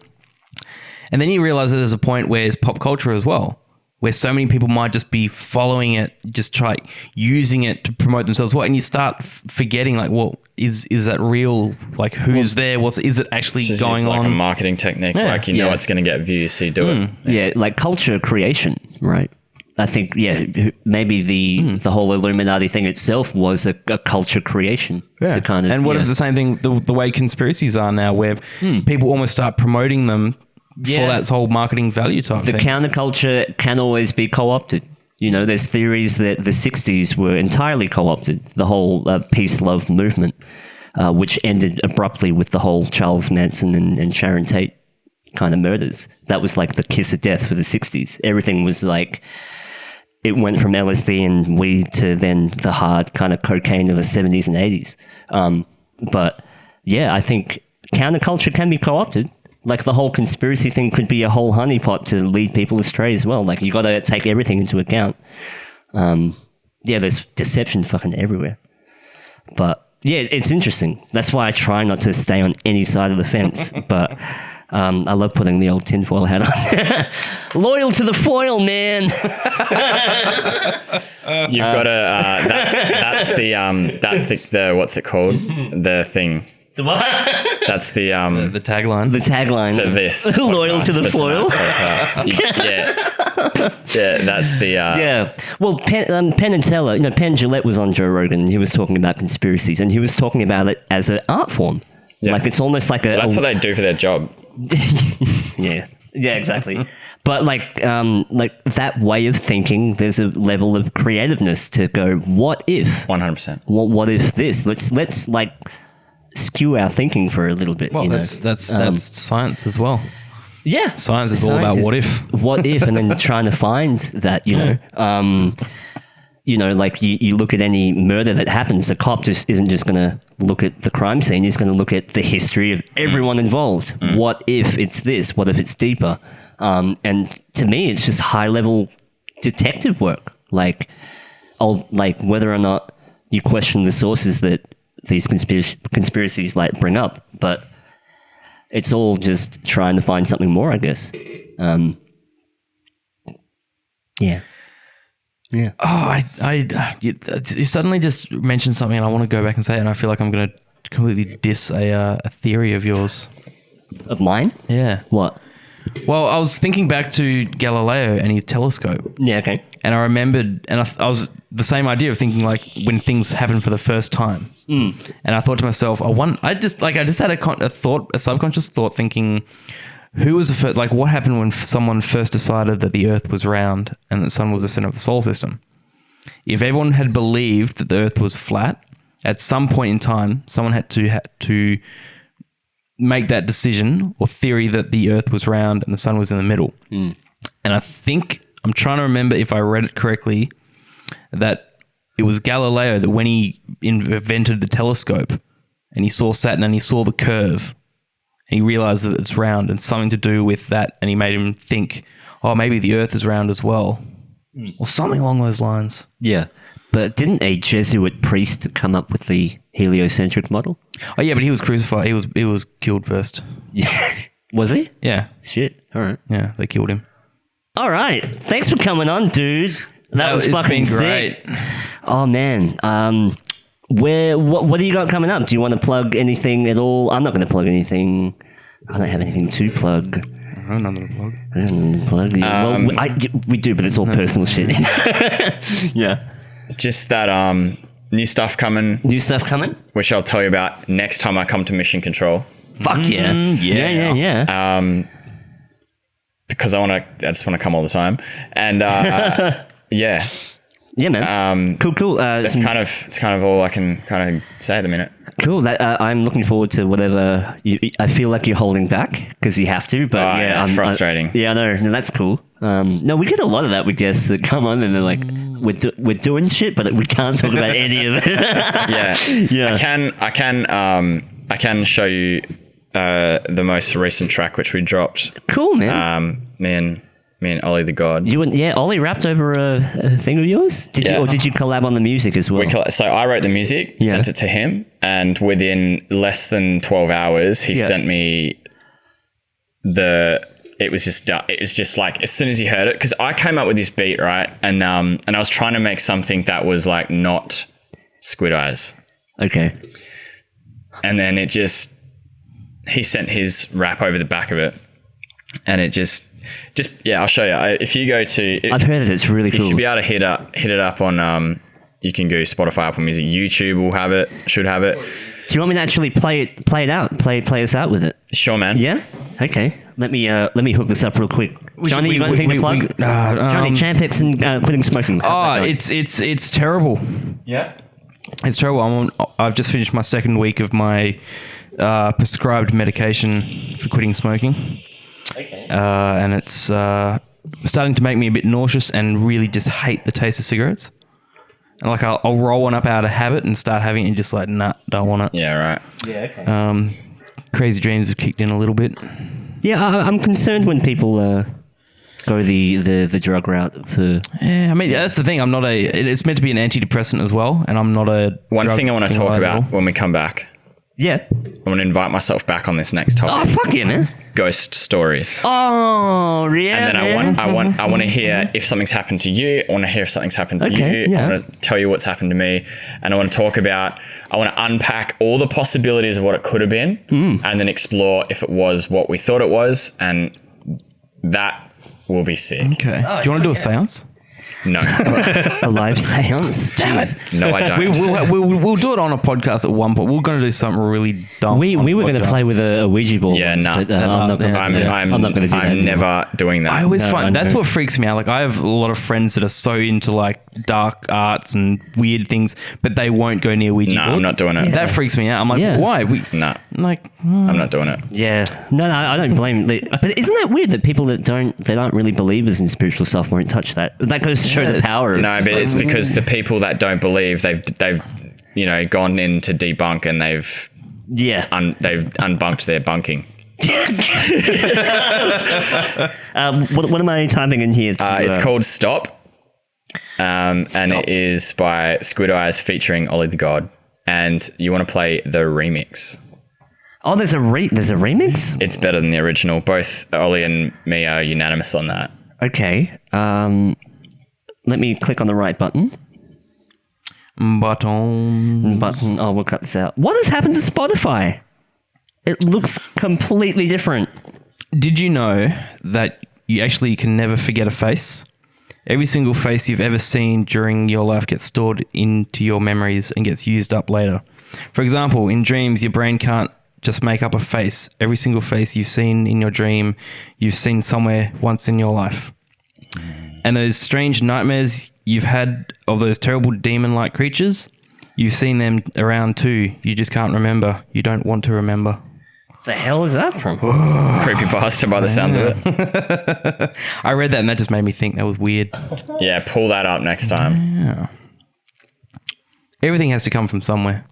[SPEAKER 1] And then you realize that there's a point where it's pop culture as well, where so many people might just be following it, just try using it to promote themselves. And you start forgetting, like, well, is that real? Like, who's there? Is it actually
[SPEAKER 3] It's
[SPEAKER 1] going
[SPEAKER 3] just like
[SPEAKER 1] on?
[SPEAKER 3] a marketing technique.
[SPEAKER 1] Yeah.
[SPEAKER 3] Like, you know it's going to get views, so you do it.
[SPEAKER 2] Yeah, like culture creation, right? I think, maybe the whole Illuminati thing itself was a culture creation.
[SPEAKER 1] Yeah.
[SPEAKER 2] To kind of,
[SPEAKER 1] and what if the same thing, the way conspiracies are now, where people almost start promoting them for that whole marketing value type
[SPEAKER 2] the
[SPEAKER 1] thing.
[SPEAKER 2] counterculture can always be co-opted. You know, there's theories that the 60s were entirely co-opted, the whole peace love movement, which ended abruptly with the whole Charles Manson and Sharon Tate kind of murders. That was like the kiss of death for the 60s. Everything was like, it went from LSD and weed to then the hard kind of cocaine of the 70s and 80s. But yeah, I think counterculture can be co-opted. Like the whole conspiracy thing could be a whole honeypot to lead people astray as well. Like you got to take everything into account. There's deception fucking everywhere. But yeah, it's interesting. That's why I try not to stay on any side of the fence. But I love putting the old tinfoil hat on. Loyal to the foil, man.
[SPEAKER 3] You've got to. That's the what's it called? The thing.
[SPEAKER 2] The what?
[SPEAKER 3] That's the
[SPEAKER 1] the tagline.
[SPEAKER 2] The tagline.
[SPEAKER 3] for this.
[SPEAKER 2] Loyal to the
[SPEAKER 3] for
[SPEAKER 2] foil.
[SPEAKER 3] tonight's podcast. Yeah, that's the.
[SPEAKER 2] Yeah. Well, Penn and Teller, Penn Jillette was on Joe Rogan and he was talking about conspiracies and he was talking about it as an art form.
[SPEAKER 3] Yeah.
[SPEAKER 2] Like it's almost like
[SPEAKER 3] That's what they do for their job.
[SPEAKER 2] Yeah, exactly. But like that way of thinking, there's a level of creativeness to go, what if?
[SPEAKER 3] 100%.
[SPEAKER 2] What if this? Let's like skew our thinking for a little bit.
[SPEAKER 1] Well, that's science as well.
[SPEAKER 2] Yeah.
[SPEAKER 1] Science is all about what if.
[SPEAKER 2] What if, and then trying to find that, like you look at any murder that happens, the cop just isn't just going to look at the crime scene. He's going to look at the history of everyone involved. What if it's this? What if it's deeper? And to me, it's just high level detective work. Like whether or not you question the sources that these conspiracies like bring up, but it's all just trying to find something more, I guess. Yeah. Yeah.
[SPEAKER 1] Oh, you suddenly just mentioned something, and I want to go back and say it, and I feel like I'm going to completely diss a theory of yours.
[SPEAKER 2] Of mine?
[SPEAKER 1] Yeah.
[SPEAKER 2] What?
[SPEAKER 1] Well, I was thinking back to Galileo and his telescope,
[SPEAKER 2] Yeah. Okay.
[SPEAKER 1] and I remembered, and I was the same idea of thinking like when things happen for the first time, and I thought to myself, I just had a subconscious thought, thinking, who was the first? Like, what happened when someone first decided that the Earth was round and the Sun was the center of the solar system? If everyone had believed that the Earth was flat, at some point in time, someone had to make that decision or theory that the Earth was round and the Sun was in the middle. And I think I'm trying to remember if I read it correctly that it was Galileo that when he invented the telescope and he saw Saturn and he saw the curve. And he realized that it's round and something to do with that. And he made him think, oh, maybe the Earth is round as well. Or something along those lines.
[SPEAKER 2] Yeah. But didn't a Jesuit priest come up with the heliocentric model?
[SPEAKER 1] Oh, yeah, but he was crucified. He was killed first.
[SPEAKER 2] Yeah. Was he?
[SPEAKER 1] Yeah.
[SPEAKER 2] Shit. All right.
[SPEAKER 1] Yeah, they killed him.
[SPEAKER 2] All right. Thanks for coming on, dude. That was
[SPEAKER 1] it's
[SPEAKER 2] fucking
[SPEAKER 1] been
[SPEAKER 2] sick.
[SPEAKER 1] great.
[SPEAKER 2] Oh, man. What do you got coming up? Do you want to plug anything at all? I'm not going to plug anything. I don't have anything to plug.
[SPEAKER 1] Another plug.
[SPEAKER 2] I don't plug. Yeah. We do, but it's all personal shit. Yeah.
[SPEAKER 3] Just that new stuff coming.
[SPEAKER 2] New stuff coming?
[SPEAKER 3] Which I'll tell you about next time I come to Mission Control.
[SPEAKER 2] Fuck yeah. Yeah.
[SPEAKER 3] Because I just want to come all the time. And yeah.
[SPEAKER 2] Yeah, man. Cool.
[SPEAKER 3] It's kind of all I can kind of say at the minute.
[SPEAKER 2] Cool. I'm looking forward to whatever. I feel like you're holding back because you have to, but
[SPEAKER 3] yeah, frustrating.
[SPEAKER 2] I know. No, that's cool. No, we get a lot of that with guests that come on and they're like, "We're doing shit, but we can't talk about any of it."
[SPEAKER 3] Yeah. I can show you the most recent track which we dropped.
[SPEAKER 2] Cool, man.
[SPEAKER 3] Me and Ollie the God.
[SPEAKER 2] Ollie rapped over a thing of yours? Did you collab on the music as well?
[SPEAKER 3] So I wrote the music, sent it to him, and within less than 12 hours, he sent me it was just like, as soon as he heard it, because I came up with this beat, right? And I was trying to make something that was like not Squid Eyes.
[SPEAKER 2] Okay.
[SPEAKER 3] And then he sent his rap over the back of it, and it just I'll show you. If you go to,
[SPEAKER 2] I've heard it. It's really cool.
[SPEAKER 3] You should be able to hit it up on. You can go Spotify, Apple Music, YouTube will have it. Should have it.
[SPEAKER 2] Do you want me to actually play it out? Play us out with it.
[SPEAKER 3] Sure, man.
[SPEAKER 2] Yeah. Okay. Let me hook this up real quick. Johnny, you got anything to plug? Johnny, Champix and quitting smoking.
[SPEAKER 1] It's terrible.
[SPEAKER 3] Yeah.
[SPEAKER 1] It's terrible. I've just finished my second week of my prescribed medication for quitting smoking. Okay. And it's starting to make me a bit nauseous and really just hate the taste of cigarettes. And like I'll roll one up out of habit and start having it and just like, nah, don't want it.
[SPEAKER 3] Yeah, right.
[SPEAKER 2] Yeah, okay.
[SPEAKER 1] Crazy dreams have kicked in a little bit.
[SPEAKER 2] Yeah, I'm concerned when people go the drug route for...
[SPEAKER 1] Yeah, I mean, that's the thing. It's meant to be an antidepressant as well, and I'm not a...
[SPEAKER 3] One thing I want to talk about when we come back.
[SPEAKER 2] Yeah.
[SPEAKER 3] I want to invite myself back on this next topic.
[SPEAKER 2] Oh, fuck yeah, man.
[SPEAKER 3] Ghost stories.
[SPEAKER 2] Oh, yeah.
[SPEAKER 3] And then I want to hear if something's happened to you. I want to hear if something's happened to you.
[SPEAKER 2] Yeah.
[SPEAKER 3] I want to tell you what's happened to me. And I want to unpack all the possibilities of what it could have been and then explore if it was what we thought it was. And that will be sick.
[SPEAKER 1] Okay. Do you want to do a seance?
[SPEAKER 3] No.
[SPEAKER 2] A live seance? Damn it.
[SPEAKER 3] No, I don't.
[SPEAKER 1] We'll do it on a podcast at one point. We're going to do something really dumb.
[SPEAKER 2] We were going to play with a Ouija board.
[SPEAKER 3] Yeah,
[SPEAKER 2] once,
[SPEAKER 3] no.
[SPEAKER 2] but, I'm not going to do that.
[SPEAKER 3] I'm never doing that.
[SPEAKER 1] I always find that's what freaks me out. Like I have a lot of friends that are so into like dark arts and weird things, but they won't go near Ouija boards.
[SPEAKER 3] I'm not doing it.
[SPEAKER 1] Yeah. That freaks me out. I'm like, why?
[SPEAKER 3] I'm not doing it.
[SPEAKER 2] Yeah. No, I don't blame. But isn't that weird that people that aren't really believers in spiritual stuff won't touch that? That goes to show the power of...
[SPEAKER 3] No, but it's because the people that don't believe, they've gone in to debunk and they've unbunked their bunking.
[SPEAKER 2] What am I typing in here?
[SPEAKER 3] It's called Stop. And it is by Squid Eyes featuring Ollie the God. And you want to play the remix.
[SPEAKER 2] Oh, there's a remix?
[SPEAKER 3] It's better than the original. Both Ollie and me are unanimous on that.
[SPEAKER 2] Okay. Let me click on the right button. Button. Oh, we'll cut this out. What has happened to Spotify? It looks completely different.
[SPEAKER 1] Did you know that you actually can never forget a face? Every single face you've ever seen during your life gets stored into your memories and gets used up later. For example, in dreams, your brain can't just make up a face. Every single face you've seen in your dream, you've seen somewhere once in your life. And those strange nightmares you've had of those terrible demon-like creatures, you've seen them around too. You just can't remember. You don't want to remember.
[SPEAKER 2] The hell is that from?
[SPEAKER 3] Creepypasta by the sounds of it.
[SPEAKER 1] I read that and that just made me think that was weird.
[SPEAKER 3] Yeah, pull that up next time.
[SPEAKER 1] Yeah. Everything has to come from somewhere.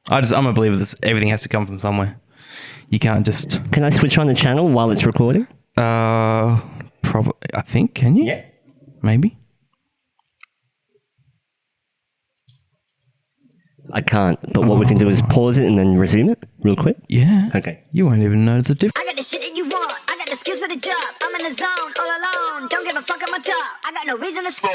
[SPEAKER 1] I'm a believer that everything has to come from somewhere. You can't just...
[SPEAKER 2] Can I switch on the channel while it's recording?
[SPEAKER 1] Probably. I think. Can you?
[SPEAKER 2] Yeah.
[SPEAKER 1] Maybe.
[SPEAKER 2] I can't, but what we can do is pause it and then resume it real quick.
[SPEAKER 1] Yeah.
[SPEAKER 2] Okay.
[SPEAKER 1] You won't even know the difference.
[SPEAKER 5] I got the shit that you want. I got the skills for the job. I'm in the zone, all alone. Don't give a fuck at my top. I got no reason to stop.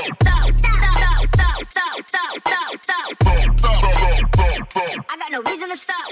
[SPEAKER 5] no reason to stop.